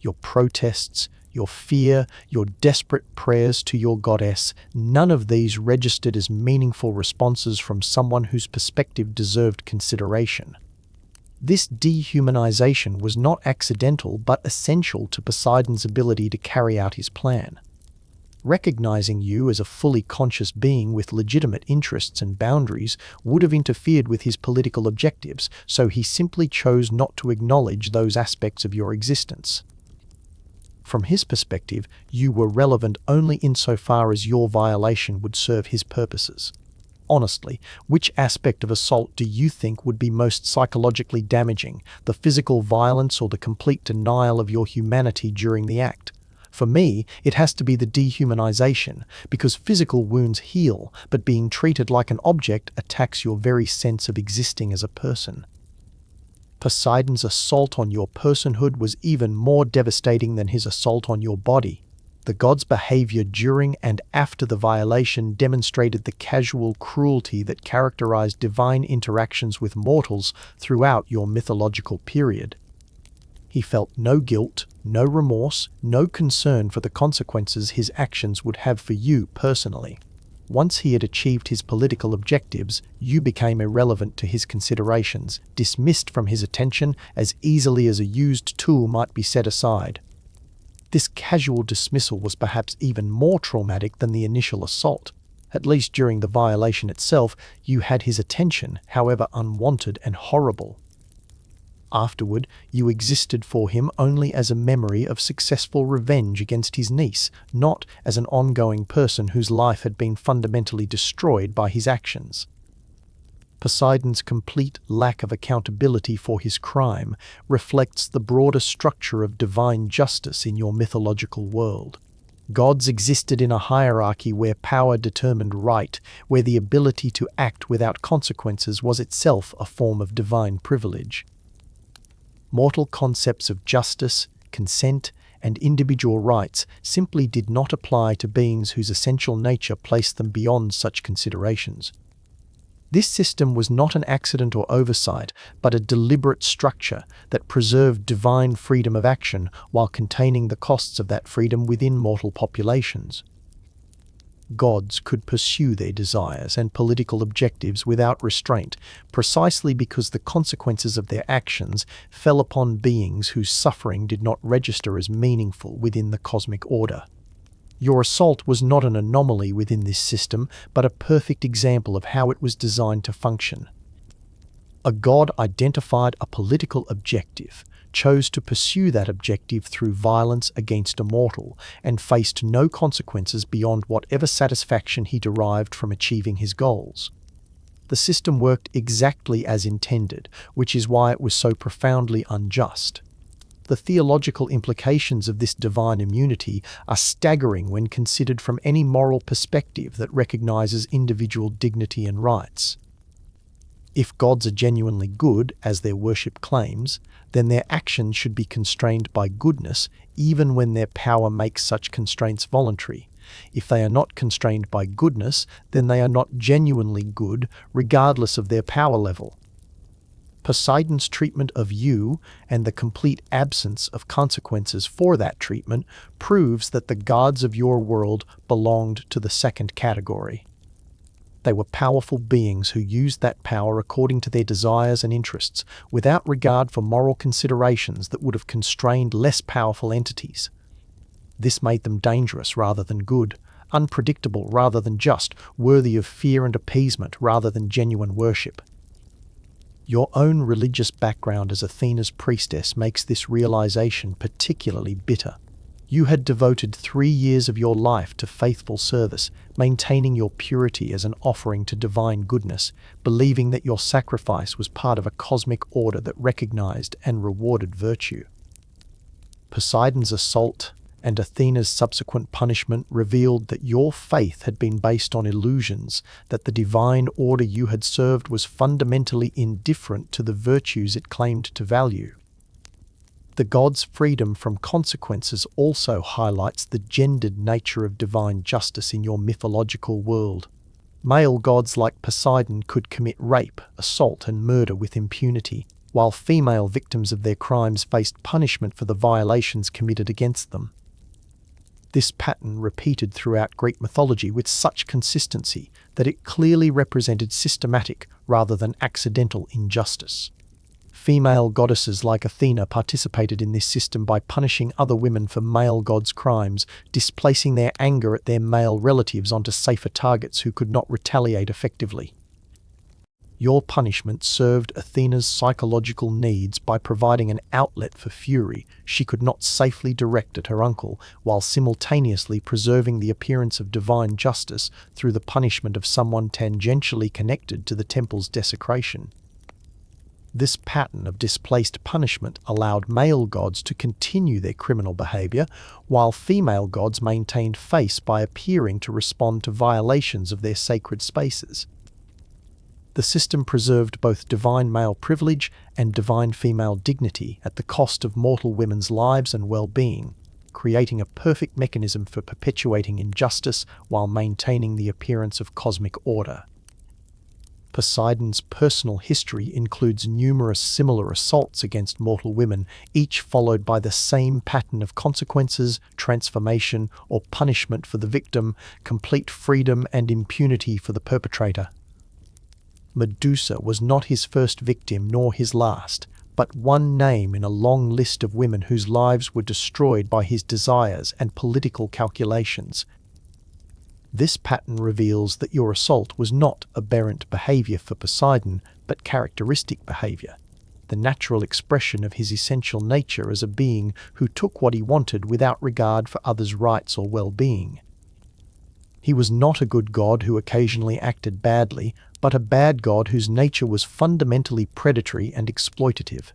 Your protests, your fear, your desperate prayers to your goddess, none of these registered as meaningful responses from someone whose perspective deserved consideration. This dehumanization was not accidental but essential to Poseidon's ability to carry out his plan. Recognizing you as a fully conscious being with legitimate interests and boundaries would have interfered with his political objectives, so he simply chose not to acknowledge those aspects of your existence. From his perspective, you were relevant only insofar as your violation would serve his purposes. Honestly, which aspect of assault do you think would be most psychologically damaging, the physical violence or the complete denial of your humanity during the act? For me, it has to be the dehumanization, because physical wounds heal, but being treated like an object attacks your very sense of existing as a person. Poseidon's assault on your personhood was even more devastating than his assault on your body. The god's behavior during and after the violation demonstrated the casual cruelty that characterized divine interactions with mortals throughout your mythological period. He felt no guilt, no remorse, no concern for the consequences his actions would have for you personally. Once he had achieved his political objectives, you became irrelevant to his considerations, dismissed from his attention as easily as a used tool might be set aside. This casual dismissal was perhaps even more traumatic than the initial assault. At least during the violation itself, you had his attention, however unwanted and horrible. Afterward, you existed for him only as a memory of successful revenge against his niece, not as an ongoing person whose life had been fundamentally destroyed by his actions. Poseidon's complete lack of accountability for his crime reflects the broader structure of divine justice in your mythological world. Gods existed in a hierarchy where power determined right, where the ability to act without consequences was itself a form of divine privilege. Mortal concepts of justice, consent, and individual rights simply did not apply to beings whose essential nature placed them beyond such considerations. This system was not an accident or oversight, but a deliberate structure that preserved divine freedom of action while containing the costs of that freedom within mortal populations. Gods could pursue their desires and political objectives without restraint, precisely because the consequences of their actions fell upon beings whose suffering did not register as meaningful within the cosmic order. Your assault was not an anomaly within this system, but a perfect example of how it was designed to function. A god identified a political objective, chose to pursue that objective through violence against a mortal, and faced no consequences beyond whatever satisfaction he derived from achieving his goals. The system worked exactly as intended, which is why it was so profoundly unjust. The theological implications of this divine immunity are staggering when considered from any moral perspective that recognizes individual dignity and rights. If gods are genuinely good, as their worship claims, then their actions should be constrained by goodness, even when their power makes such constraints voluntary. If they are not constrained by goodness, then they are not genuinely good, regardless of their power level. Poseidon's treatment of you, and the complete absence of consequences for that treatment, proves that the gods of your world belonged to the second category. They were powerful beings who used that power according to their desires and interests, without regard for moral considerations that would have constrained less powerful entities. This made them dangerous rather than good, unpredictable rather than just, worthy of fear and appeasement rather than genuine worship. Your own religious background as Athena's priestess makes this realization particularly bitter. You had devoted 3 years of your life to faithful service, maintaining your purity as an offering to divine goodness, believing that your sacrifice was part of a cosmic order that recognized and rewarded virtue. Poseidon's assault and Athena's subsequent punishment revealed that your faith had been based on illusions, that the divine order you had served was fundamentally indifferent to the virtues it claimed to value. The gods' freedom from consequences also highlights the gendered nature of divine justice in your mythological world. Male gods like Poseidon could commit rape, assault, and murder with impunity, while female victims of their crimes faced punishment for the violations committed against them. This pattern repeated throughout Greek mythology with such consistency that it clearly represented systematic rather than accidental injustice. Female goddesses like Athena participated in this system by punishing other women for male gods' crimes, displacing their anger at their male relatives onto safer targets who could not retaliate effectively. Your punishment served Athena's psychological needs by providing an outlet for fury she could not safely direct at her uncle, while simultaneously preserving the appearance of divine justice through the punishment of someone tangentially connected to the temple's desecration. This pattern of displaced punishment allowed male gods to continue their criminal behavior, while female gods maintained face by appearing to respond to violations of their sacred spaces. The system preserved both divine male privilege and divine female dignity at the cost of mortal women's lives and well-being, creating a perfect mechanism for perpetuating injustice while maintaining the appearance of cosmic order. Poseidon's personal history includes numerous similar assaults against mortal women, each followed by the same pattern of consequences, transformation, or punishment for the victim, complete freedom and impunity for the perpetrator. Medusa was not his first victim nor his last, but one name in a long list of women whose lives were destroyed by his desires and political calculations. This pattern reveals that your assault was not aberrant behavior for Poseidon, but characteristic behavior, the natural expression of his essential nature as a being who took what he wanted without regard for others' rights or well-being. He was not a good god who occasionally acted badly, but a bad god whose nature was fundamentally predatory and exploitative.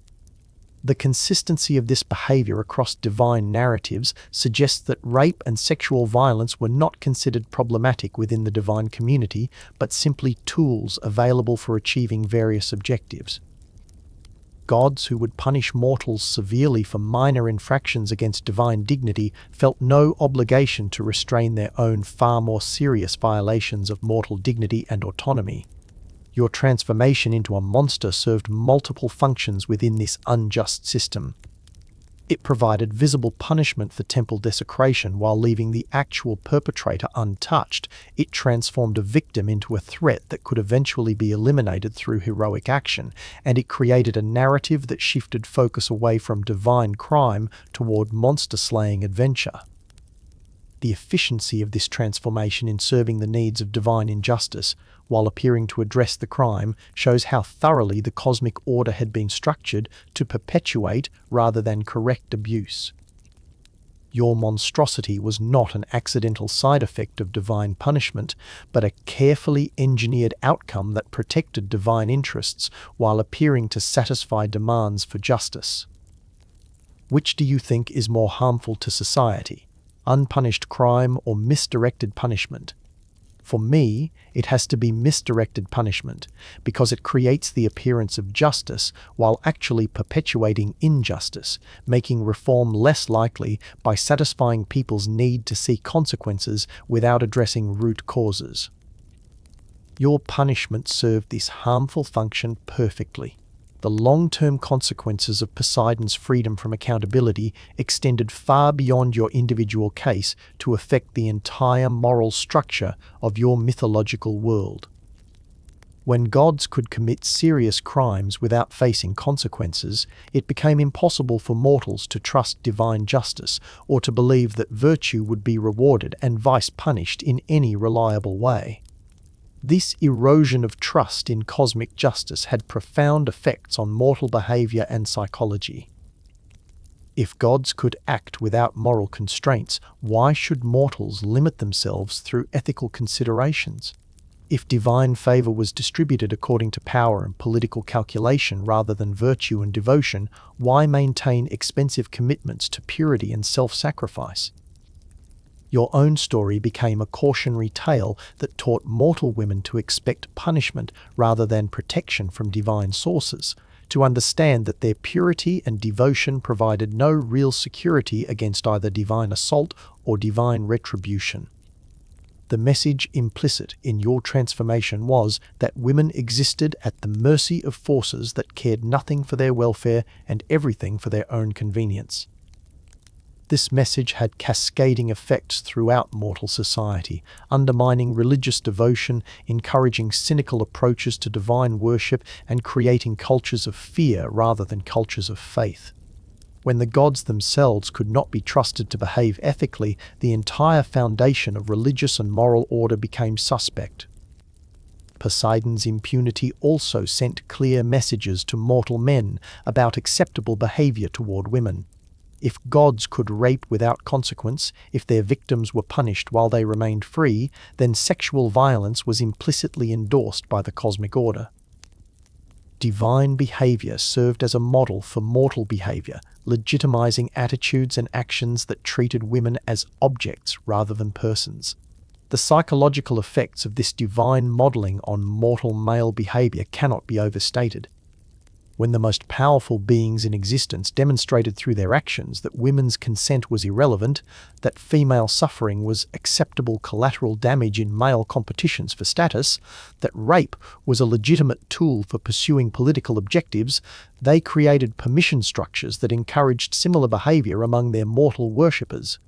The consistency of this behavior across divine narratives suggests that rape and sexual violence were not considered problematic within the divine community, but simply tools available for achieving various objectives. Gods who would punish mortals severely for minor infractions against divine dignity felt no obligation to restrain their own far more serious violations of mortal dignity and autonomy. Your transformation into a monster served multiple functions within this unjust system. It provided visible punishment for temple desecration while leaving the actual perpetrator untouched. It transformed a victim into a threat that could eventually be eliminated through heroic action, and it created a narrative that shifted focus away from divine crime toward monster-slaying adventure. The efficiency of this transformation in serving the needs of divine injustice, while appearing to address the crime, shows how thoroughly the cosmic order had been structured to perpetuate rather than correct abuse. Your monstrosity was not an accidental side effect of divine punishment, but a carefully engineered outcome that protected divine interests while appearing to satisfy demands for justice. Which do you think is more harmful to society? Unpunished crime or misdirected punishment? For me, it has to be misdirected punishment, because it creates the appearance of justice while actually perpetuating injustice, making reform less likely by satisfying people's need to see consequences without addressing root causes. Your punishment served this harmful function perfectly. The long-term consequences of Poseidon's freedom from accountability extended far beyond your individual case to affect the entire moral structure of your mythological world. When gods could commit serious crimes without facing consequences, it became impossible for mortals to trust divine justice or to believe that virtue would be rewarded and vice punished in any reliable way. This erosion of trust in cosmic justice had profound effects on mortal behavior and psychology. If gods could act without moral constraints, why should mortals limit themselves through ethical considerations? If divine favor was distributed according to power and political calculation rather than virtue and devotion, why maintain expensive commitments to purity and self-sacrifice? Your own story became a cautionary tale that taught mortal women to expect punishment rather than protection from divine sources, to understand that their purity and devotion provided no real security against either divine assault or divine retribution. The message implicit in your transformation was that women existed at the mercy of forces that cared nothing for their welfare and everything for their own convenience. This message had cascading effects throughout mortal society, undermining religious devotion, encouraging cynical approaches to divine worship, and creating cultures of fear rather than cultures of faith. When the gods themselves could not be trusted to behave ethically, the entire foundation of religious and moral order became suspect. Poseidon's impunity also sent clear messages to mortal men about acceptable behavior toward women. If gods could rape without consequence, if their victims were punished while they remained free, then sexual violence was implicitly endorsed by the cosmic order. Divine behavior served as a model for mortal behavior, legitimizing attitudes and actions that treated women as objects rather than persons. The psychological effects of this divine modeling on mortal male behavior cannot be overstated. When the most powerful beings in existence demonstrated through their actions that women's consent was irrelevant, that female suffering was acceptable collateral damage in male competitions for status, that rape was a legitimate tool for pursuing political objectives, they created permission structures that encouraged similar behavior among their mortal worshippers.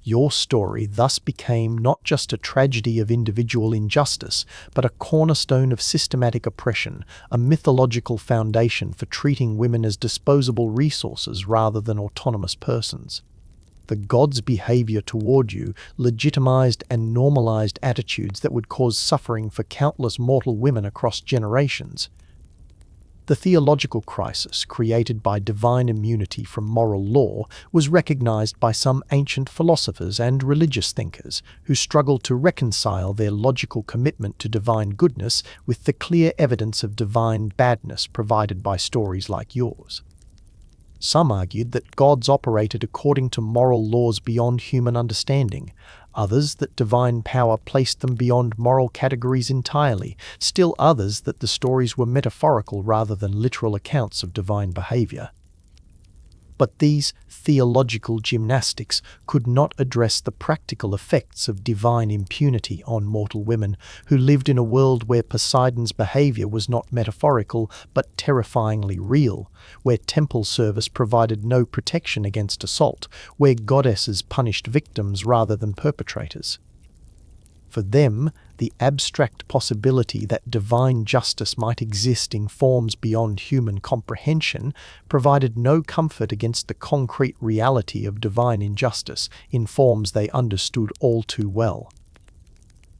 Your story thus became not just a tragedy of individual injustice, but a cornerstone of systematic oppression, a mythological foundation for treating women as disposable resources rather than autonomous persons. The gods' behavior toward you legitimized and normalized attitudes that would cause suffering for countless mortal women across generations. The theological crisis created by divine immunity from moral law was recognized by some ancient philosophers and religious thinkers who struggled to reconcile their logical commitment to divine goodness with the clear evidence of divine badness provided by stories like yours. Some argued that gods operated according to moral laws beyond human understanding, others that divine power placed them beyond moral categories entirely, still others that the stories were metaphorical rather than literal accounts of divine behavior. But these theological gymnastics could not address the practical effects of divine impunity on mortal women who lived in a world where Poseidon's behavior was not metaphorical but terrifyingly real, where temple service provided no protection against assault, where goddesses punished victims rather than perpetrators. For them, the abstract possibility that divine justice might exist in forms beyond human comprehension provided no comfort against the concrete reality of divine injustice in forms they understood all too well.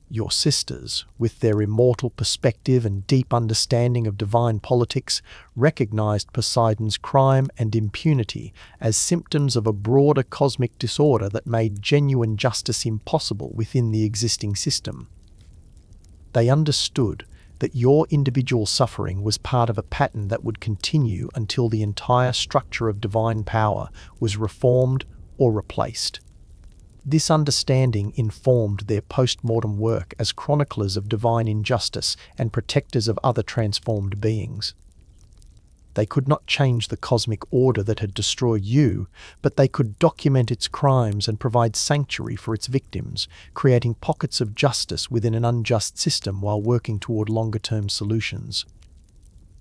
Your sisters, with their immortal perspective and deep understanding of divine politics, recognized Poseidon's crime and impunity as symptoms of a broader cosmic disorder that made genuine justice impossible within the existing system. They understood that your individual suffering was part of a pattern that would continue until the entire structure of divine power was reformed or replaced. This understanding informed their post-mortem work as chroniclers of divine injustice and protectors of other transformed beings. They could not change the cosmic order that had destroyed you, but they could document its crimes and provide sanctuary for its victims, creating pockets of justice within an unjust system while working toward longer-term solutions.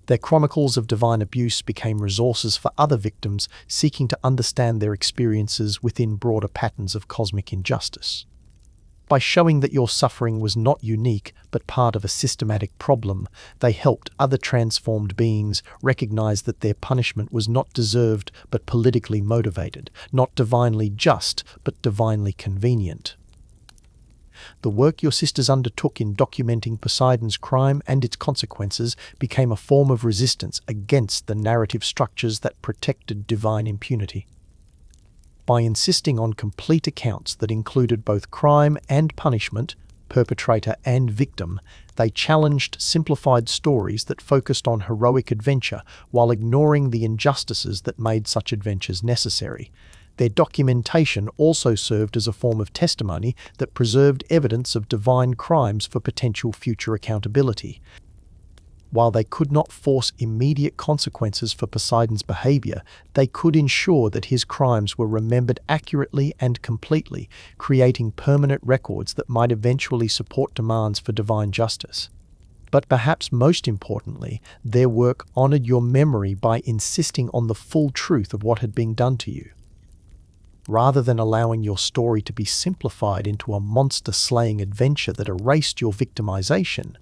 Their chronicles of divine abuse became resources for other victims seeking to understand their experiences within broader patterns of cosmic injustice. By showing that your suffering was not unique but part of a systematic problem, they helped other transformed beings recognize that their punishment was not deserved but politically motivated, not divinely just but divinely convenient. The work your sisters undertook in documenting Poseidon's crime and its consequences became a form of resistance against the narrative structures that protected divine impunity. By insisting on complete accounts that included both crime and punishment, perpetrator and victim, they challenged simplified stories that focused on heroic adventure while ignoring the injustices that made such adventures necessary. Their documentation also served as a form of testimony that preserved evidence of divine crimes for potential future accountability. While they could not force immediate consequences for Poseidon's behavior, they could ensure that his crimes were remembered accurately and completely, creating permanent records that might eventually support demands for divine justice. But perhaps most importantly, their work honored your memory by insisting on the full truth of what had been done to you. Rather than allowing your story to be simplified into a monster-slaying adventure that erased your victimization,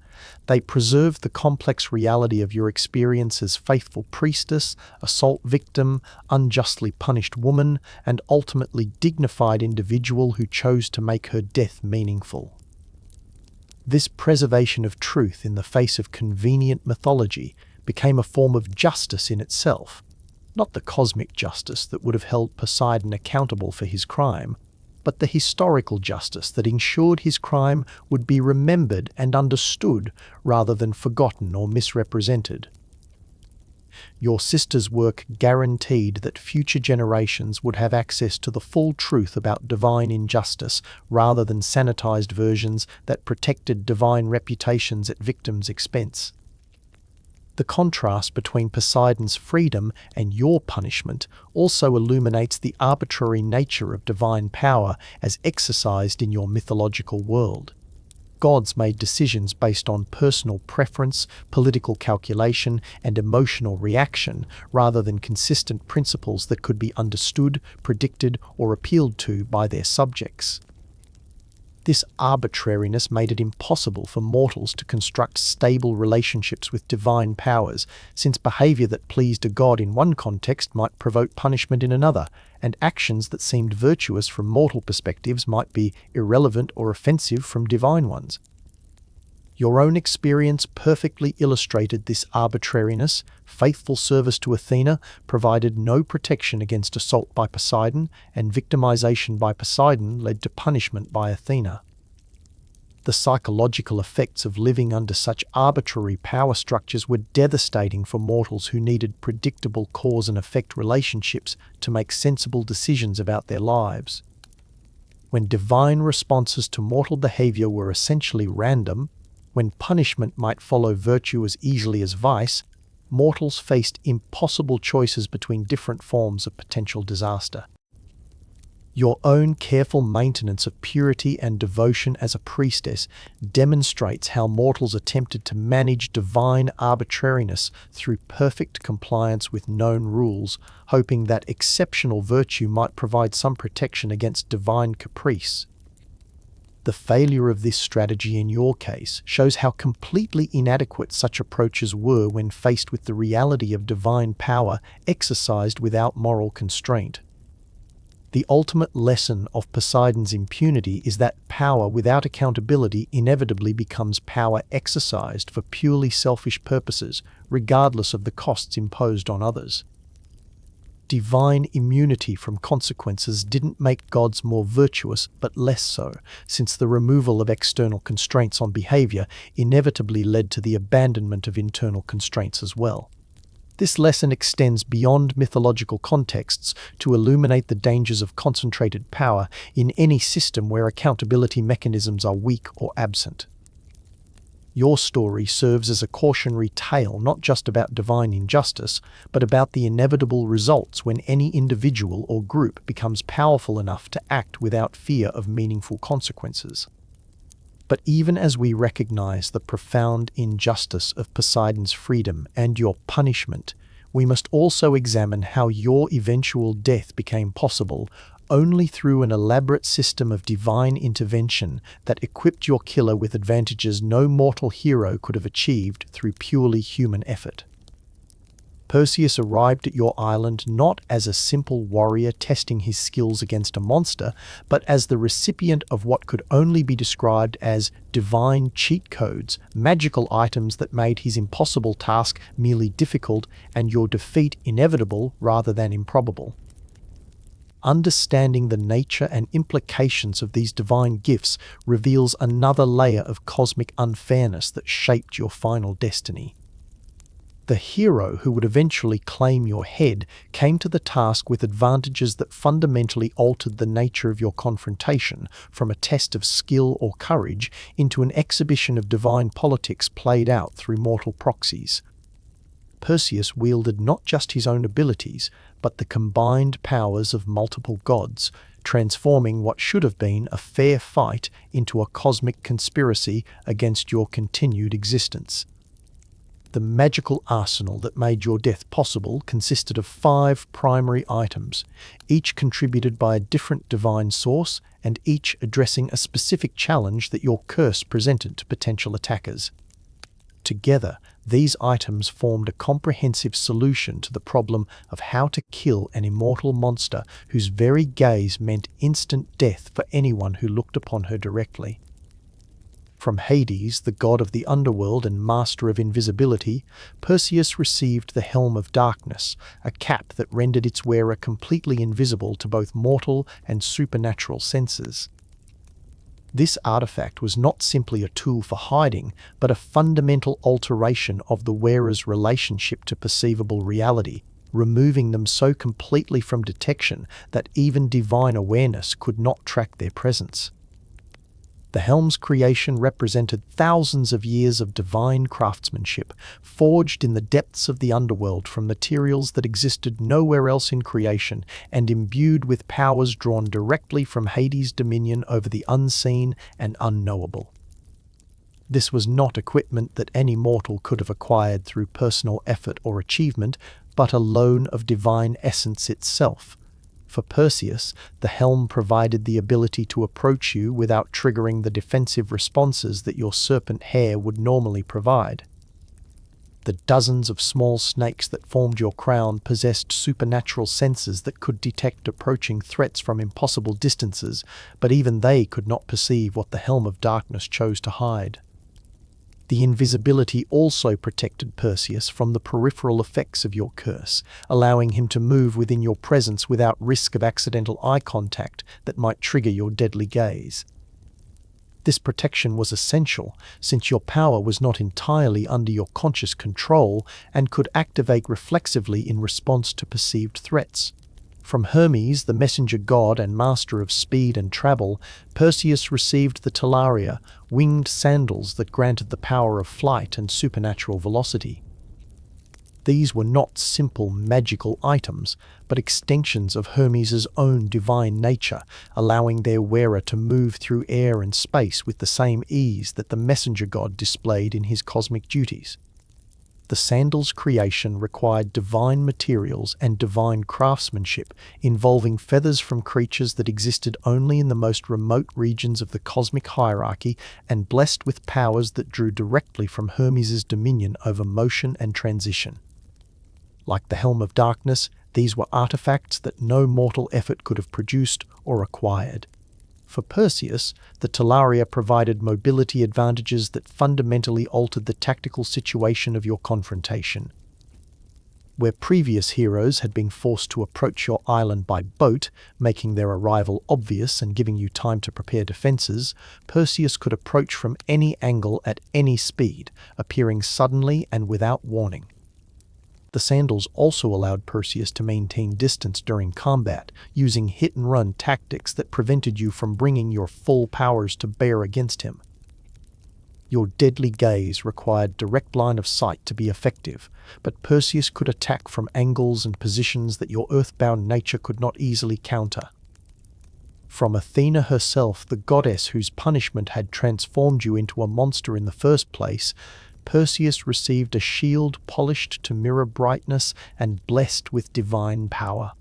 they preserved the complex reality of your experience as faithful priestess, assault victim, unjustly punished woman, and ultimately dignified individual who chose to make her death meaningful. This preservation of truth in the face of convenient mythology became a form of justice in itself, not the cosmic justice that would have held Poseidon accountable for his crime, but the historical justice that ensured his crime would be remembered and understood rather than forgotten or misrepresented. Your sister's work guaranteed that future generations would have access to the full truth about divine injustice rather than sanitized versions that protected divine reputations at victims' expense. The contrast between Poseidon's freedom and your punishment also illuminates the arbitrary nature of divine power as exercised in your mythological world. Gods made decisions based on personal preference, political calculation, and emotional reaction, rather than consistent principles that could be understood, predicted, or appealed to by their subjects. This arbitrariness made it impossible for mortals to construct stable relationships with divine powers, since behavior that pleased a god in one context might provoke punishment in another, and actions that seemed virtuous from mortal perspectives might be irrelevant or offensive from divine ones. Your own experience perfectly illustrated this arbitrariness. Faithful service to Athena provided no protection against assault by Poseidon, and victimization by Poseidon led to punishment by Athena. The psychological effects of living under such arbitrary power structures were devastating for mortals who needed predictable cause and effect relationships to make sensible decisions about their lives. When divine responses to mortal behavior were essentially random, when punishment might follow virtue as easily as vice, mortals faced impossible choices between different forms of potential disaster. Your own careful maintenance of purity and devotion as a priestess demonstrates how mortals attempted to manage divine arbitrariness through perfect compliance with known rules, hoping that exceptional virtue might provide some protection against divine caprice. The failure of this strategy in your case shows how completely inadequate such approaches were when faced with the reality of divine power exercised without moral constraint. The ultimate lesson of Poseidon's impunity is that power without accountability inevitably becomes power exercised for purely selfish purposes, regardless of the costs imposed on others. Divine immunity from consequences didn't make gods more virtuous, but less so, since the removal of external constraints on behavior inevitably led to the abandonment of internal constraints as well. This lesson extends beyond mythological contexts to illuminate the dangers of concentrated power in any system where accountability mechanisms are weak or absent. Your story serves as a cautionary tale not just about divine injustice, but about the inevitable results when any individual or group becomes powerful enough to act without fear of meaningful consequences. But even as we recognize the profound injustice of Poseidon's freedom and your punishment, we must also examine how your eventual death became possible only through an elaborate system of divine intervention that equipped your killer with advantages no mortal hero could have achieved through purely human effort. Perseus arrived at your island not as a simple warrior testing his skills against a monster, but as the recipient of what could only be described as divine cheat codes, magical items that made his impossible task merely difficult and your defeat inevitable rather than improbable. Understanding the nature and implications of these divine gifts reveals another layer of cosmic unfairness that shaped your final destiny. The hero who would eventually claim your head came to the task with advantages that fundamentally altered the nature of your confrontation, from a test of skill or courage into an exhibition of divine politics played out through mortal proxies. Perseus wielded not just his own abilities, but the combined powers of multiple gods, transforming what should have been a fair fight into a cosmic conspiracy against your continued existence. The magical arsenal that made your death possible consisted of 5 primary items, each contributed by a different divine source and each addressing a specific challenge that your curse presented to potential attackers. Together, these items formed a comprehensive solution to the problem of how to kill an immortal monster whose very gaze meant instant death for anyone who looked upon her directly. From Hades, the god of the underworld and master of invisibility, Perseus received the Helm of Darkness, a cap that rendered its wearer completely invisible to both mortal and supernatural senses. This artifact was not simply a tool for hiding, but a fundamental alteration of the wearer's relationship to perceivable reality, removing them so completely from detection that even divine awareness could not track their presence. The helm's creation represented thousands of years of divine craftsmanship, forged in the depths of the underworld from materials that existed nowhere else in creation, and imbued with powers drawn directly from Hades' dominion over the unseen and unknowable. This was not equipment that any mortal could have acquired through personal effort or achievement, but a loan of divine essence itself. For Perseus, the helm provided the ability to approach you without triggering the defensive responses that your serpent hair would normally provide. The dozens of small snakes that formed your crown possessed supernatural senses that could detect approaching threats from impossible distances, but even they could not perceive what the Helm of Darkness chose to hide. The invisibility also protected Perseus from the peripheral effects of your curse, allowing him to move within your presence without risk of accidental eye contact that might trigger your deadly gaze. This protection was essential, since your power was not entirely under your conscious control and could activate reflexively in response to perceived threats. From Hermes, the messenger god and master of speed and travel, Perseus received the Talaria, winged sandals that granted the power of flight and supernatural velocity. These were not simple magical items, but extensions of Hermes' own divine nature, allowing their wearer to move through air and space with the same ease that the messenger god displayed in his cosmic duties. The sandals' creation required divine materials and divine craftsmanship, involving feathers from creatures that existed only in the most remote regions of the cosmic hierarchy and blessed with powers that drew directly from Hermes' dominion over motion and transition. Like the Helm of Darkness, these were artifacts that no mortal effort could have produced or acquired. For Perseus, the Talaria provided mobility advantages that fundamentally altered the tactical situation of your confrontation. Where previous heroes had been forced to approach your island by boat, making their arrival obvious and giving you time to prepare defenses, Perseus could approach from any angle at any speed, appearing suddenly and without warning. The sandals also allowed Perseus to maintain distance during combat, using hit-and-run tactics that prevented you from bringing your full powers to bear against him. Your deadly gaze required direct line of sight to be effective, but Perseus could attack from angles and positions that your earthbound nature could not easily counter. From Athena herself, the goddess whose punishment had transformed you into a monster in the first place, Perseus received a shield polished to mirror brightness and blessed with divine power.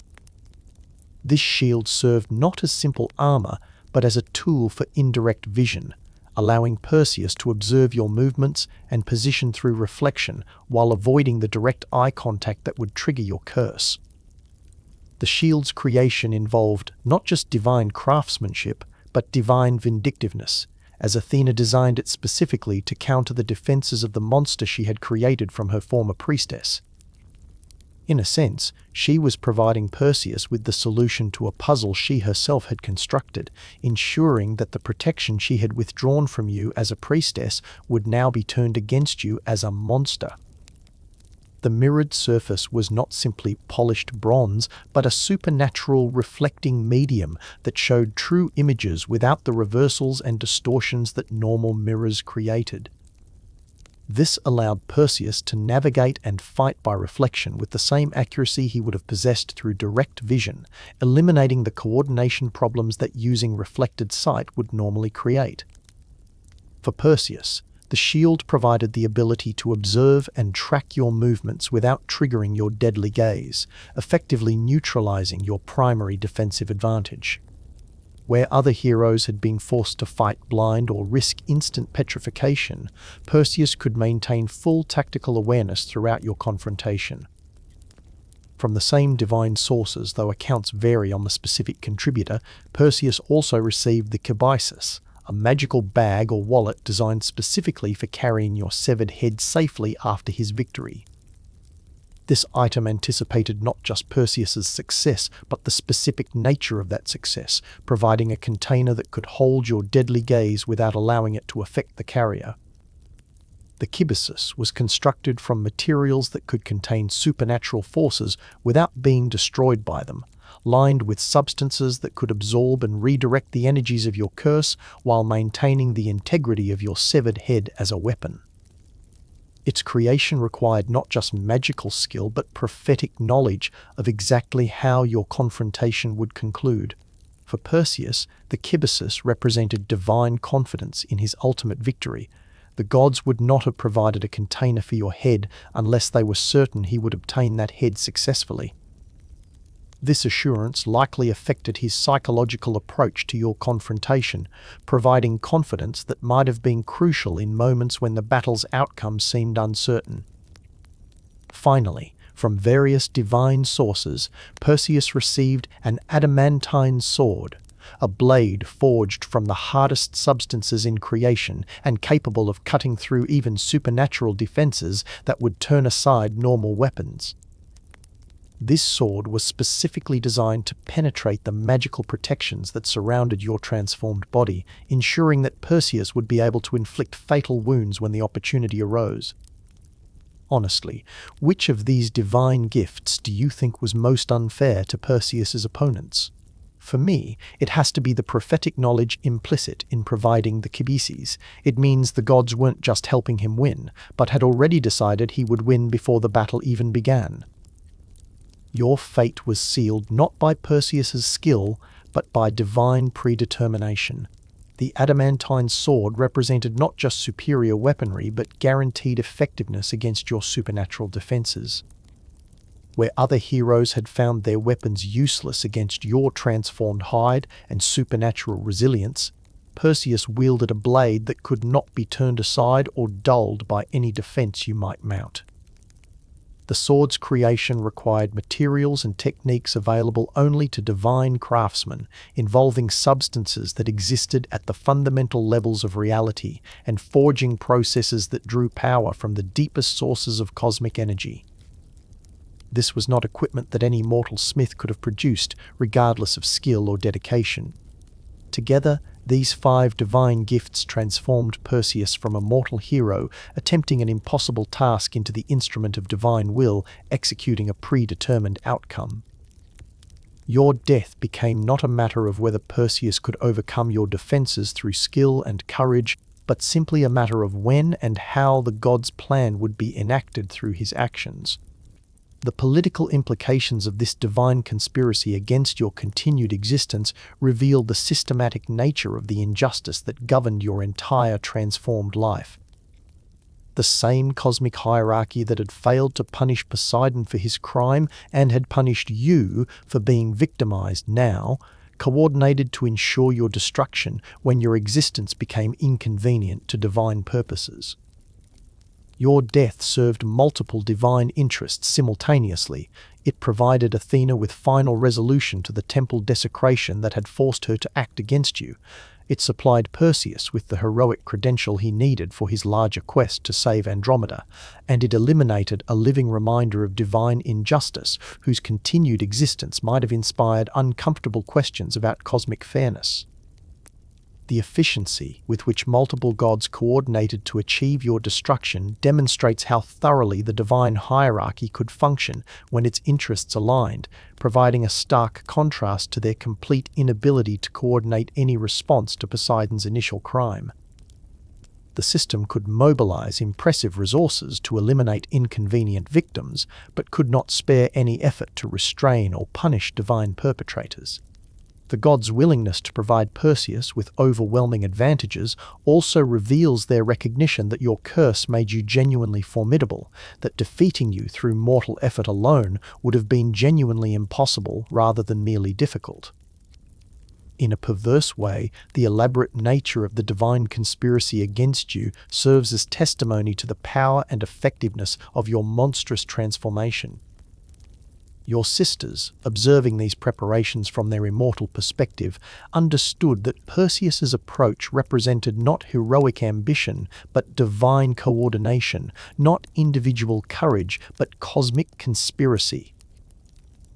This shield served not as simple armor, but as a tool for indirect vision, allowing Perseus to observe your movements and position through reflection while avoiding the direct eye contact that would trigger your curse. The shield's creation involved not just divine craftsmanship, but divine vindictiveness, as Athena designed it specifically to counter the defenses of the monster she had created from her former priestess. In a sense, she was providing Perseus with the solution to a puzzle she herself had constructed, ensuring that the protection she had withdrawn from you as a priestess would now be turned against you as a monster. The mirrored surface was not simply polished bronze, but a supernatural reflecting medium that showed true images without the reversals and distortions that normal mirrors created. This allowed Perseus to navigate and fight by reflection with the same accuracy he would have possessed through direct vision, eliminating the coordination problems that using reflected sight would normally create. For Perseus, the shield provided the ability to observe and track your movements without triggering your deadly gaze, effectively neutralizing your primary defensive advantage. Where other heroes had been forced to fight blind or risk instant petrification, Perseus could maintain full tactical awareness throughout your confrontation. From the same divine sources, though accounts vary on the specific contributor, Perseus also received the kibisis, a magical bag or wallet designed specifically for carrying your severed head safely after his victory. This item anticipated not just Perseus's success, but the specific nature of that success, providing a container that could hold your deadly gaze without allowing it to affect the carrier. The kibisis was constructed from materials that could contain supernatural forces without being destroyed by them, lined with substances that could absorb and redirect the energies of your curse while maintaining the integrity of your severed head as a weapon. Its creation required not just magical skill but prophetic knowledge of exactly how your confrontation would conclude. For Perseus, the kibisis represented divine confidence in his ultimate victory. The gods would not have provided a container for your head unless they were certain he would obtain that head successfully. This assurance likely affected his psychological approach to your confrontation, providing confidence that might have been crucial in moments when the battle's outcome seemed uncertain. Finally, from various divine sources, Perseus received an adamantine sword, a blade forged from the hardest substances in creation and capable of cutting through even supernatural defenses that would turn aside normal weapons. This sword was specifically designed to penetrate the magical protections that surrounded your transformed body, ensuring that Perseus would be able to inflict fatal wounds when the opportunity arose. Honestly, which of these divine gifts do you think was most unfair to Perseus's opponents? For me, it has to be the prophetic knowledge implicit in providing the kibisis. It means the gods weren't just helping him win, but had already decided he would win before the battle even began. Your fate was sealed not by Perseus's skill, but by divine predetermination. The adamantine sword represented not just superior weaponry, but guaranteed effectiveness against your supernatural defenses. Where other heroes had found their weapons useless against your transformed hide and supernatural resilience, Perseus wielded a blade that could not be turned aside or dulled by any defense you might mount. The sword's creation required materials and techniques available only to divine craftsmen, involving substances that existed at the fundamental levels of reality and forging processes that drew power from the deepest sources of cosmic energy. This was not equipment that any mortal smith could have produced, regardless of skill or dedication. Together, these 5 divine gifts transformed Perseus from a mortal hero attempting an impossible task into the instrument of divine will, executing a predetermined outcome. Your death became not a matter of whether Perseus could overcome your defenses through skill and courage, but simply a matter of when and how the gods' plan would be enacted through his actions. The political implications of this divine conspiracy against your continued existence reveal the systematic nature of the injustice that governed your entire transformed life. The same cosmic hierarchy that had failed to punish Poseidon for his crime and had punished you for being victimized now, coordinated to ensure your destruction when your existence became inconvenient to divine purposes. Your death served multiple divine interests simultaneously. It provided Athena with final resolution to the temple desecration that had forced her to act against you. It supplied Perseus with the heroic credential he needed for his larger quest to save Andromeda, and it eliminated a living reminder of divine injustice whose continued existence might have inspired uncomfortable questions about cosmic fairness. The efficiency with which multiple gods coordinated to achieve your destruction demonstrates how thoroughly the divine hierarchy could function when its interests aligned, providing a stark contrast to their complete inability to coordinate any response to Poseidon's initial crime. The system could mobilize impressive resources to eliminate inconvenient victims, but could not spare any effort to restrain or punish divine perpetrators. The gods' willingness to provide Perseus with overwhelming advantages also reveals their recognition that your curse made you genuinely formidable, that defeating you through mortal effort alone would have been genuinely impossible rather than merely difficult. In a perverse way, the elaborate nature of the divine conspiracy against you serves as testimony to the power and effectiveness of your monstrous transformation. Your sisters, observing these preparations from their immortal perspective, understood that Perseus's approach represented not heroic ambition, but divine coordination, not individual courage, but cosmic conspiracy.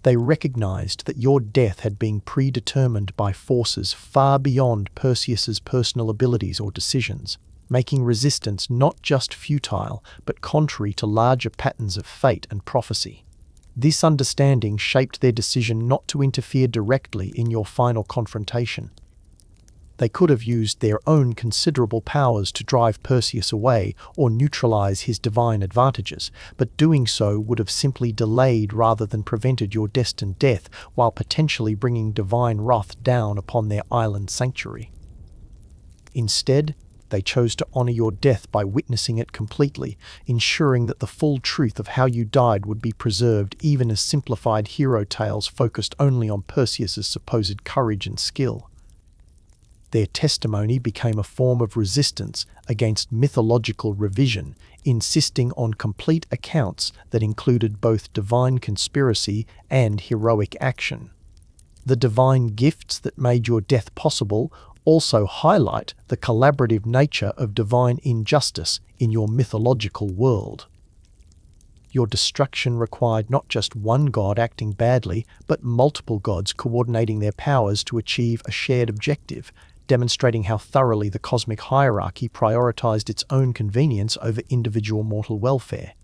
They recognized that your death had been predetermined by forces far beyond Perseus's personal abilities or decisions, making resistance not just futile, but contrary to larger patterns of fate and prophecy. This understanding shaped their decision not to interfere directly in your final confrontation. They could have used their own considerable powers to drive Perseus away or neutralize his divine advantages, but doing so would have simply delayed rather than prevented your destined death, while potentially bringing divine wrath down upon their island sanctuary. Instead, they chose to honor your death by witnessing it completely, ensuring that the full truth of how you died would be preserved, even as simplified hero tales focused only on Perseus's supposed courage and skill. Their testimony became a form of resistance against mythological revision, insisting on complete accounts that included both divine conspiracy and heroic action. The divine gifts that made your death possible also highlight the collaborative nature of divine injustice in your mythological world. Your destruction required not just one god acting badly, but multiple gods coordinating their powers to achieve a shared objective, demonstrating how thoroughly the cosmic hierarchy prioritized its own convenience over individual mortal welfare.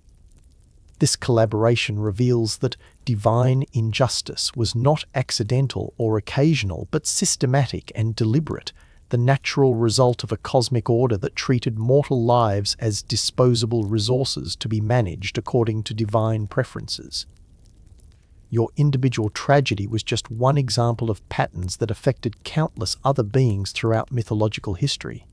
This collaboration reveals that divine injustice was not accidental or occasional, but systematic and deliberate, the natural result of a cosmic order that treated mortal lives as disposable resources to be managed according to divine preferences. Your individual tragedy was just one example of patterns that affected countless other beings throughout mythological history.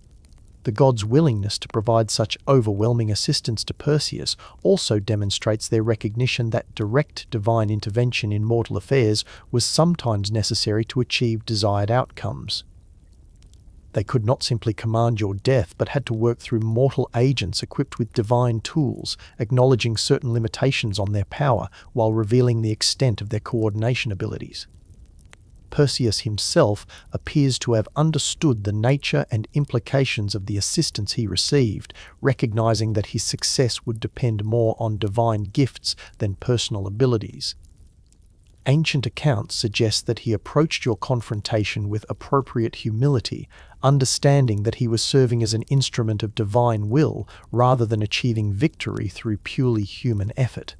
The gods' willingness to provide such overwhelming assistance to Perseus also demonstrates their recognition that direct divine intervention in mortal affairs was sometimes necessary to achieve desired outcomes. They could not simply command your death, but had to work through mortal agents equipped with divine tools, acknowledging certain limitations on their power while revealing the extent of their coordination abilities. Perseus himself appears to have understood the nature and implications of the assistance he received, recognizing that his success would depend more on divine gifts than personal abilities. Ancient accounts suggest that he approached your confrontation with appropriate humility, understanding that he was serving as an instrument of divine will rather than achieving victory through purely human effort.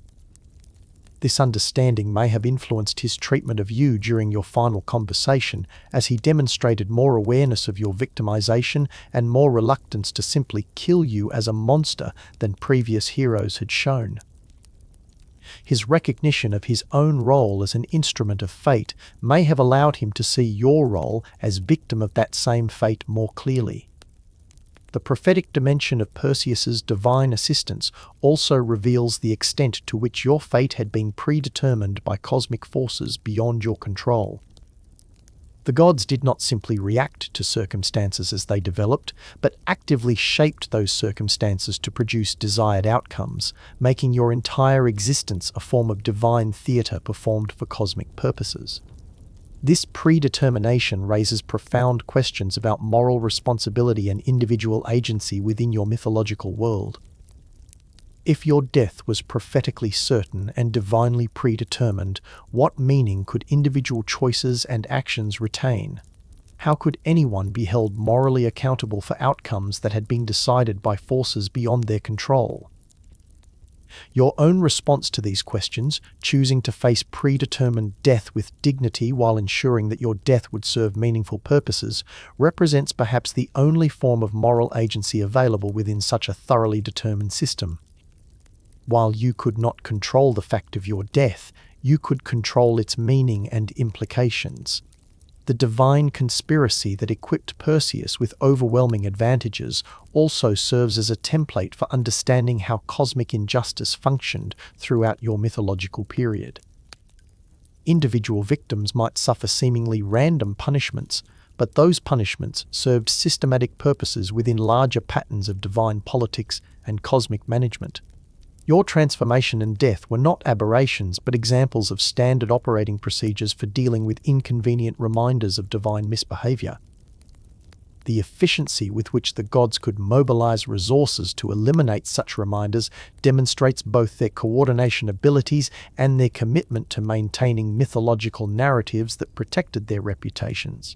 This understanding may have influenced his treatment of you during your final conversation, as he demonstrated more awareness of your victimization and more reluctance to simply kill you as a monster than previous heroes had shown. His recognition of his own role as an instrument of fate may have allowed him to see your role as victim of that same fate more clearly. The prophetic dimension of Perseus's divine assistance also reveals the extent to which your fate had been predetermined by cosmic forces beyond your control. The gods did not simply react to circumstances as they developed, but actively shaped those circumstances to produce desired outcomes, making your entire existence a form of divine theatre performed for cosmic purposes. This predetermination raises profound questions about moral responsibility and individual agency within your mythological world. If your death was prophetically certain and divinely predetermined, what meaning could individual choices and actions retain? How could anyone be held morally accountable for outcomes that had been decided by forces beyond their control? Your own response to these questions, choosing to face predetermined death with dignity while ensuring that your death would serve meaningful purposes, represents perhaps the only form of moral agency available within such a thoroughly determined system. While you could not control the fact of your death, you could control its meaning and implications. The divine conspiracy that equipped Perseus with overwhelming advantages also serves as a template for understanding how cosmic injustice functioned throughout your mythological period. Individual victims might suffer seemingly random punishments, but those punishments served systematic purposes within larger patterns of divine politics and cosmic management. Your transformation and death were not aberrations but examples of standard operating procedures for dealing with inconvenient reminders of divine misbehavior. The efficiency with which the gods could mobilize resources to eliminate such reminders demonstrates both their coordination abilities and their commitment to maintaining mythological narratives that protected their reputations.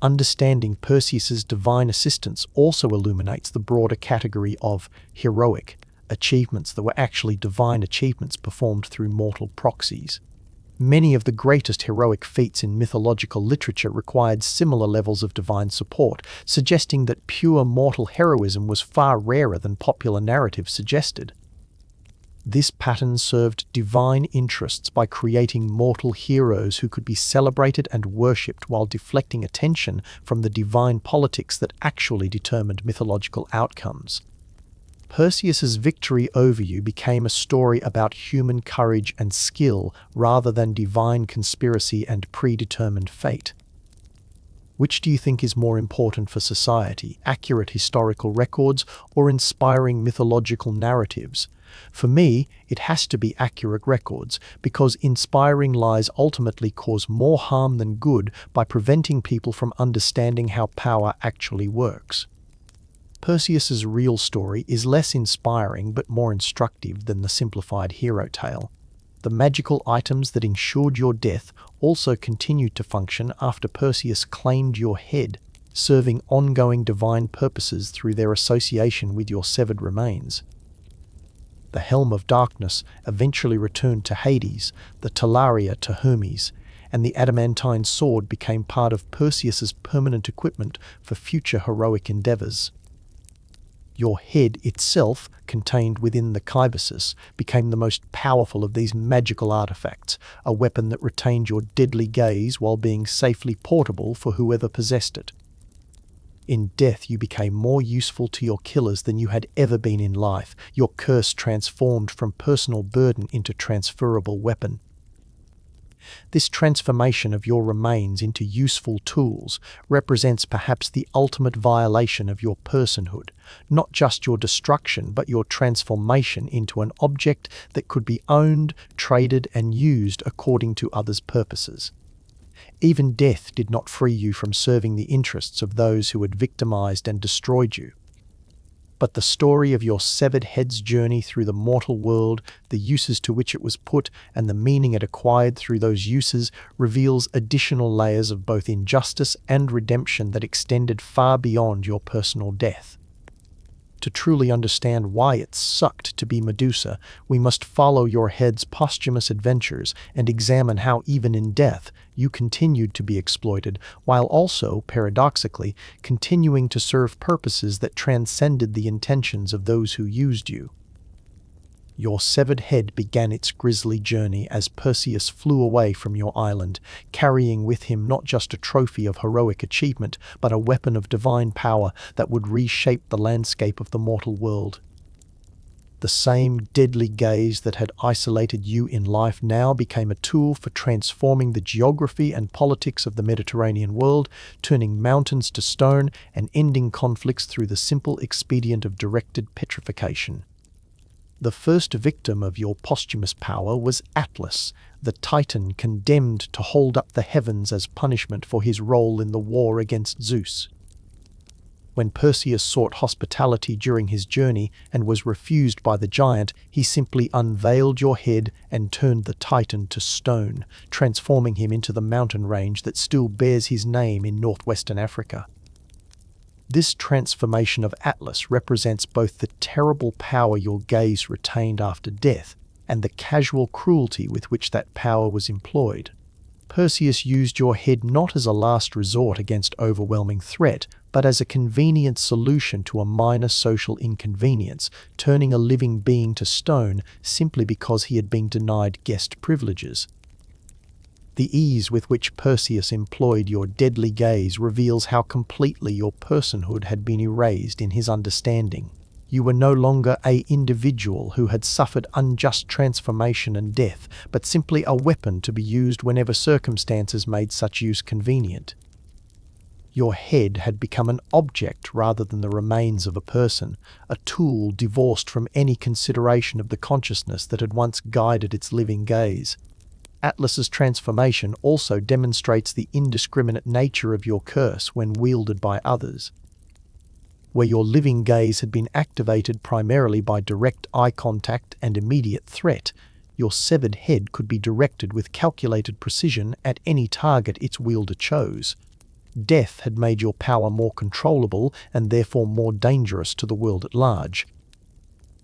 Understanding Perseus's divine assistance also illuminates the broader category of heroic achievements that were actually divine achievements performed through mortal proxies. Many of the greatest heroic feats in mythological literature required similar levels of divine support, suggesting that pure mortal heroism was far rarer than popular narrative suggested. This pattern served divine interests by creating mortal heroes who could be celebrated and worshipped while deflecting attention from the divine politics that actually determined mythological outcomes. Perseus's victory over you became a story about human courage and skill rather than divine conspiracy and predetermined fate. Which do you think is more important for society, accurate historical records or inspiring mythological narratives? For me, it has to be accurate records, because inspiring lies ultimately cause more harm than good by preventing people from understanding how power actually works. Perseus's real story is less inspiring but more instructive than the simplified hero tale. The magical items that ensured your death also continued to function after Perseus claimed your head, serving ongoing divine purposes through their association with your severed remains. The Helm of Darkness eventually returned to Hades, the Talaria to Hermes, and the adamantine sword became part of Perseus's permanent equipment for future heroic endeavors. Your head itself, contained within the kaibasis, became the most powerful of these magical artifacts, a weapon that retained your deadly gaze while being safely portable for whoever possessed it. In death, you became more useful to your killers than you had ever been in life, your curse transformed from personal burden into transferable weapon. This transformation of your remains into useful tools represents perhaps the ultimate violation of your personhood, not just your destruction but your transformation into an object that could be owned, traded, and used according to others' purposes. Even death did not free you from serving the interests of those who had victimized and destroyed you. But the story of your severed head's journey through the mortal world, the uses to which it was put, and the meaning it acquired through those uses reveals additional layers of both injustice and redemption that extended far beyond your personal death. To truly understand why it sucked to be Medusa, we must follow your head's posthumous adventures and examine how even in death you continued to be exploited, while also, paradoxically, continuing to serve purposes that transcended the intentions of those who used you. Your severed head began its grisly journey as Perseus flew away from your island, carrying with him not just a trophy of heroic achievement, but a weapon of divine power that would reshape the landscape of the mortal world. The same deadly gaze that had isolated you in life now became a tool for transforming the geography and politics of the Mediterranean world, turning mountains to stone and ending conflicts through the simple expedient of directed petrification. The first victim of your posthumous power was Atlas, the Titan condemned to hold up the heavens as punishment for his role in the war against Zeus. When Perseus sought hospitality during his journey and was refused by the giant, he simply unveiled your head and turned the Titan to stone, transforming him into the mountain range that still bears his name in northwestern Africa. This transformation of Atlas represents both the terrible power your gaze retained after death and the casual cruelty with which that power was employed. Perseus used your head not as a last resort against overwhelming threat, but as a convenient solution to a minor social inconvenience, turning a living being to stone simply because he had been denied guest privileges. The ease with which Perseus employed your deadly gaze reveals how completely your personhood had been erased in his understanding. You were no longer an individual who had suffered unjust transformation and death, but simply a weapon to be used whenever circumstances made such use convenient. Your head had become an object rather than the remains of a person, a tool divorced from any consideration of the consciousness that had once guided its living gaze. Atlas's transformation also demonstrates the indiscriminate nature of your curse when wielded by others. Where your living gaze had been activated primarily by direct eye contact and immediate threat, your severed head could be directed with calculated precision at any target its wielder chose. Death had made your power more controllable and therefore more dangerous to the world at large.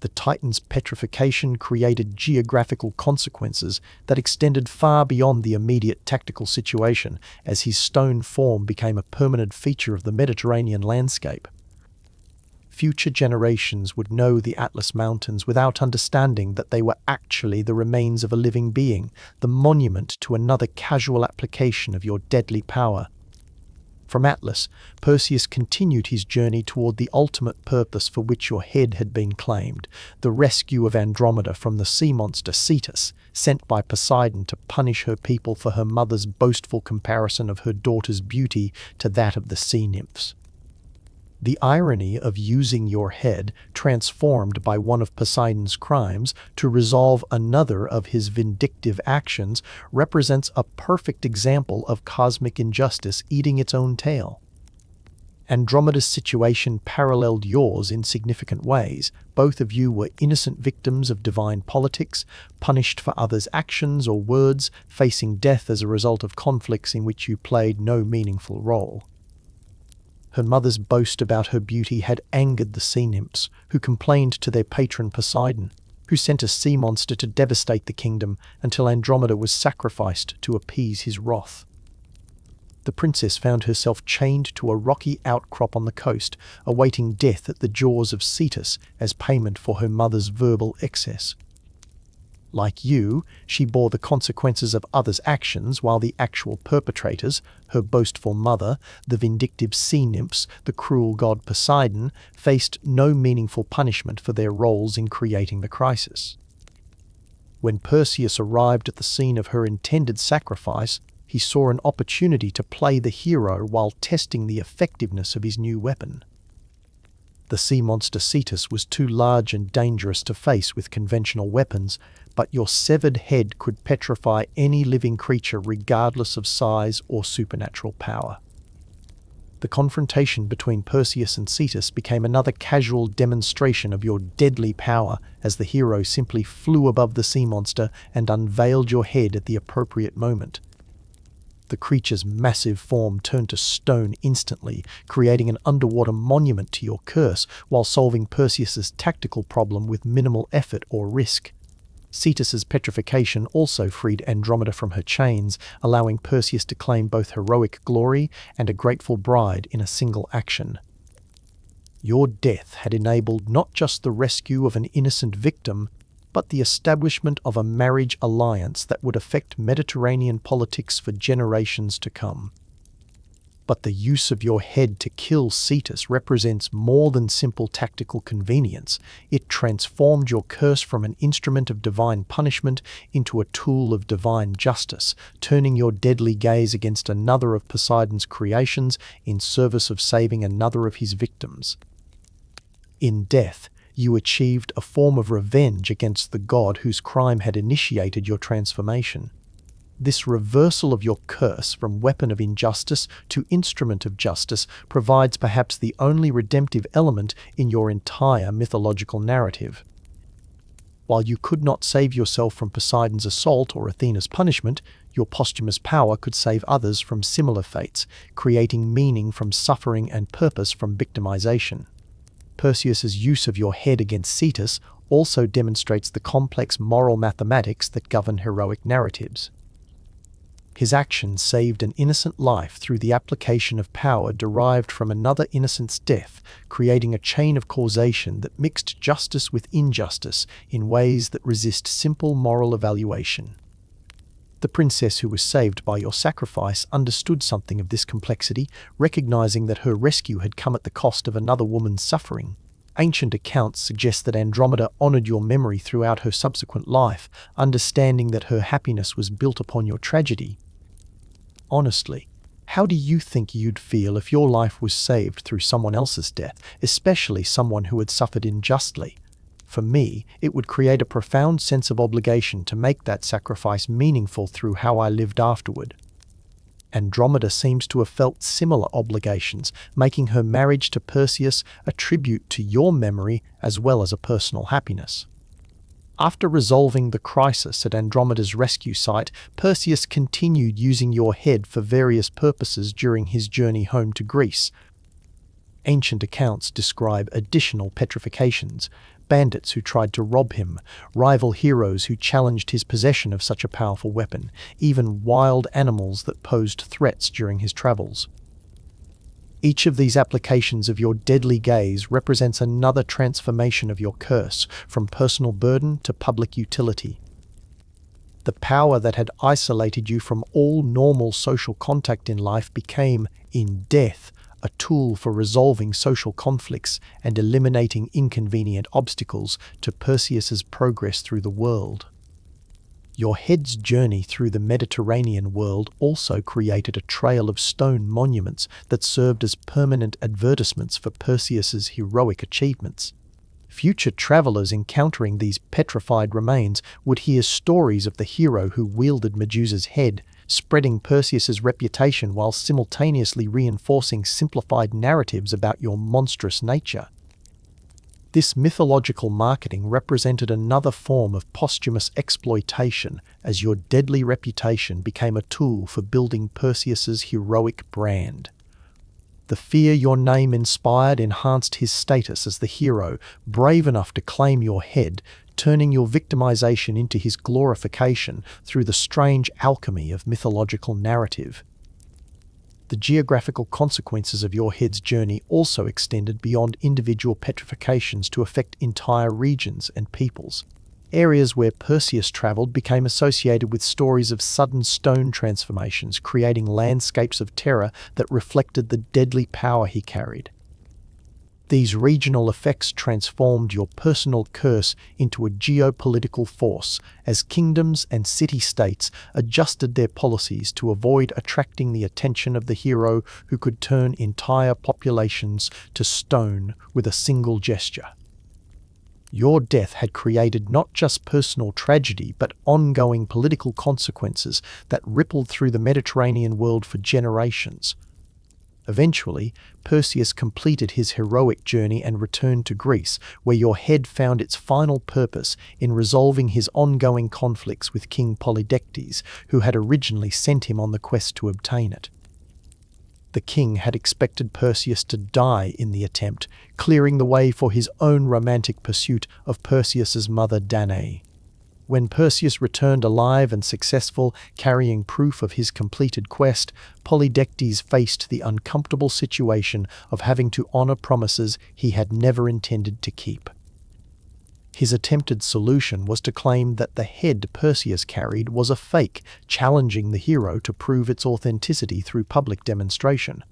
The Titan's petrification created geographical consequences that extended far beyond the immediate tactical situation, as his stone form became a permanent feature of the Mediterranean landscape. Future generations would know the Atlas Mountains without understanding that they were actually the remains of a living being, the monument to another casual application of your deadly power. From Atlas, Perseus continued his journey toward the ultimate purpose for which your head had been claimed, the rescue of Andromeda from the sea monster Cetus, sent by Poseidon to punish her people for her mother's boastful comparison of her daughter's beauty to that of the sea nymphs. The irony of using your head, transformed by one of Poseidon's crimes, to resolve another of his vindictive actions, represents a perfect example of cosmic injustice eating its own tail. Andromeda's situation paralleled yours in significant ways. Both of you were innocent victims of divine politics, punished for others' actions or words, facing death as a result of conflicts in which you played no meaningful role. Her mother's boast about her beauty had angered the sea nymphs, who complained to their patron Poseidon, who sent a sea monster to devastate the kingdom until Andromeda was sacrificed to appease his wrath. The princess found herself chained to a rocky outcrop on the coast, awaiting death at the jaws of Cetus as payment for her mother's verbal excess. Like you, she bore the consequences of others' actions, while the actual perpetrators, her boastful mother, the vindictive sea nymphs, the cruel god Poseidon, faced no meaningful punishment for their roles in creating the crisis. When Perseus arrived at the scene of her intended sacrifice, he saw an opportunity to play the hero while testing the effectiveness of his new weapon. The sea monster Cetus was too large and dangerous to face with conventional weapons, but your severed head could petrify any living creature regardless of size or supernatural power. The confrontation between Perseus and Cetus became another casual demonstration of your deadly power, as the hero simply flew above the sea monster and unveiled your head at the appropriate moment. The creature's massive form turned to stone instantly, creating an underwater monument to your curse while solving Perseus's tactical problem with minimal effort or risk. Cetus's petrification also freed Andromeda from her chains, allowing Perseus to claim both heroic glory and a grateful bride in a single action. Your death had enabled not just the rescue of an innocent victim, but the establishment of a marriage alliance that would affect Mediterranean politics for generations to come. But the use of your head to kill Cetus represents more than simple tactical convenience. It transformed your curse from an instrument of divine punishment into a tool of divine justice, turning your deadly gaze against another of Poseidon's creations in service of saving another of his victims. In death, you achieved a form of revenge against the god whose crime had initiated your transformation. This reversal of your curse from weapon of injustice to instrument of justice provides perhaps the only redemptive element in your entire mythological narrative. While you could not save yourself from Poseidon's assault or Athena's punishment, your posthumous power could save others from similar fates, creating meaning from suffering and purpose from victimization. Perseus's use of your head against Cetus also demonstrates the complex moral mathematics that govern heroic narratives. His action saved an innocent life through the application of power derived from another innocent's death, creating a chain of causation that mixed justice with injustice in ways that resist simple moral evaluation. The princess who was saved by your sacrifice understood something of this complexity, recognizing that her rescue had come at the cost of another woman's suffering. Ancient accounts suggest that Andromeda honored your memory throughout her subsequent life, understanding that her happiness was built upon your tragedy. Honestly, how do you think you'd feel if your life was saved through someone else's death, especially someone who had suffered unjustly? For me, it would create a profound sense of obligation to make that sacrifice meaningful through how I lived afterward. Andromeda seems to have felt similar obligations, making her marriage to Perseus a tribute to your memory as well as a personal happiness. After resolving the crisis at Andromeda's rescue site, Perseus continued using your head for various purposes during his journey home to Greece. Ancient accounts describe additional petrifications, bandits who tried to rob him, rival heroes who challenged his possession of such a powerful weapon, even wild animals that posed threats during his travels. Each of these applications of your deadly gaze represents another transformation of your curse, from personal burden to public utility. The power that had isolated you from all normal social contact in life became, in death, a tool for resolving social conflicts and eliminating inconvenient obstacles to Perseus's progress through the world. Your head's journey through the Mediterranean world also created a trail of stone monuments that served as permanent advertisements for Perseus's heroic achievements. Future travelers encountering these petrified remains would hear stories of the hero who wielded Medusa's head, spreading Perseus's reputation while simultaneously reinforcing simplified narratives about your monstrous nature. This mythological marketing represented another form of posthumous exploitation, as your deadly reputation became a tool for building Perseus's heroic brand. The fear your name inspired enhanced his status as the hero, brave enough to claim your head, turning your victimization into his glorification through the strange alchemy of mythological narrative. The geographical consequences of your head's journey also extended beyond individual petrifications to affect entire regions and peoples. Areas where Perseus traveled became associated with stories of sudden stone transformations, creating landscapes of terror that reflected the deadly power he carried. These regional effects transformed your personal curse into a geopolitical force as kingdoms and city-states adjusted their policies to avoid attracting the attention of the hero who could turn entire populations to stone with a single gesture. Your death had created not just personal tragedy but ongoing political consequences that rippled through the Mediterranean world for generations. Eventually, Perseus completed his heroic journey and returned to Greece, where your head found its final purpose in resolving his ongoing conflicts with King Polydectes, who had originally sent him on the quest to obtain it. The king had expected Perseus to die in the attempt, clearing the way for his own romantic pursuit of Perseus's mother Danae. When Perseus returned alive and successful, carrying proof of his completed quest, Polydectes faced the uncomfortable situation of having to honor promises he had never intended to keep. His attempted solution was to claim that the head Perseus carried was a fake, challenging the hero to prove its authenticity through public demonstration.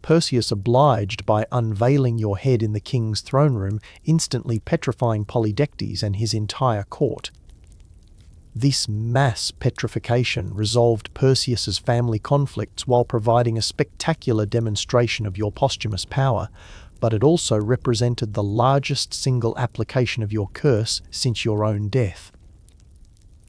Perseus obliged by unveiling your head in the king's throne room, instantly petrifying Polydectes and his entire court. This mass petrification resolved Perseus's family conflicts while providing a spectacular demonstration of your posthumous power, but it also represented the largest single application of your curse since your own death.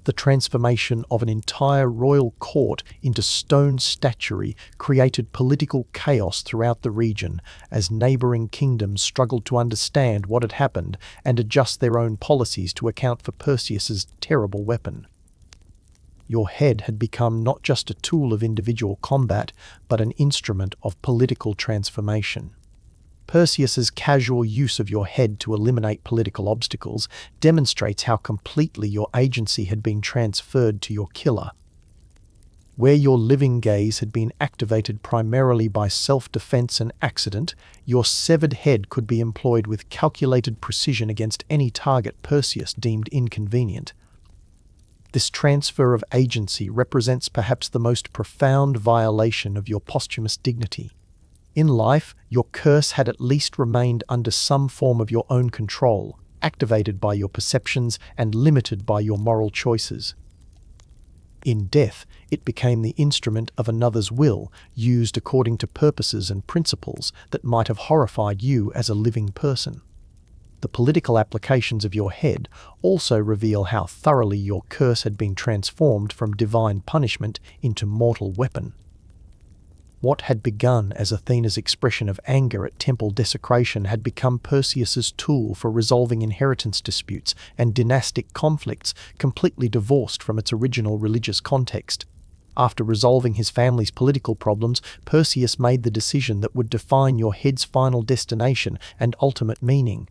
The transformation of an entire royal court into stone statuary created political chaos throughout the region as neighboring kingdoms struggled to understand what had happened and adjust their own policies to account for Perseus's terrible weapon. Your head had become not just a tool of individual combat, but an instrument of political transformation. Perseus's casual use of your head to eliminate political obstacles demonstrates how completely your agency had been transferred to your killer. Where your living gaze had been activated primarily by self-defense and accident, your severed head could be employed with calculated precision against any target Perseus deemed inconvenient. This transfer of agency represents perhaps the most profound violation of your posthumous dignity. In life, your curse had at least remained under some form of your own control, activated by your perceptions and limited by your moral choices. In death, it became the instrument of another's will, used according to purposes and principles that might have horrified you as a living person. The political applications of your head also reveal how thoroughly your curse had been transformed from divine punishment into mortal weapon. What had begun as Athena's expression of anger at temple desecration had become Perseus's tool for resolving inheritance disputes and dynastic conflicts, completely divorced from its original religious context. After resolving his family's political problems, Perseus made the decision that would define your head's final destination and ultimate meaning.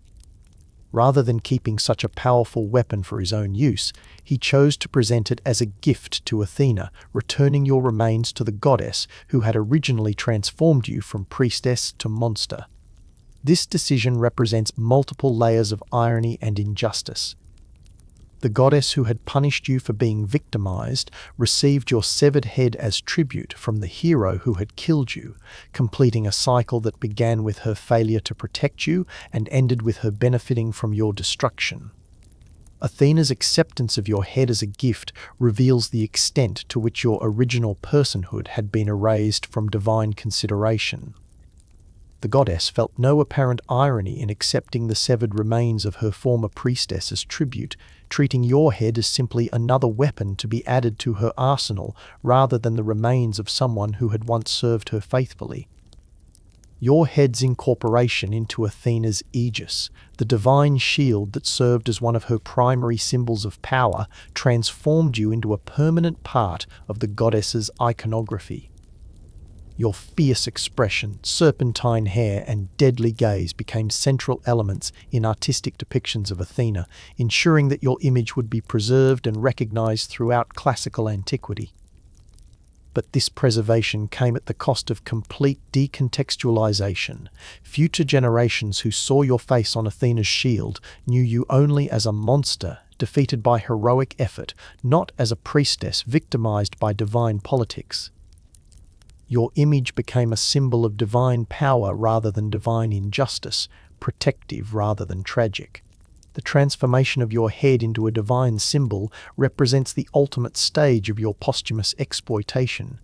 Rather than keeping such a powerful weapon for his own use, he chose to present it as a gift to Athena, returning your remains to the goddess who had originally transformed you from priestess to monster. This decision represents multiple layers of irony and injustice. The goddess who had punished you for being victimized received your severed head as tribute from the hero who had killed you, completing a cycle that began with her failure to protect you and ended with her benefiting from your destruction. Athena's acceptance of your head as a gift reveals the extent to which your original personhood had been erased from divine consideration. The goddess felt no apparent irony in accepting the severed remains of her former priestess as tribute, treating your head as simply another weapon to be added to her arsenal rather than the remains of someone who had once served her faithfully. Your head's incorporation into Athena's aegis, the divine shield that served as one of her primary symbols of power, transformed you into a permanent part of the goddess's iconography. Your fierce expression, serpentine hair, and deadly gaze became central elements in artistic depictions of Athena, ensuring that your image would be preserved and recognized throughout classical antiquity. But this preservation came at the cost of complete decontextualization. Future generations who saw your face on Athena's shield knew you only as a monster defeated by heroic effort, not as a priestess victimized by divine politics. Your image became a symbol of divine power rather than divine injustice, protective rather than tragic. The transformation of your head into a divine symbol represents the ultimate stage of your posthumous exploitation.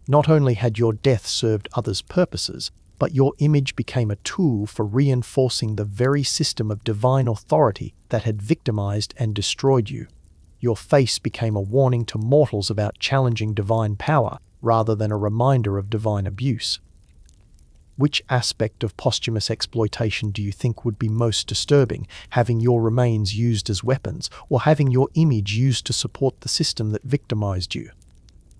Not only had your death served others' purposes, but your image became a tool for reinforcing the very system of divine authority that had victimized and destroyed you. Your face became a warning to mortals about challenging divine power, rather than a reminder of divine abuse. Which aspect of posthumous exploitation do you think would be most disturbing, having your remains used as weapons, or having your image used to support the system that victimized you?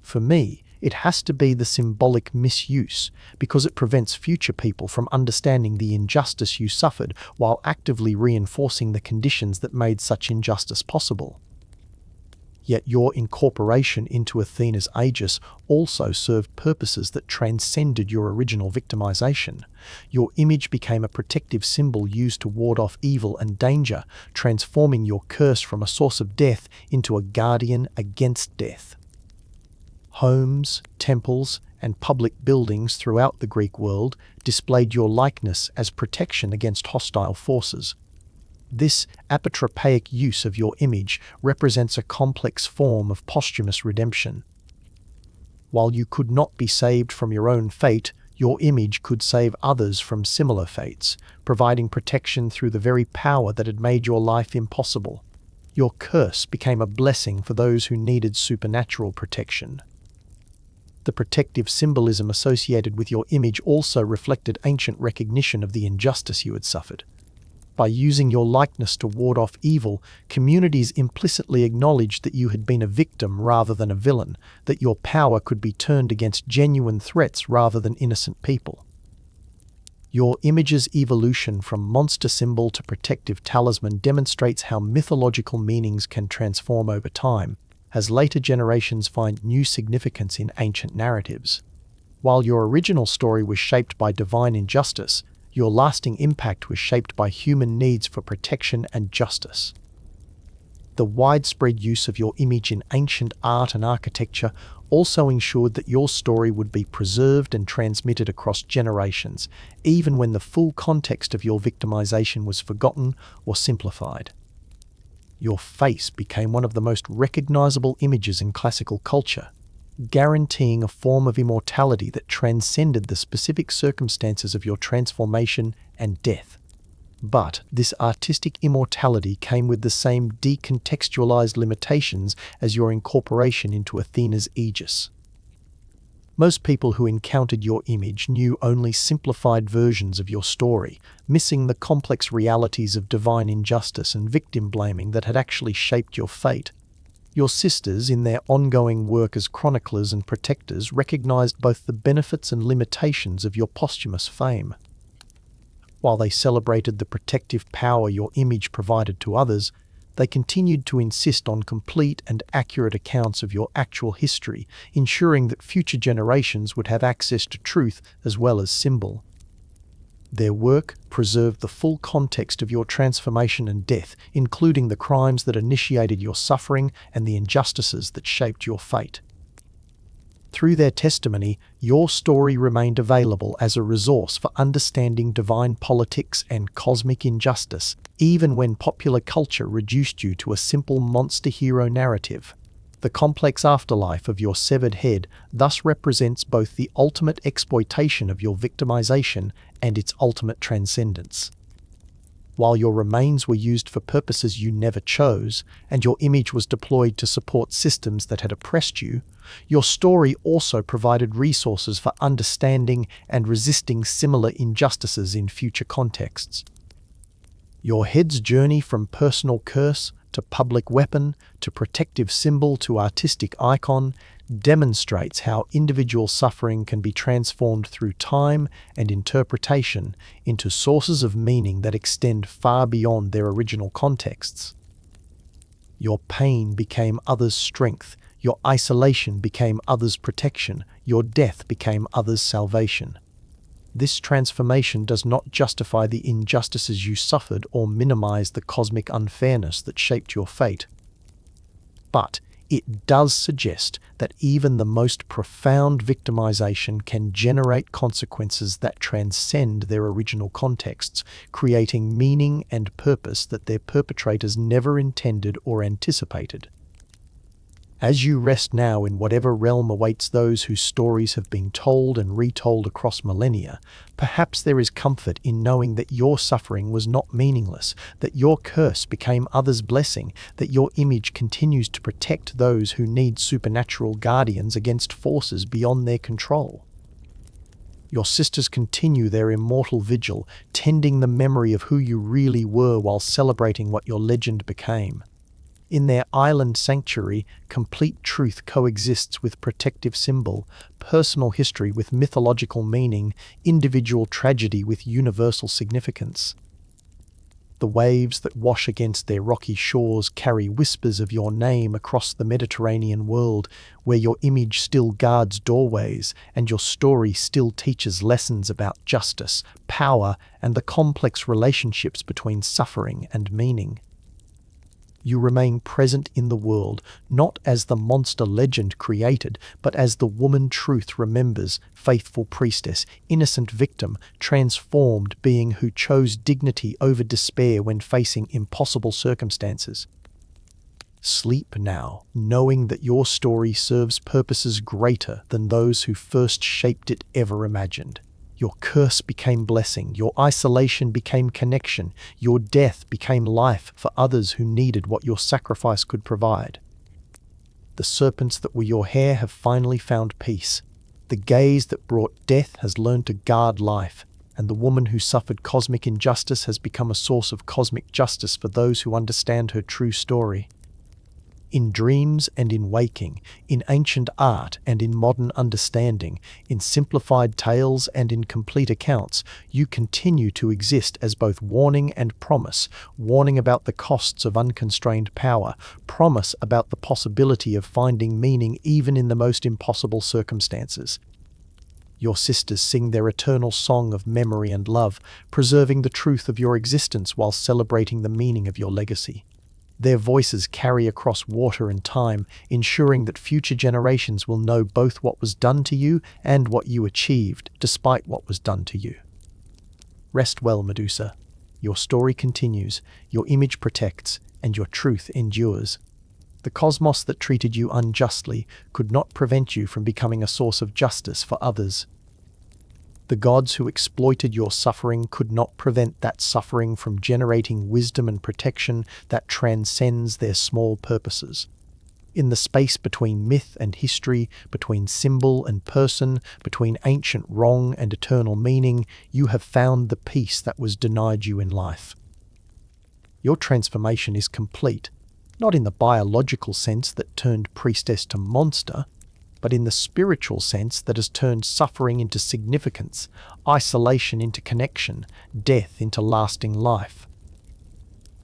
For me, it has to be the symbolic misuse, because it prevents future people from understanding the injustice you suffered while actively reinforcing the conditions that made such injustice possible. Yet your incorporation into Athena's aegis also served purposes that transcended your original victimization. Your image became a protective symbol used to ward off evil and danger, transforming your curse from a source of death into a guardian against death. Homes, temples, and public buildings throughout the Greek world displayed your likeness as protection against hostile forces. This apotropaic use of your image represents a complex form of posthumous redemption. While you could not be saved from your own fate, your image could save others from similar fates, providing protection through the very power that had made your life impossible. Your curse became a blessing for those who needed supernatural protection. The protective symbolism associated with your image also reflected ancient recognition of the injustice you had suffered. By using your likeness to ward off evil, communities implicitly acknowledged that you had been a victim rather than a villain, that your power could be turned against genuine threats rather than innocent people. Your image's evolution from monster symbol to protective talisman demonstrates how mythological meanings can transform over time, as later generations find new significance in ancient narratives. While your original story was shaped by divine injustice, your lasting impact was shaped by human needs for protection and justice. The widespread use of your image in ancient art and architecture also ensured that your story would be preserved and transmitted across generations, even when the full context of your victimization was forgotten or simplified. Your face became one of the most recognizable images in classical culture, guaranteeing a form of immortality that transcended the specific circumstances of your transformation and death. But this artistic immortality came with the same decontextualized limitations as your incorporation into Athena's aegis. Most people who encountered your image knew only simplified versions of your story, missing the complex realities of divine injustice and victim blaming that had actually shaped your fate. Your sisters, in their ongoing work as chroniclers and protectors, recognized both the benefits and limitations of your posthumous fame. While they celebrated the protective power your image provided to others, they continued to insist on complete and accurate accounts of your actual history, ensuring that future generations would have access to truth as well as symbol. Their work preserved the full context of your transformation and death, including the crimes that initiated your suffering and the injustices that shaped your fate. Through their testimony, your story remained available as a resource for understanding divine politics and cosmic injustice, even when popular culture reduced you to a simple monster hero narrative. The complex afterlife of your severed head thus represents both the ultimate exploitation of your victimization and its ultimate transcendence. While your remains were used for purposes you never chose, and your image was deployed to support systems that had oppressed you, your story also provided resources for understanding and resisting similar injustices in future contexts. Your head's journey from personal curse to public weapon to protective symbol to artistic icon demonstrates how individual suffering can be transformed through time and interpretation into sources of meaning that extend far beyond their original contexts. Your pain became others' strength, your isolation became others' protection, your death became others' salvation. This transformation does not justify the injustices you suffered or minimize the cosmic unfairness that shaped your fate. But it does suggest that even the most profound victimization can generate consequences that transcend their original contexts, creating meaning and purpose that their perpetrators never intended or anticipated. As you rest now in whatever realm awaits those whose stories have been told and retold across millennia, perhaps there is comfort in knowing that your suffering was not meaningless, that your curse became others' blessing, that your image continues to protect those who need supernatural guardians against forces beyond their control. Your sisters continue their immortal vigil, tending the memory of who you really were while celebrating what your legend became. In their island sanctuary, complete truth coexists with protective symbol, personal history with mythological meaning, individual tragedy with universal significance. The waves that wash against their rocky shores carry whispers of your name across the Mediterranean world, where your image still guards doorways and your story still teaches lessons about justice, power, and the complex relationships between suffering and meaning. You remain present in the world, not as the monster legend created, but as the woman truth remembers, faithful priestess, innocent victim, transformed being who chose dignity over despair when facing impossible circumstances. Sleep now, knowing that your story serves purposes greater than those who first shaped it ever imagined. Your curse became blessing, your isolation became connection, your death became life for others who needed what your sacrifice could provide. The serpents that were your hair have finally found peace. The gaze that brought death has learned to guard life, and the woman who suffered cosmic injustice has become a source of cosmic justice for those who understand her true story. In dreams and in waking, in ancient art and in modern understanding, in simplified tales and in complete accounts, you continue to exist as both warning and promise, warning about the costs of unconstrained power, promise about the possibility of finding meaning even in the most impossible circumstances. Your sisters sing their eternal song of memory and love, preserving the truth of your existence while celebrating the meaning of your legacy. Their voices carry across water and time, ensuring that future generations will know both what was done to you and what you achieved, despite what was done to you. Rest well, Medusa. Your story continues, your image protects, and your truth endures. The cosmos that treated you unjustly could not prevent you from becoming a source of justice for others. The gods who exploited your suffering could not prevent that suffering from generating wisdom and protection that transcends their small purposes. In the space between myth and history, between symbol and person, between ancient wrong and eternal meaning, you have found the peace that was denied you in life. Your transformation is complete, not in the biological sense that turned priestess to monster, but in the spiritual sense that has turned suffering into significance, isolation into connection, death into lasting life.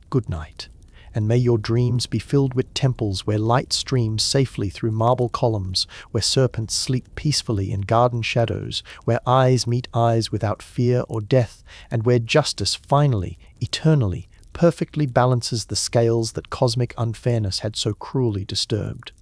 Good night, and may your dreams be filled with temples where light streams safely through marble columns, where serpents sleep peacefully in garden shadows, where eyes meet eyes without fear or death, and where justice finally, eternally, perfectly balances the scales that cosmic unfairness had so cruelly disturbed.